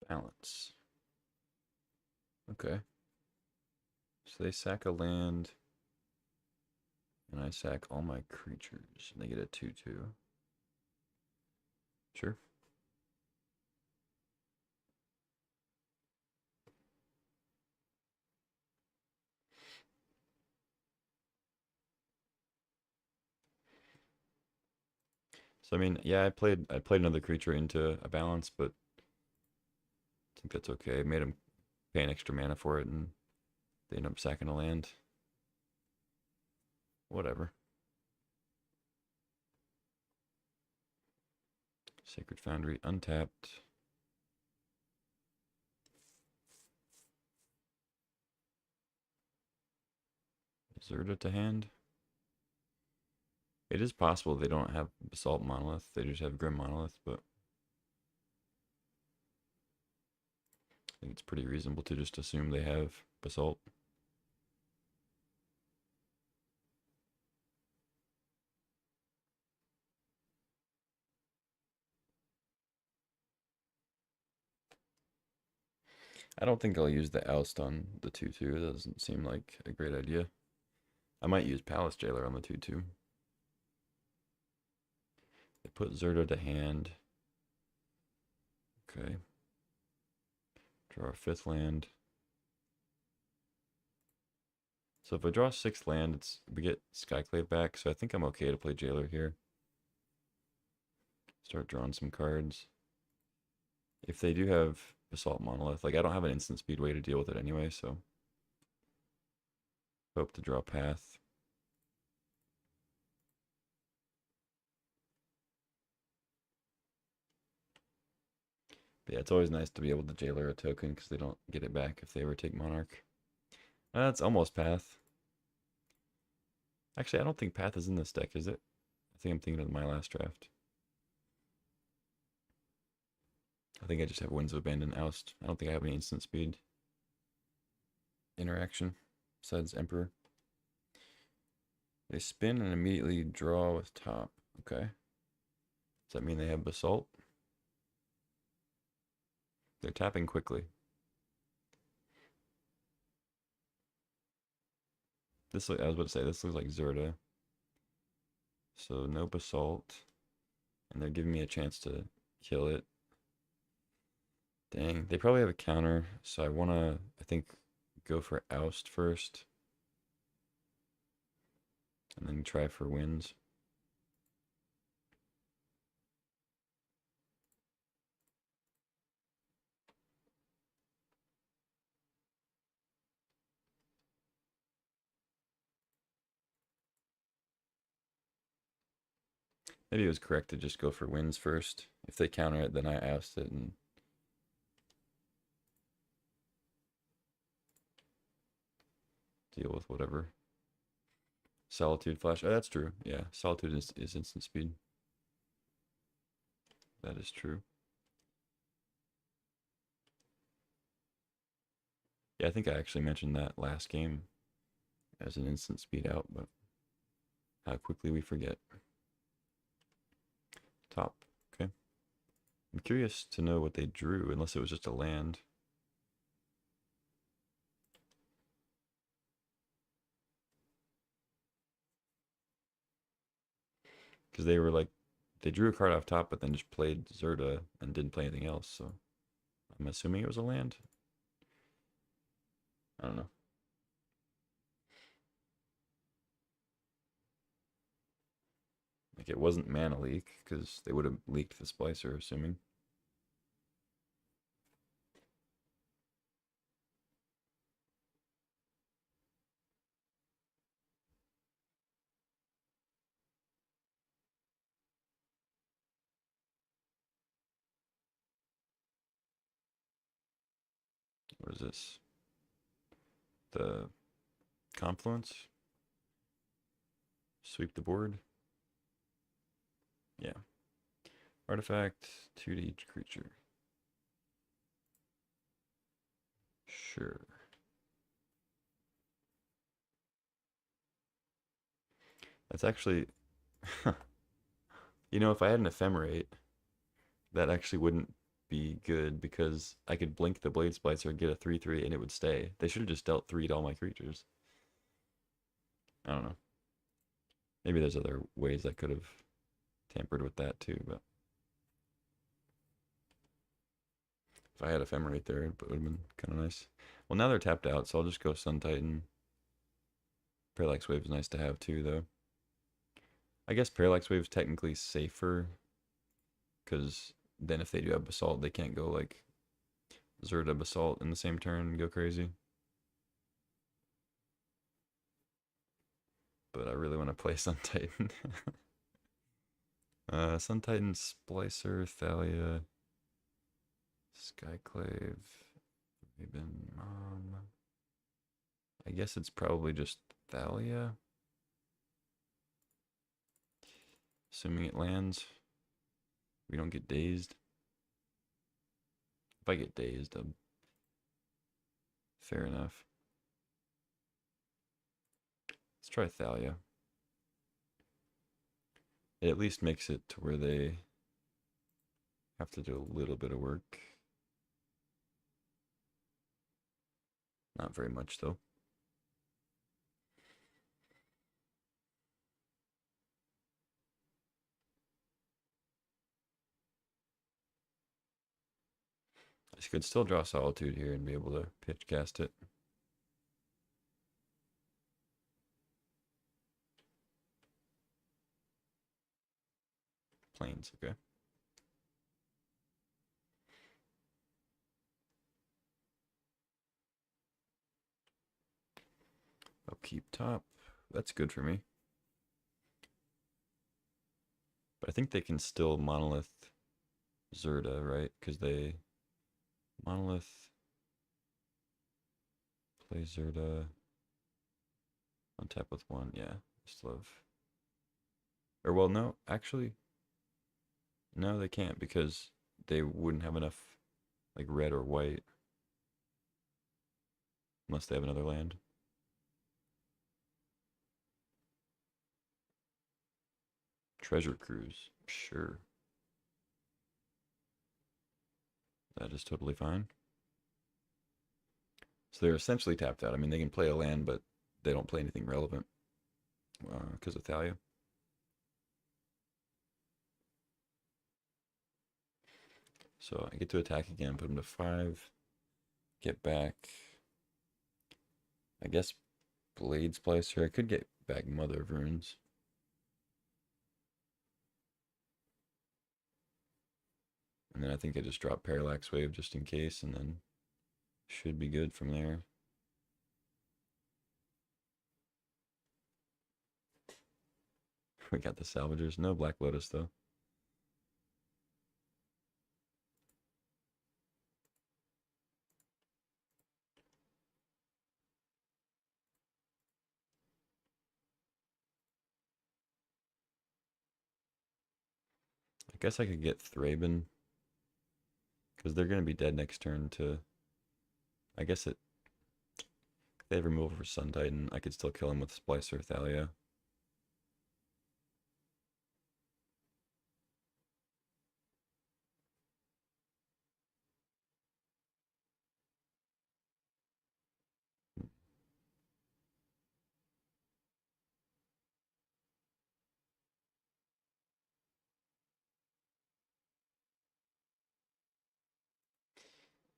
Balance. Okay. So they sack a land, and I sack all my creatures, and they get a 2/2. Sure. So I mean, yeah, I played another creature into a balance, but I think that's okay. I made him pay an extra mana for it, and they end up sacking a land. Whatever. Sacred Foundry untapped. Zerda to hand. It is possible they don't have Basalt Monolith. They just have Grim Monolith, but I think it's pretty reasonable to just assume they have Basalt. I don't think I'll use the Oust on the 2/2. That doesn't seem like a great idea. I might use Palace Jailer on the 2/2. They put Zerda to hand. Okay. Draw a 5th land. So if I draw 6th land, we get Skyclave back, so I think I'm okay to play Jailer here. Start drawing some cards. If they do have Basalt Monolith, like I don't have an instant speed way to deal with it anyway, so hope to draw Path. But yeah, it's always nice to be able to Jailer a token because they don't get it back if they ever take Monarch. That's almost Path. Actually, I don't think Path is in this deck, is it? I think I'm thinking of my last draft. I think I just have Winds of Abandon Oust. I don't think I have any instant speed interaction besides Emperor. They spin and immediately draw with top. Okay. Does that mean they have Basalt? They're tapping quickly. I was about to say, this looks like Zerda. So no Basalt. And they're giving me a chance to kill it. Dang, they probably have a counter. So I think, go for Oust first. And then try for Winds. Maybe it was correct to just go for Winds first. If they counter it, then I Oust it and deal with whatever. Solitude Flash. Oh, that's true. Yeah, Solitude is instant speed. That is true. Yeah, I think I actually mentioned that last game as an instant speed out, but how quickly we forget. Top. Okay. I'm curious to know what they drew, unless it was just a land. Because they were like, they drew a card off top, but then just played Zerda and didn't play anything else, so I'm assuming it was a land. I don't know. Like, it wasn't mana leak, because they would have leaked the Splicer, assuming. What is this? The Confluence? Sweep the board? Yeah. Artifact, 2 to each creature. Sure. That's actually, if I had an Ephemerate, that actually wouldn't be good because I could blink the Blade Splicer, get a 3/3, and it would stay. They should have just dealt 3 to all my creatures. I don't know. Maybe there's other ways I could have tampered with that too, but if I had Ephemerate there, it would have been kind of nice. Well, now they're tapped out, so I'll just go Sun Titan. Parallax Wave is nice to have too, though. I guess Parallax Wave is technically safer, because then if they do have Basalt, they can't go like Zerta Basalt in the same turn and go crazy. But I really want to play Sun Titan. Sun Titan, Splicer, Thalia, Skyclave, Raven, I guess it's probably just Thalia. Assuming it lands. We don't get dazed. If I get dazed, fair enough. Let's try Thalia. It at least makes it to where they have to do a little bit of work. Not very much, though. I could still draw Solitude here and be able to pitch cast it. Plains, okay. Upkeep top. That's good for me. But I think they can still Monolith Zerta, right? Because they Monolith play Zerta on tap with 1. Yeah, just love. Or well, no, actually, no, they can't because they wouldn't have enough like red or white unless they have another land. Treasure Cruise, sure. That is totally fine. So they're essentially tapped out. I mean, they can play a land, but they don't play anything relevant because of Thalia. So I get to attack again, put them to 5, get back, I guess, Blade Splicer. I could get back Mother of Runes. And then I think I just drop Parallax Wave just in case, and then should be good from there. We got the Salvagers. No Black Lotus, though. I guess I could get Thraben, because they're going to be dead next turn to... I guess if they have removal for Sun Titan, I could still kill him with Splicer Thalia.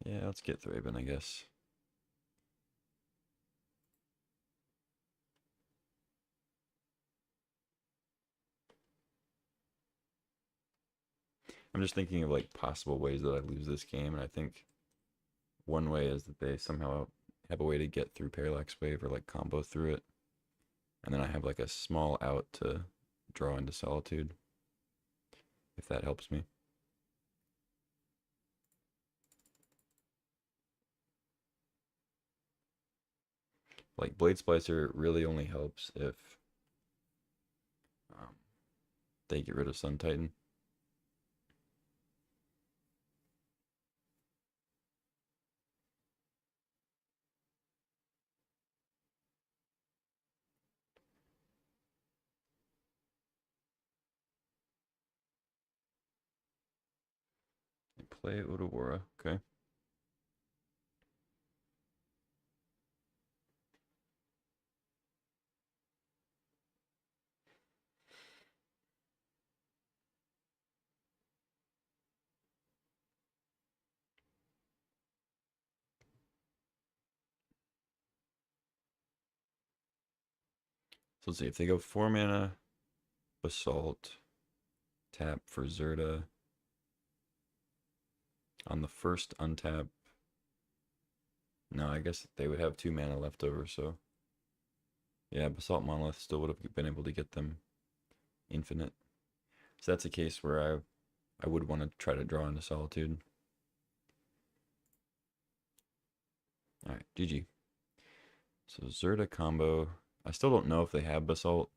Yeah, let's get Thraben, I guess. I'm just thinking of like possible ways that I lose this game, and I think one way is that they somehow have a way to get through Parallax Wave or like combo through it, and then I have like a small out to draw into Solitude, if that helps me. Like Blade Splicer really only helps if um, they get rid of Sun Titan. play Odawara. Okay. So let's see. If they go 4 mana, Basalt, tap for Zerta. On the first untap. No, I guess they would have 2 mana left over, so. Yeah, Basalt Monolith still would have been able to get them infinite. So that's a case where I would want to try to draw into Solitude. Alright, GG. So Zerta combo. I still don't know if they have Basalt.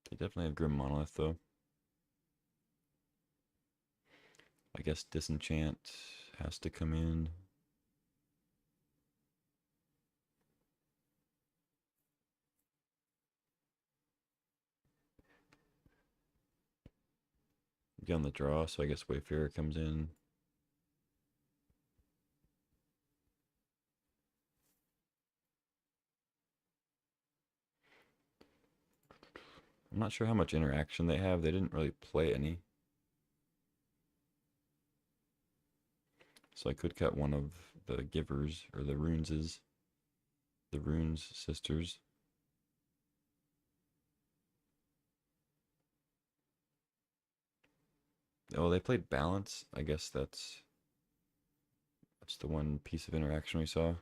They definitely have Grim Monolith, though. I guess Disenchant has to come in. Get on the draw, so I guess Wayfarer comes in. I'm not sure how much interaction they have. They didn't really play any. So I could cut one of the givers, or the runes' the runes sisters. Oh, they played balance. I guess that's the one piece of interaction we saw.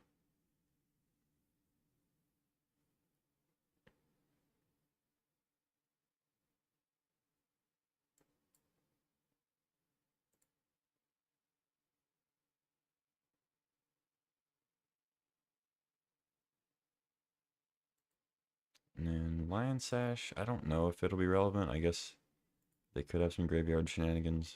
And then Lion Sash, I don't know if it'll be relevant. I guess they could have some graveyard shenanigans.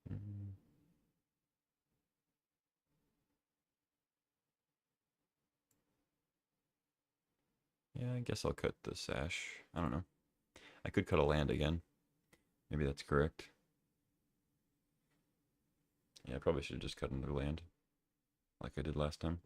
Mm, yeah, I guess I'll cut the Sash. I don't know. I could cut a land again. Maybe that's correct. Yeah, I probably should have just cut another land like I did last time.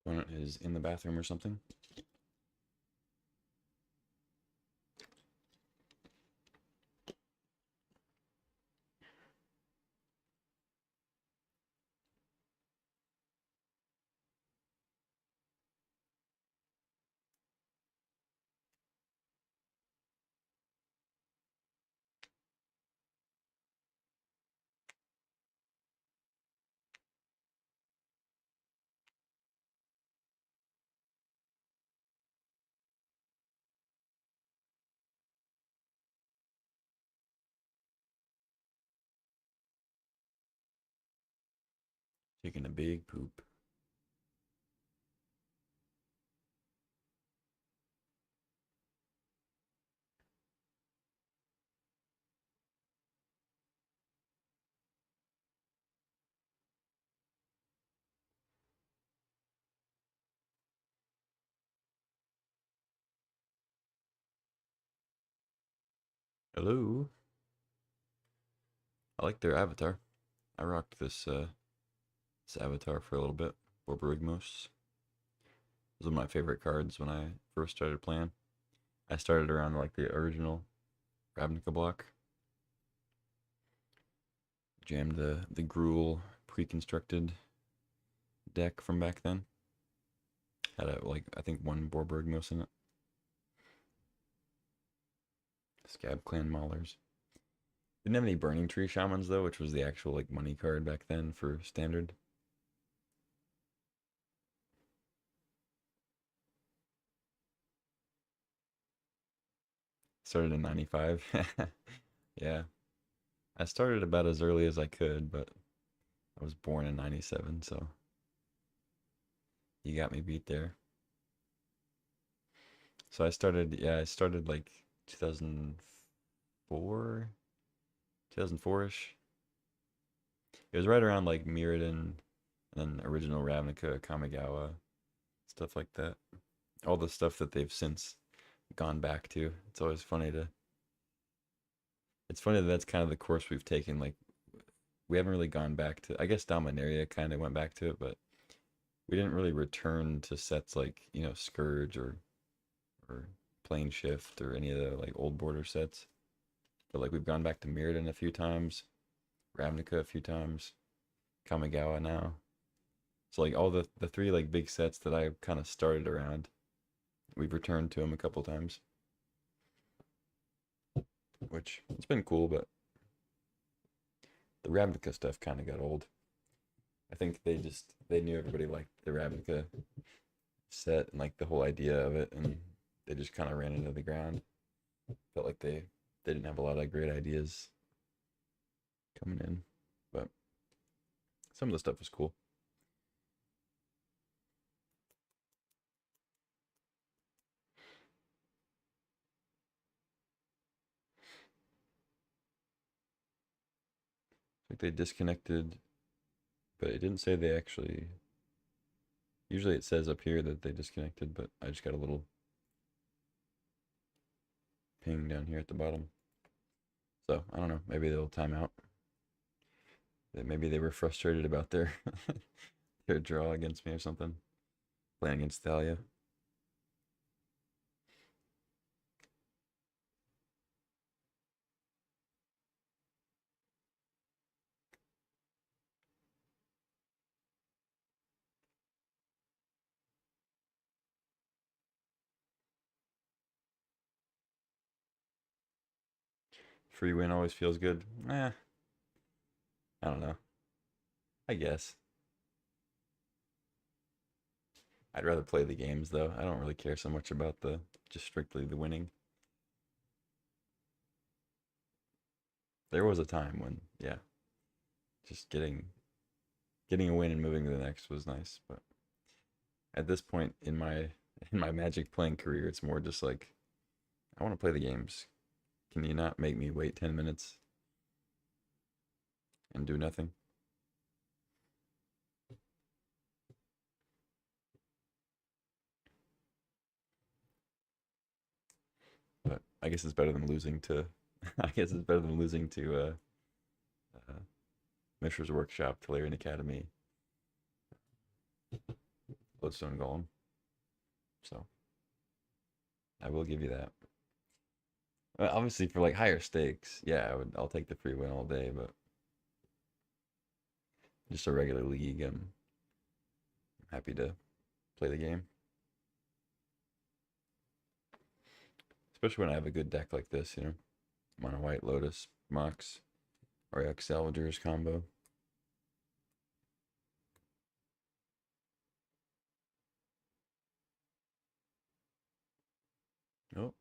Opponent is in the bathroom or something. Taking a big poop. Hello? I like their avatar. I rocked this avatar for a little bit. Borborygmos. It was one of my favorite cards when I first started playing. I started around like the original Ravnica block. Jammed the Gruul pre-constructed deck from back then. Had a, like I think one Borborygmos in it. Scab Clan Maulers. Didn't have any Burning Tree Shamans though, which was the actual like money card back then for standard. Started in '95. Yeah, I started about as early as I could, but I was born in '97, so you got me beat there. So I started like 2004, 2004-ish. It was right around like Mirrodin and then original Ravnica, Kamigawa, stuff like that. All the stuff that they've since gone back to. It's funny that that's kind of the course we've taken. Like we haven't really gone back to, I guess Dominaria kind of went back to it, but we didn't really return to sets like, Scourge or Plane Shift or any of the like old border sets. But like we've gone back to Mirrodin a few times, Ravnica a few times, Kamigawa now. So like all the three like big sets that I kind of started around, we've returned to them a couple times, which it's been cool. But the Ravnica stuff kind of got old. I think they knew everybody liked the Ravnica set and like the whole idea of it, and they just kind of ran into the ground. Felt like they didn't have a lot of great ideas coming in, but some of the stuff was cool. Like they disconnected, but it didn't say they actually. Usually it says up here that they disconnected, but I just got a little ping down here at the bottom. So I don't know. Maybe they'll time out. Maybe they were frustrated about their their draw against me or something. Playing against Thalia. Free win always feels good. I don't know. I guess. I'd rather play the games though. I don't really care so much about the just strictly the winning. There was a time when, yeah, just getting a win and moving to the next was nice, but at this point in my in my Magic playing career, it's more just like I want to play the games. Can you not make me wait 10 minutes and do nothing? But I guess it's better than losing to I guess it's better than losing to uh Mishra's Workshop, Tolarian Academy, Bloodstone Golem. So I will give you that. Obviously, for like higher stakes, yeah, I'll take the free win all day. But just a regular league, I'm happy to play the game, especially when I have a good deck like this. Mono White Lotus Mox RX Salvagers combo. Oh,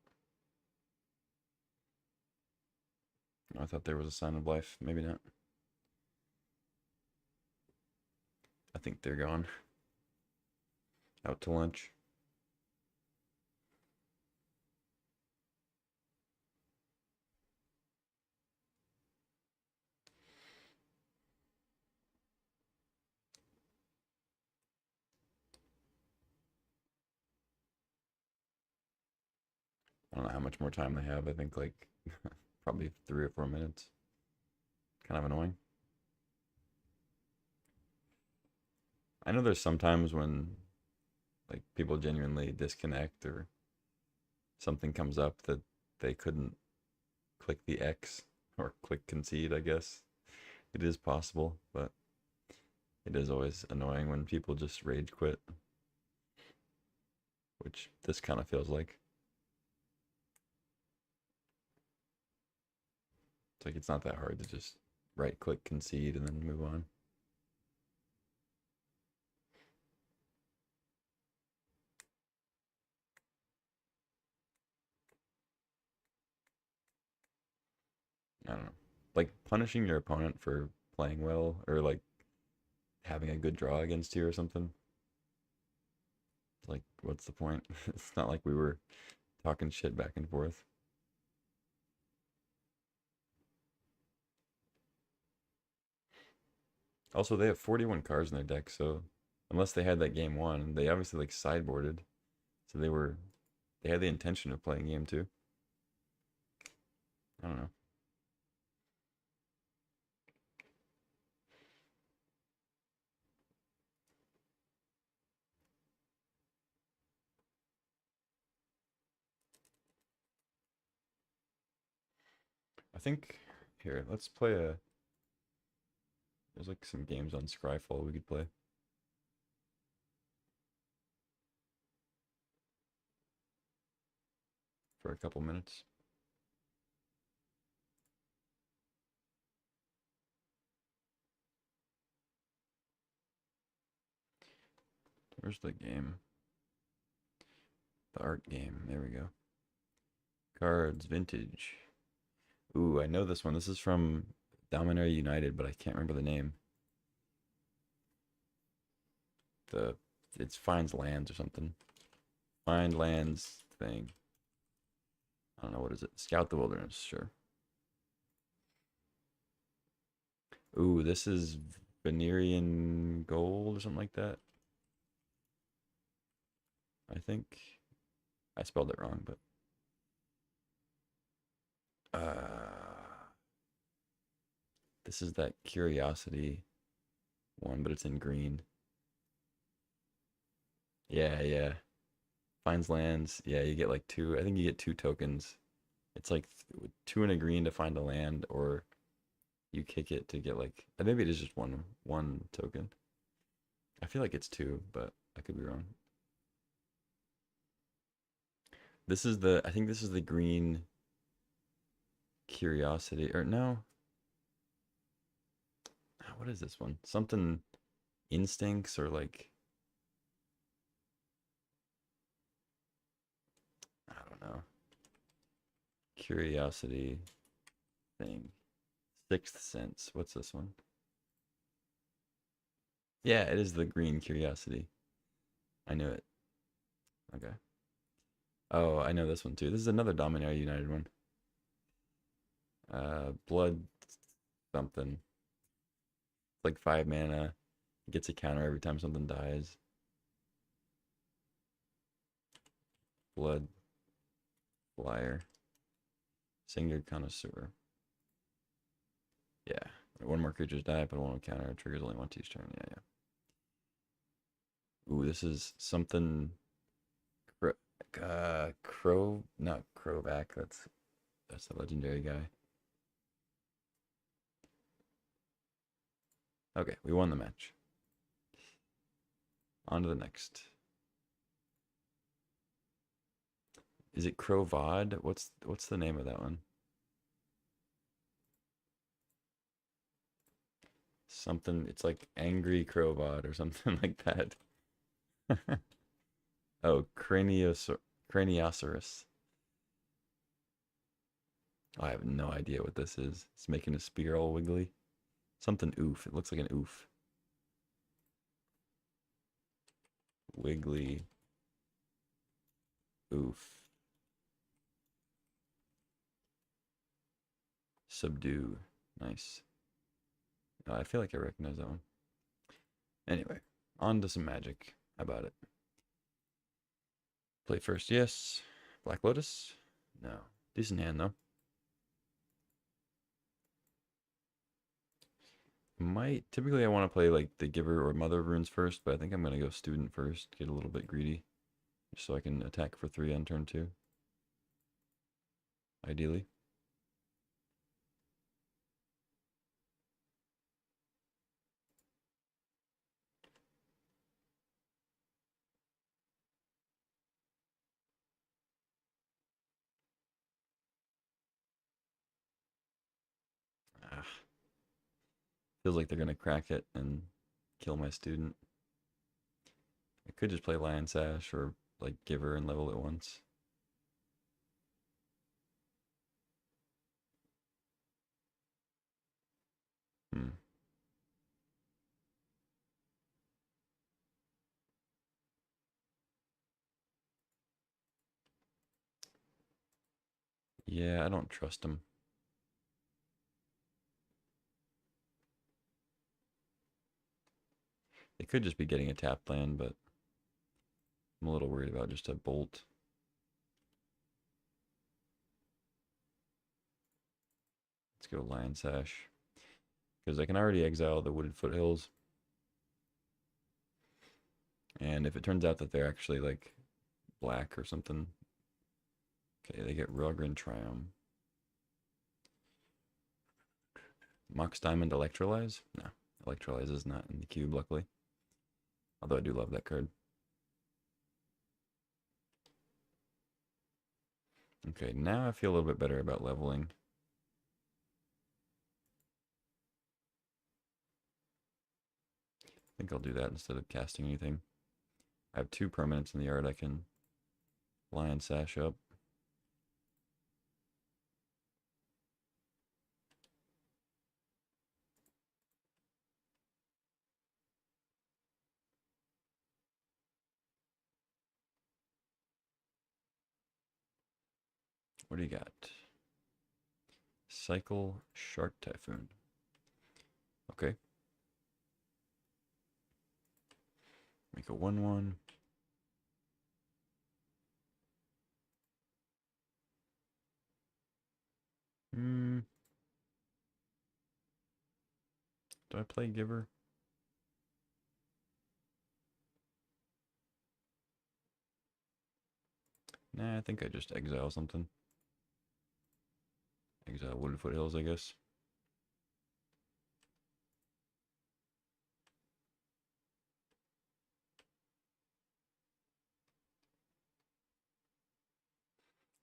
I thought there was a sign of life. Maybe not. I think they're gone. Out to lunch. I don't know how much more time they have. I think like probably 3 or 4 minutes. Kind of annoying. I know there's sometimes when like people genuinely disconnect or something comes up that they couldn't click the X or click concede, I guess. It is possible, but it is always annoying when people just rage quit, which this kind of feels like. It's like it's not that hard to just right click concede and then move on. I don't know. Like punishing your opponent for playing well or like having a good draw against you or something. Like, what's the point? It's not like we were talking shit back and forth. Also, they have 41 cards in their deck, so unless they had that game one, they obviously like sideboarded. So they had the intention of playing game two. I don't know. I think here, let's play a. There's like some games on Scryfall we could play for a couple minutes. Where's the game? The art game. There we go. Cards, vintage. Ooh, I know this one. This is from Dominaria United, but I can't remember the name. The it's finds lands or something. Find lands thing. I don't know what is it. Scout the wilderness, sure. Ooh, this is Venerian gold or something like that. I think I spelled it wrong, but this is that curiosity one, but it's in green. Yeah, yeah. Finds lands. Yeah, you get like two. I think you get two tokens. It's like two and a green to find a land, or you kick it to get like maybe it is just one token. I feel like it's two, but I could be wrong. This is the I think this is the green curiosity or no. What is this one? Something instincts or like I don't know. Curiosity thing. Sixth sense. What's this one? Yeah, it is the green curiosity. I knew it. Okay. Oh, I know this one too. This is another Dominaria United one. Blood something. It's like 5 mana. Gets a counter every time something dies. Blood flyer. Singer connoisseur. Yeah. One more creatures die, but one will counter. Triggers only once each turn. Yeah, yeah. Ooh, this is something. Crow, not Crowback. That's the legendary guy. Okay, we won the match. On to the next. Is it Crowvad? What's the name of that one? Something. It's like Angry Crowvad or something like that. Oh, Craniosaurus. Oh, I have no idea what this is. It's making a spear all wiggly. Something oof. It looks like an oof. Wiggly oof. Subdue. Nice. Oh, I feel like I recognize that one. Anyway, on to some magic. How about it? Play first, yes. Black Lotus? No. Decent hand, though. Might typically I want to play like the Giver or Mother runes first, but I think I'm gonna go Student first, get a little bit greedy, just so I can attack for 3 on turn 2, ideally. Ah, feels like they're gonna crack it and kill my Student. I could just play Lion Sash or like Giver and level it once. Hmm. Yeah, I don't trust them. They could just be getting a tap land, but I'm a little worried about just a Bolt. Let's go Lion Sash. Because I can already exile the Wooded Foothills. And if it turns out that they're actually like black or something. Okay, they get Rogran Triumph. Mox Diamond Electrolyze? No, Electrolyze is not in the cube, luckily. Although I do love that card. Okay, now I feel a little bit better about leveling. I think I'll do that instead of casting anything. I have 2 permanents in the yard I can Lion Sash up. What do you got? Cycle Shark Typhoon. Okay. Make a 1/1. Hmm. Do I play Giver? Nah, I think I just exile something. Exile Wooded Foothills, I guess.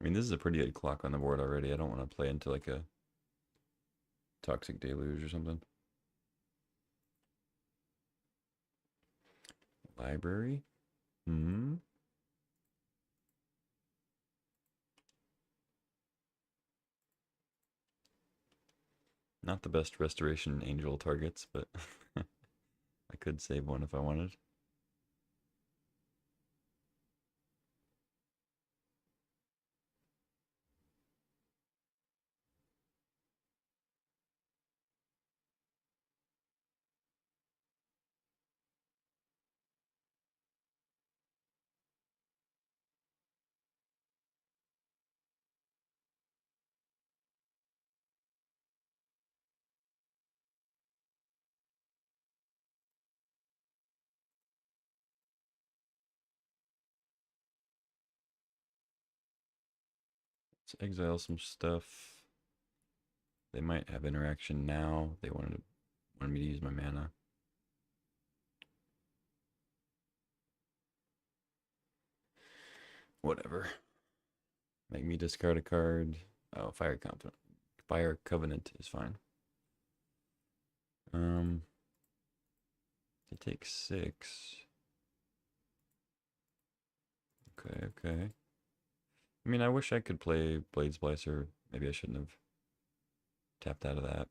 I mean, this is a pretty good clock on the board already. I don't want to play into like a Toxic Deluge or something. Library? Hmm. Not the best Restoration Angel targets, but I could save one if I wanted. Let's exile some stuff. They might have interaction now. They wanted me to use my mana. Whatever. Make me discard a card. Oh, Fire Covenant is fine. They take 6. Okay, okay. I mean, I wish I could play Blade Splicer. Maybe I shouldn't have tapped out of that.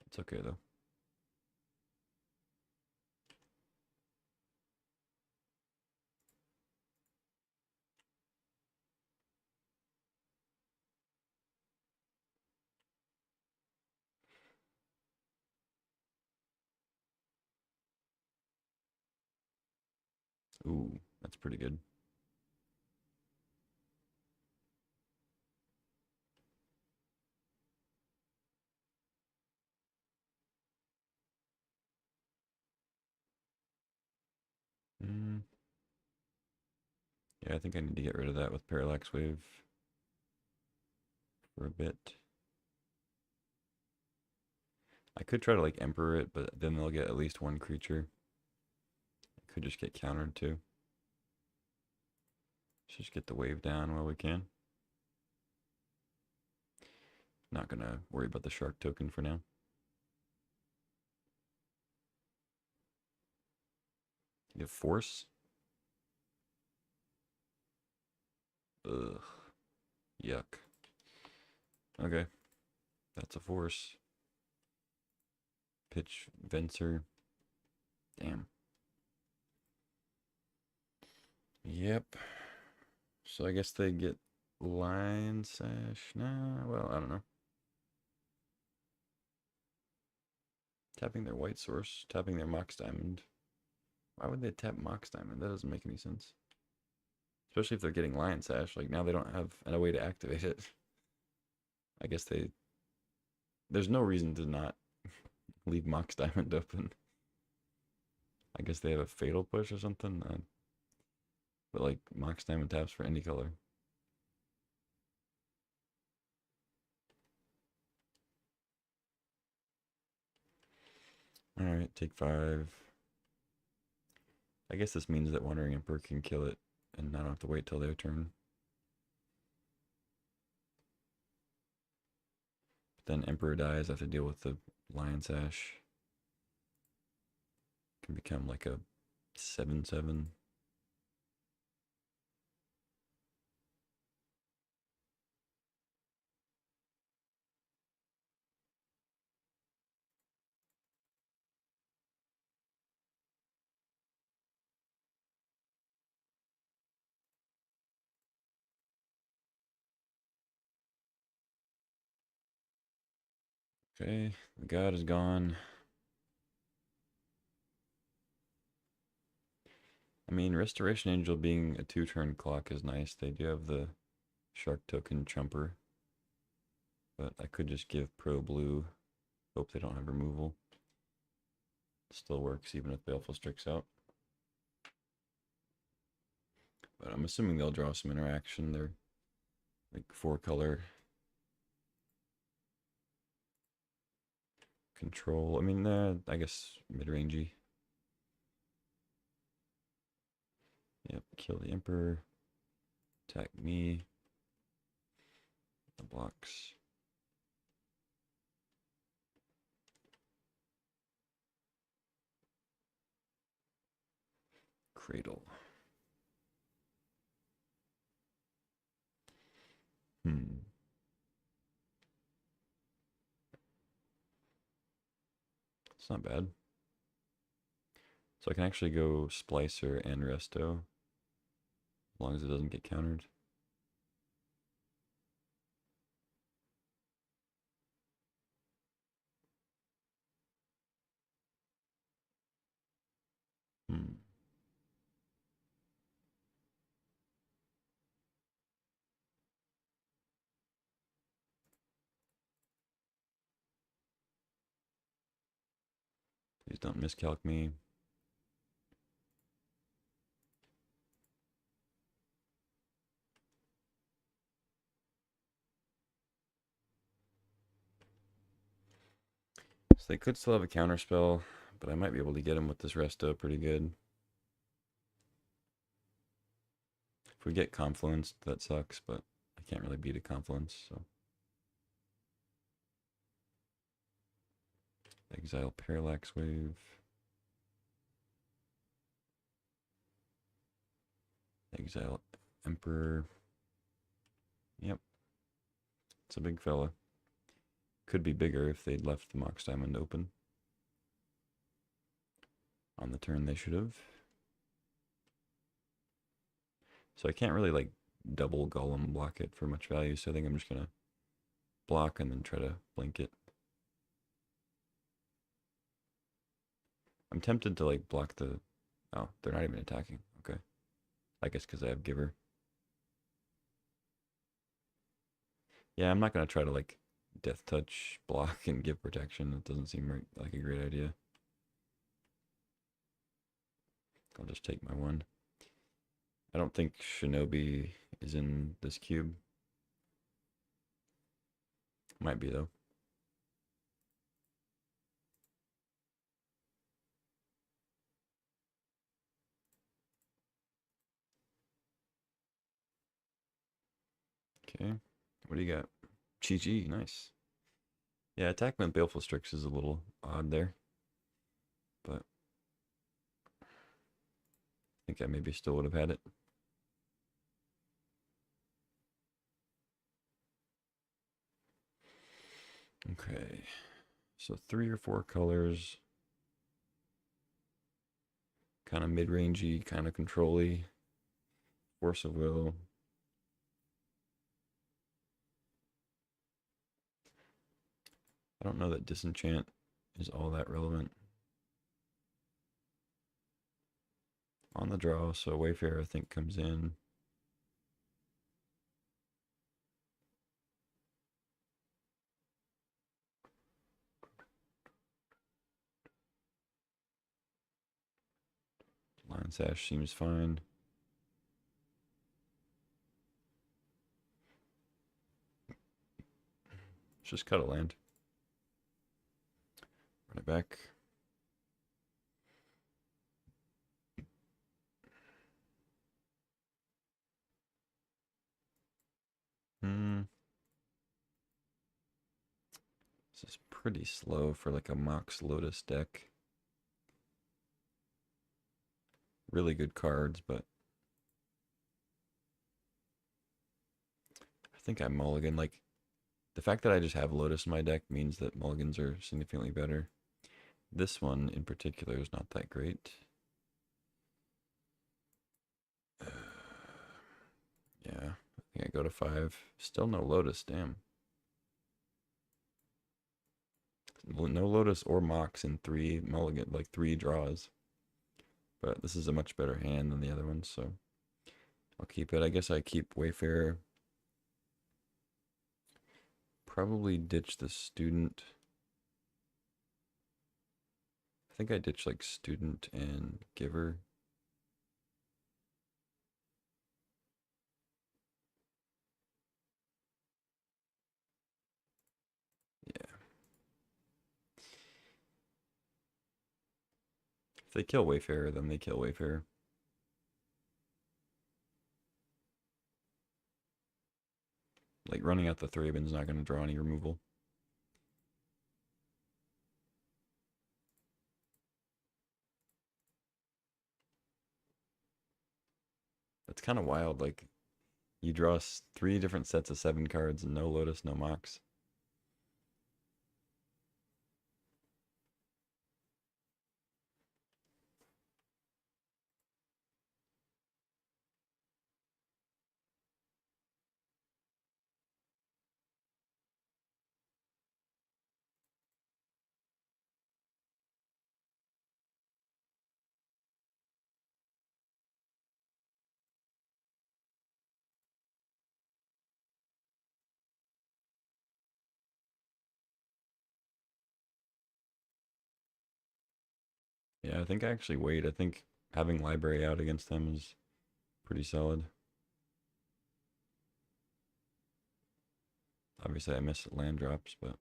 It's okay though. Ooh, that's pretty good. Mm, yeah, I think I need to get rid of that with Parallax Wave for a bit. I could try to like Emperor it, but then they'll get at least one creature. It could just get countered too. Let's just get the wave down while we can. Not gonna worry about the shark token for now. You have force. Ugh. Yuck. Okay. That's a force. Pitch Venser. Damn. Yep. So I guess they get Lion Sash. Nah, well, I don't know. Tapping their white source, tapping their Mox Diamond. Why would they tap Mox Diamond? That doesn't make any sense. Especially if they're getting Lion Sash. Like, now they don't have a way to activate it. I guess there's no reason to not leave Mox Diamond open. I guess they have a Fatal Push or something. But, like, Mox Diamond taps for any color. Alright, take 5. I guess this means that Wandering Emperor can kill it and not have to wait till their turn. But then Emperor dies, I have to deal with the Lion Sash. Can become like a 7/7. Okay, the god is gone. I mean, Restoration Angel being a 2-turn clock is nice. They do have the Shark Token Trumper. But I could just give Pro Blue. Hope they don't have removal. Still works even if Baleful Strix out. But I'm assuming they'll draw some interaction. They're like 4-color. Control. I mean, I guess mid-rangey. Yep, kill the Emperor. Attack me. The blocks. Cradle. It's not bad. So I can actually go Splicer and Resto, as long as it doesn't get countered. Hmm. Please don't miscalc me. So they could still have a counter spell, but I might be able to get him with this Resto pretty good. If we get Confluence, that sucks, but I can't really beat a Confluence, so. Exile Parallax Wave. Exile Emperor. Yep. It's a big fella. Could be bigger if they'd left the Mox Diamond open. On the turn they should have. So I can't really like double Golem block it for much value, so I think I'm just gonna block and then try to blink it. I'm tempted to like block the... Oh, they're not even attacking. Okay. I guess because I have Giver. Yeah, I'm not gonna try to like Death Touch block and give protection. It doesn't seem like a great idea. I'll just take my one. I don't think Shinobi is in this cube. Might be though. Okay. What do you got? GG, nice. Yeah, attackment Baleful Strix is a little odd there. But I think I maybe still would have had it. Okay. So 3 or 4 colors. Kind of mid-rangey, kind of control-y. Force of Will. I don't know that Disenchant is all that relevant. On the draw, so Wayfarer I think comes in. Lion Sash seems fine. Let's just cut a land. Run it back. This is pretty slow for like a Mox Lotus deck. Really good cards, but I think I mulligan. Like, the fact that I just have Lotus in my deck means that mulligans are significantly better. This one in particular is not that great. Yeah, I think I go to 5. Still no Lotus, damn. No Lotus or Mox in 3 mulligan, like 3 draws. But this is a much better hand than the other ones, so I'll keep it. I guess I keep Wayfarer. Probably ditch the student. I think I ditch like student and giver. Yeah. If they kill Wayfarer, then they kill Wayfarer. Like running out the Thraben's not going to draw any removal. That's kind of wild. Like you draw 3 different sets of 7 cards and no Lotus, no Mox. Yeah, I think I actually wait. I think having library out against them is pretty solid. Obviously, I miss land drops, but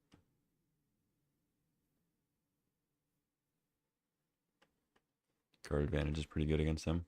card advantage is pretty good against them.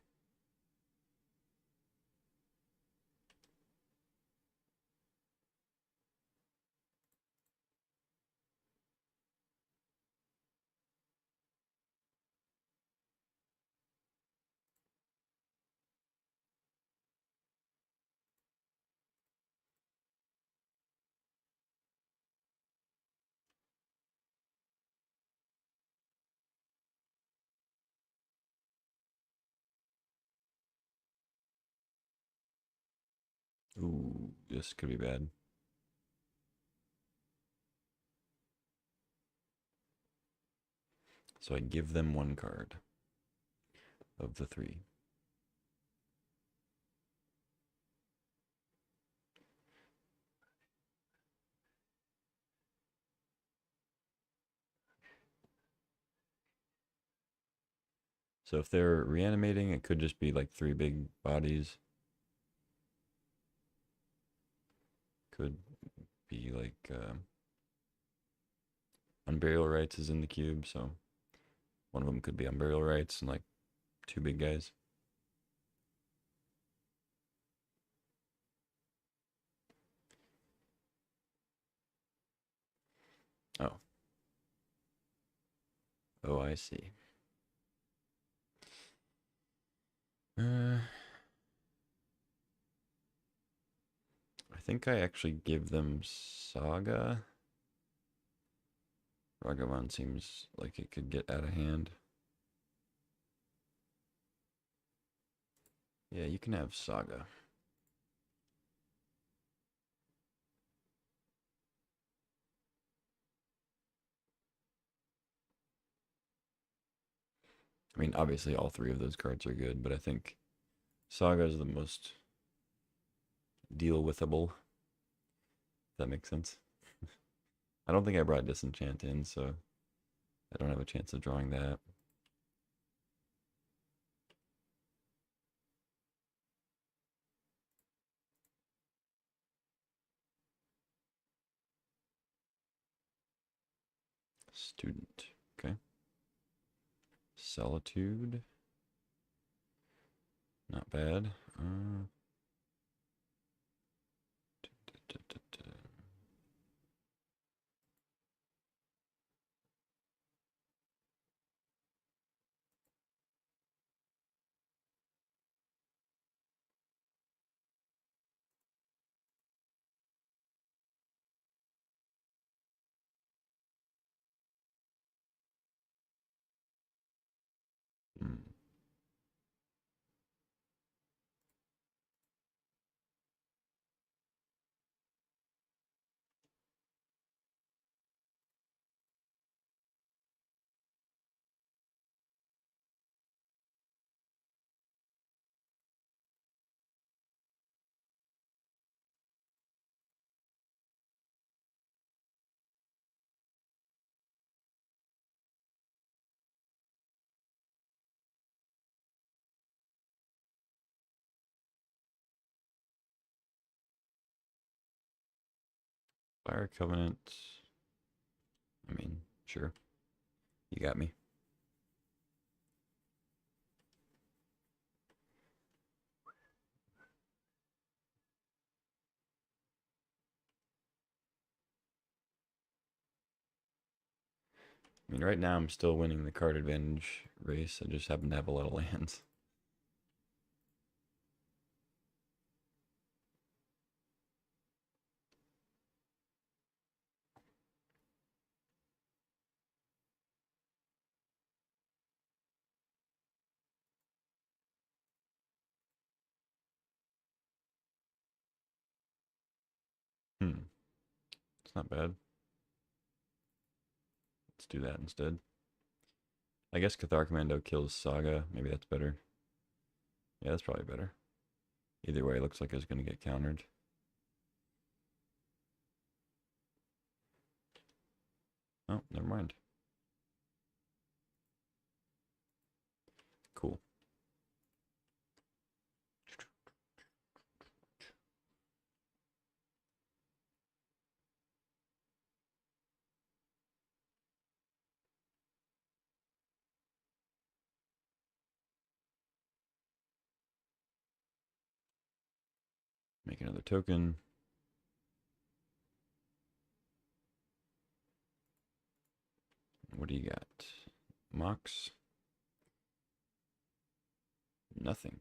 Ooh, this could be bad. So I give them 1 card of the 3. So if they're reanimating, it could just be like three big bodies. Could be like Unburial Rights is in the cube, so one of them could be Unburial Rights and like two big guys. Oh. Oh, I see. I think I actually give them Saga. Ragavan seems like it could get out of hand. Yeah, you can have Saga. I mean, obviously all three of those cards are good, but I think Saga is the most deal withable. If that makes sense. I don't think I brought Disenchant in, so I don't have a chance of drawing that. Student. Okay. Solitude. Not bad. Hmm. Fire Covenant. I mean, sure. You got me. I mean, right now I'm still winning the card advantage race. I just happen to have a lot of lands. Hmm. It's not bad. Let's do that instead. I guess Cathar Commando kills Saga. Maybe that's better. Yeah, that's probably better. Either way, it looks like it's going to get countered. Oh, never mind. Cool. Make another token. What do you got? Mox? Nothing.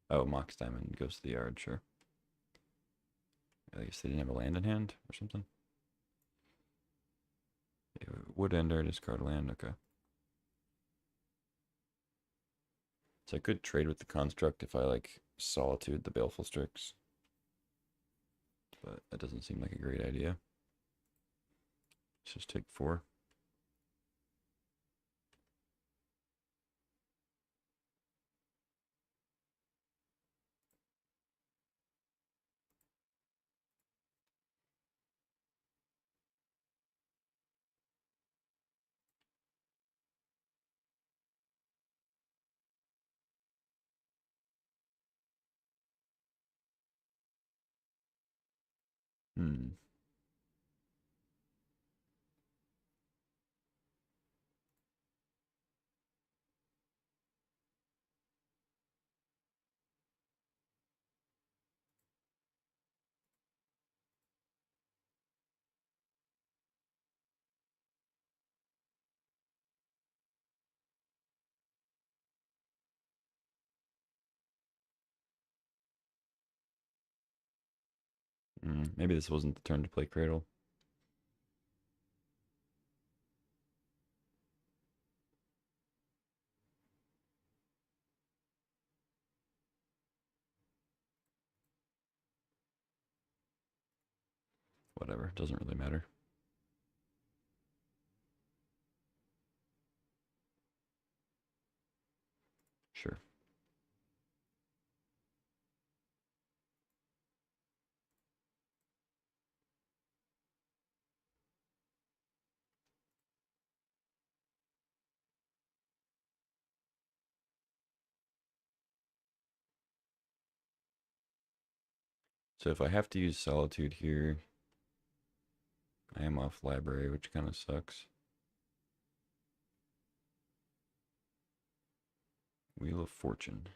Oh, Mox Diamond goes to the yard, sure. I guess they didn't have a land in hand or something. Wood Ender, discard land, okay. So I could trade with the construct if I like Solitude the Baleful Strix. But that doesn't seem like a great idea. Let's just take 4. Hmm. Maybe this wasn't the turn to play Cradle. Whatever, doesn't really matter. Sure. So if I have to use Solitude here, I am off library, which kind of sucks. Wheel of Fortune.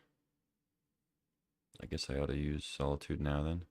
I guess I ought to use Solitude now then.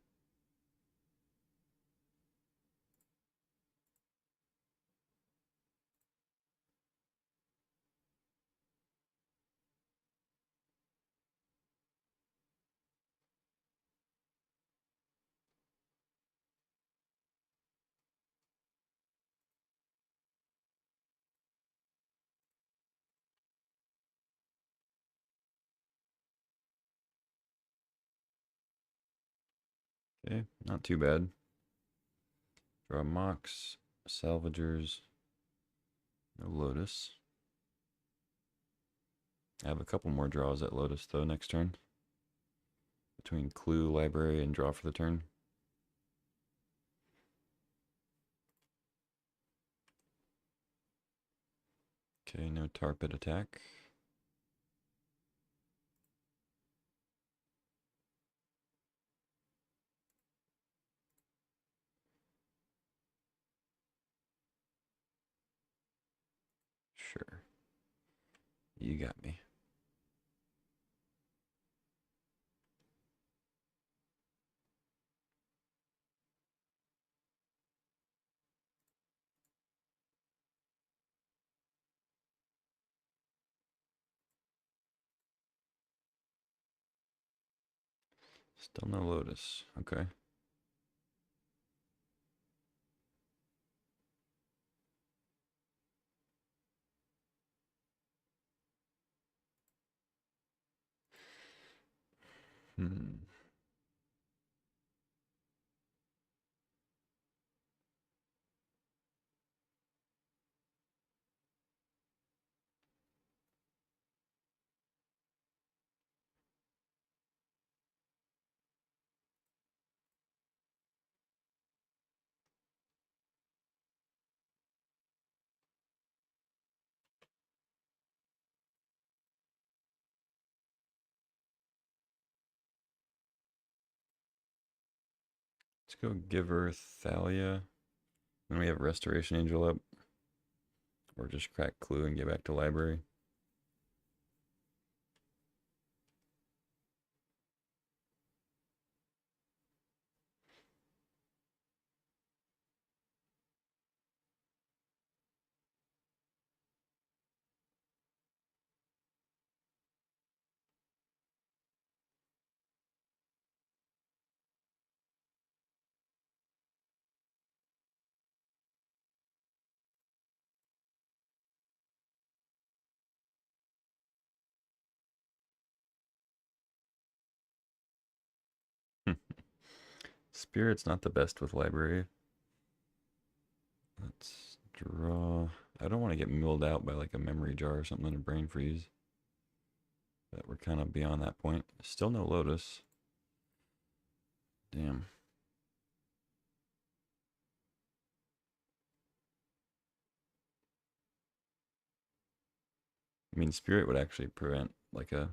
Okay, not too bad. Draw Mox, Salvagers, no Lotus. I have a couple more draws at Lotus though next turn. Between Clue, Library, and draw for the turn. Okay, no Tar Pit attack. Sure. You got me. Still no Lotus. Okay. Hmm. Let's go give her Thalia. Then we have Restoration Angel up. Or just crack Clue and get back to library. Spirit's not the best with library. Let's draw. I don't want to get milled out by like a memory jar or something in a brain freeze. But we're kind of beyond that point. Still no Lotus. Damn. I mean, Spirit would actually prevent like a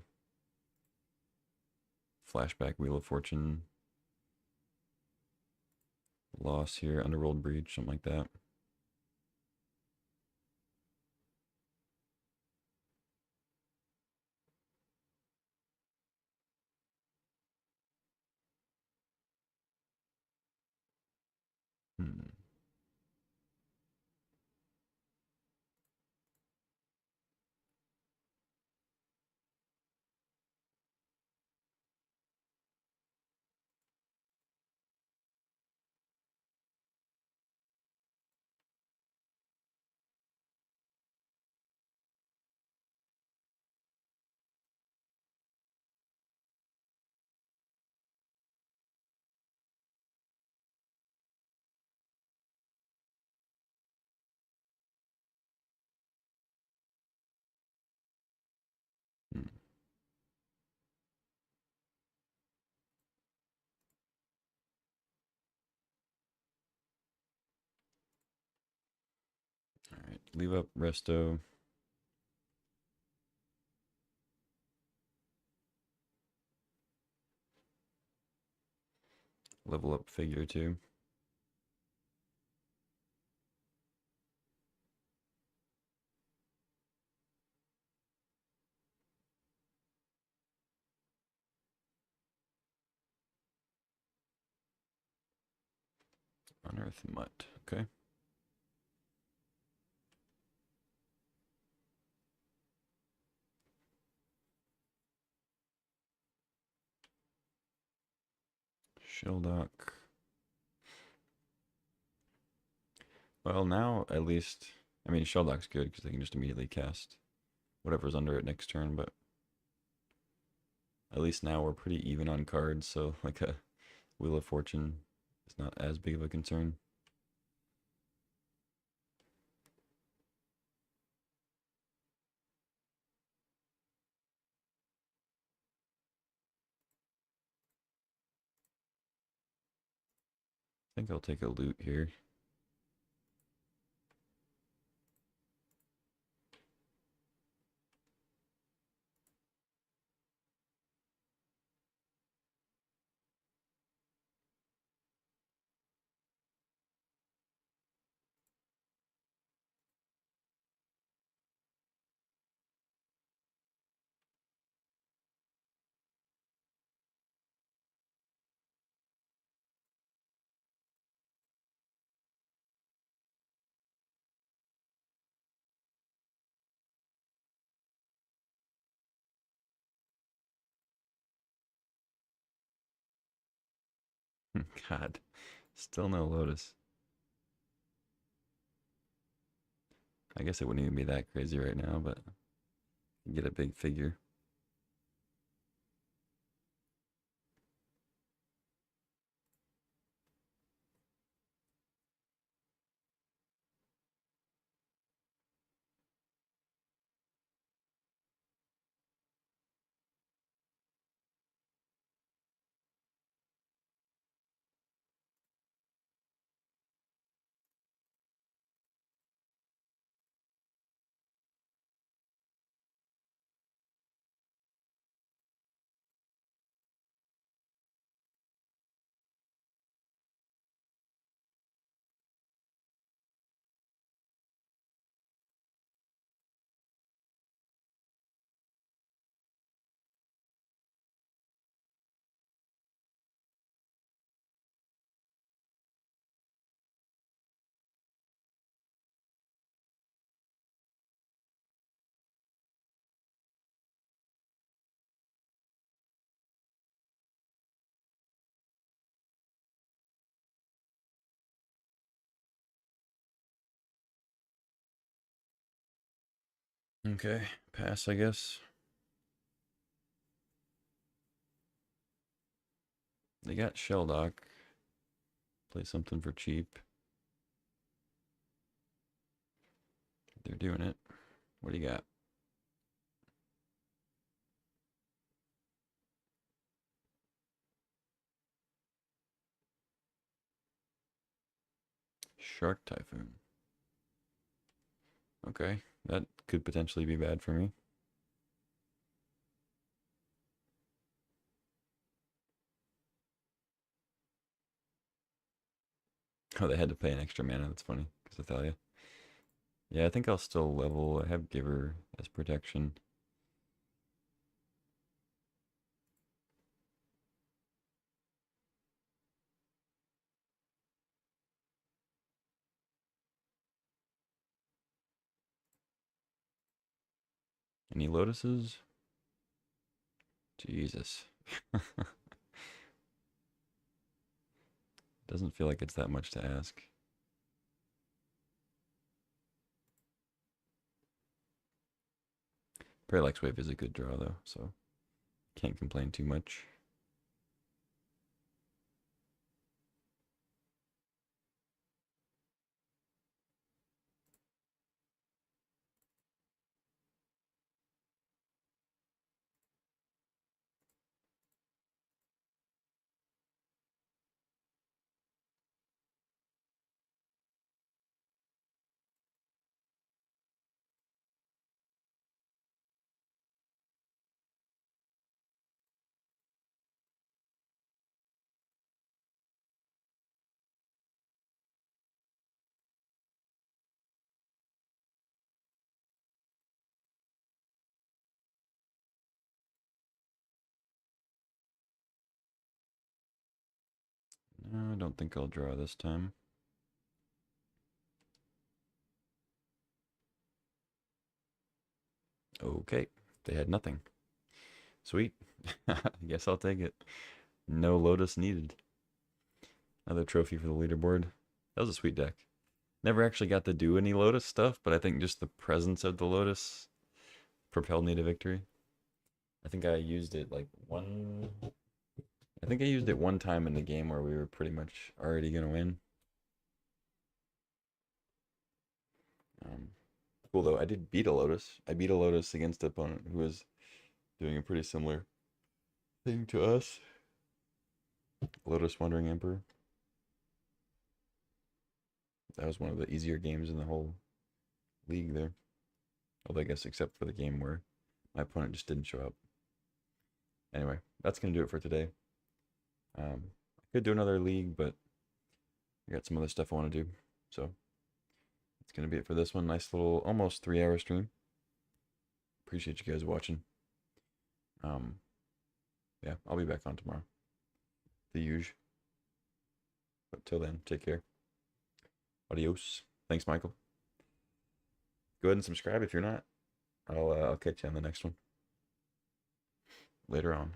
flashback Wheel of Fortune loss here, underworld breach, something like that. Hmm. Hmm. All right, leave up resto. Level up figure 2. Unearth mutt. Okay. Shelldock. Well, now at least, I mean, Shelldock's good because they can just immediately cast whatever's under it next turn, but at least now we're pretty even on cards, so like a Wheel of Fortune is not as big of a concern. I think I'll take a loot here. God, still no Lotus. I guess it wouldn't even be that crazy right now, but you get a big figure. Okay, pass, I guess. They got Shelldock. Play something for cheap. They're doing it. What do you got? Shark Typhoon. Okay, that could potentially be bad for me. Oh, they had to pay an extra mana. That's funny, because Athalia. Yeah, I think I'll still level. I have Giver as protection. Any Lotuses? Jesus. Doesn't feel like it's that much to ask. Parallax Wave is a good draw, though, so can't complain too much. No, I don't think I'll draw this time. Okay, they had nothing. Sweet. Guess I'll take it. No Lotus needed. Another trophy for the leaderboard. That was a sweet deck. Never actually got to do any Lotus stuff, but I think just the presence of the Lotus propelled me to victory. I think I used it like one. I think I used it one time in the game where we were pretty much already gonna win. Um, cool though. I did beat a Lotus. I beat a Lotus against an opponent who was doing a pretty similar thing to us. Lotus Wandering Emperor. That was one of the easier games in the whole league there. Although I guess except for the game where my opponent just didn't show up. Anyway, that's gonna do it for today. I could do another league, but I got some other stuff I want to do. So that's gonna be it for this one. Nice little almost 3 hour stream. Appreciate you guys watching. Um, yeah, I'll be back on tomorrow. The usual. But till then, take care. Adios. Thanks, Michael. Go ahead and subscribe if you're not. I'll catch you on the next one later on.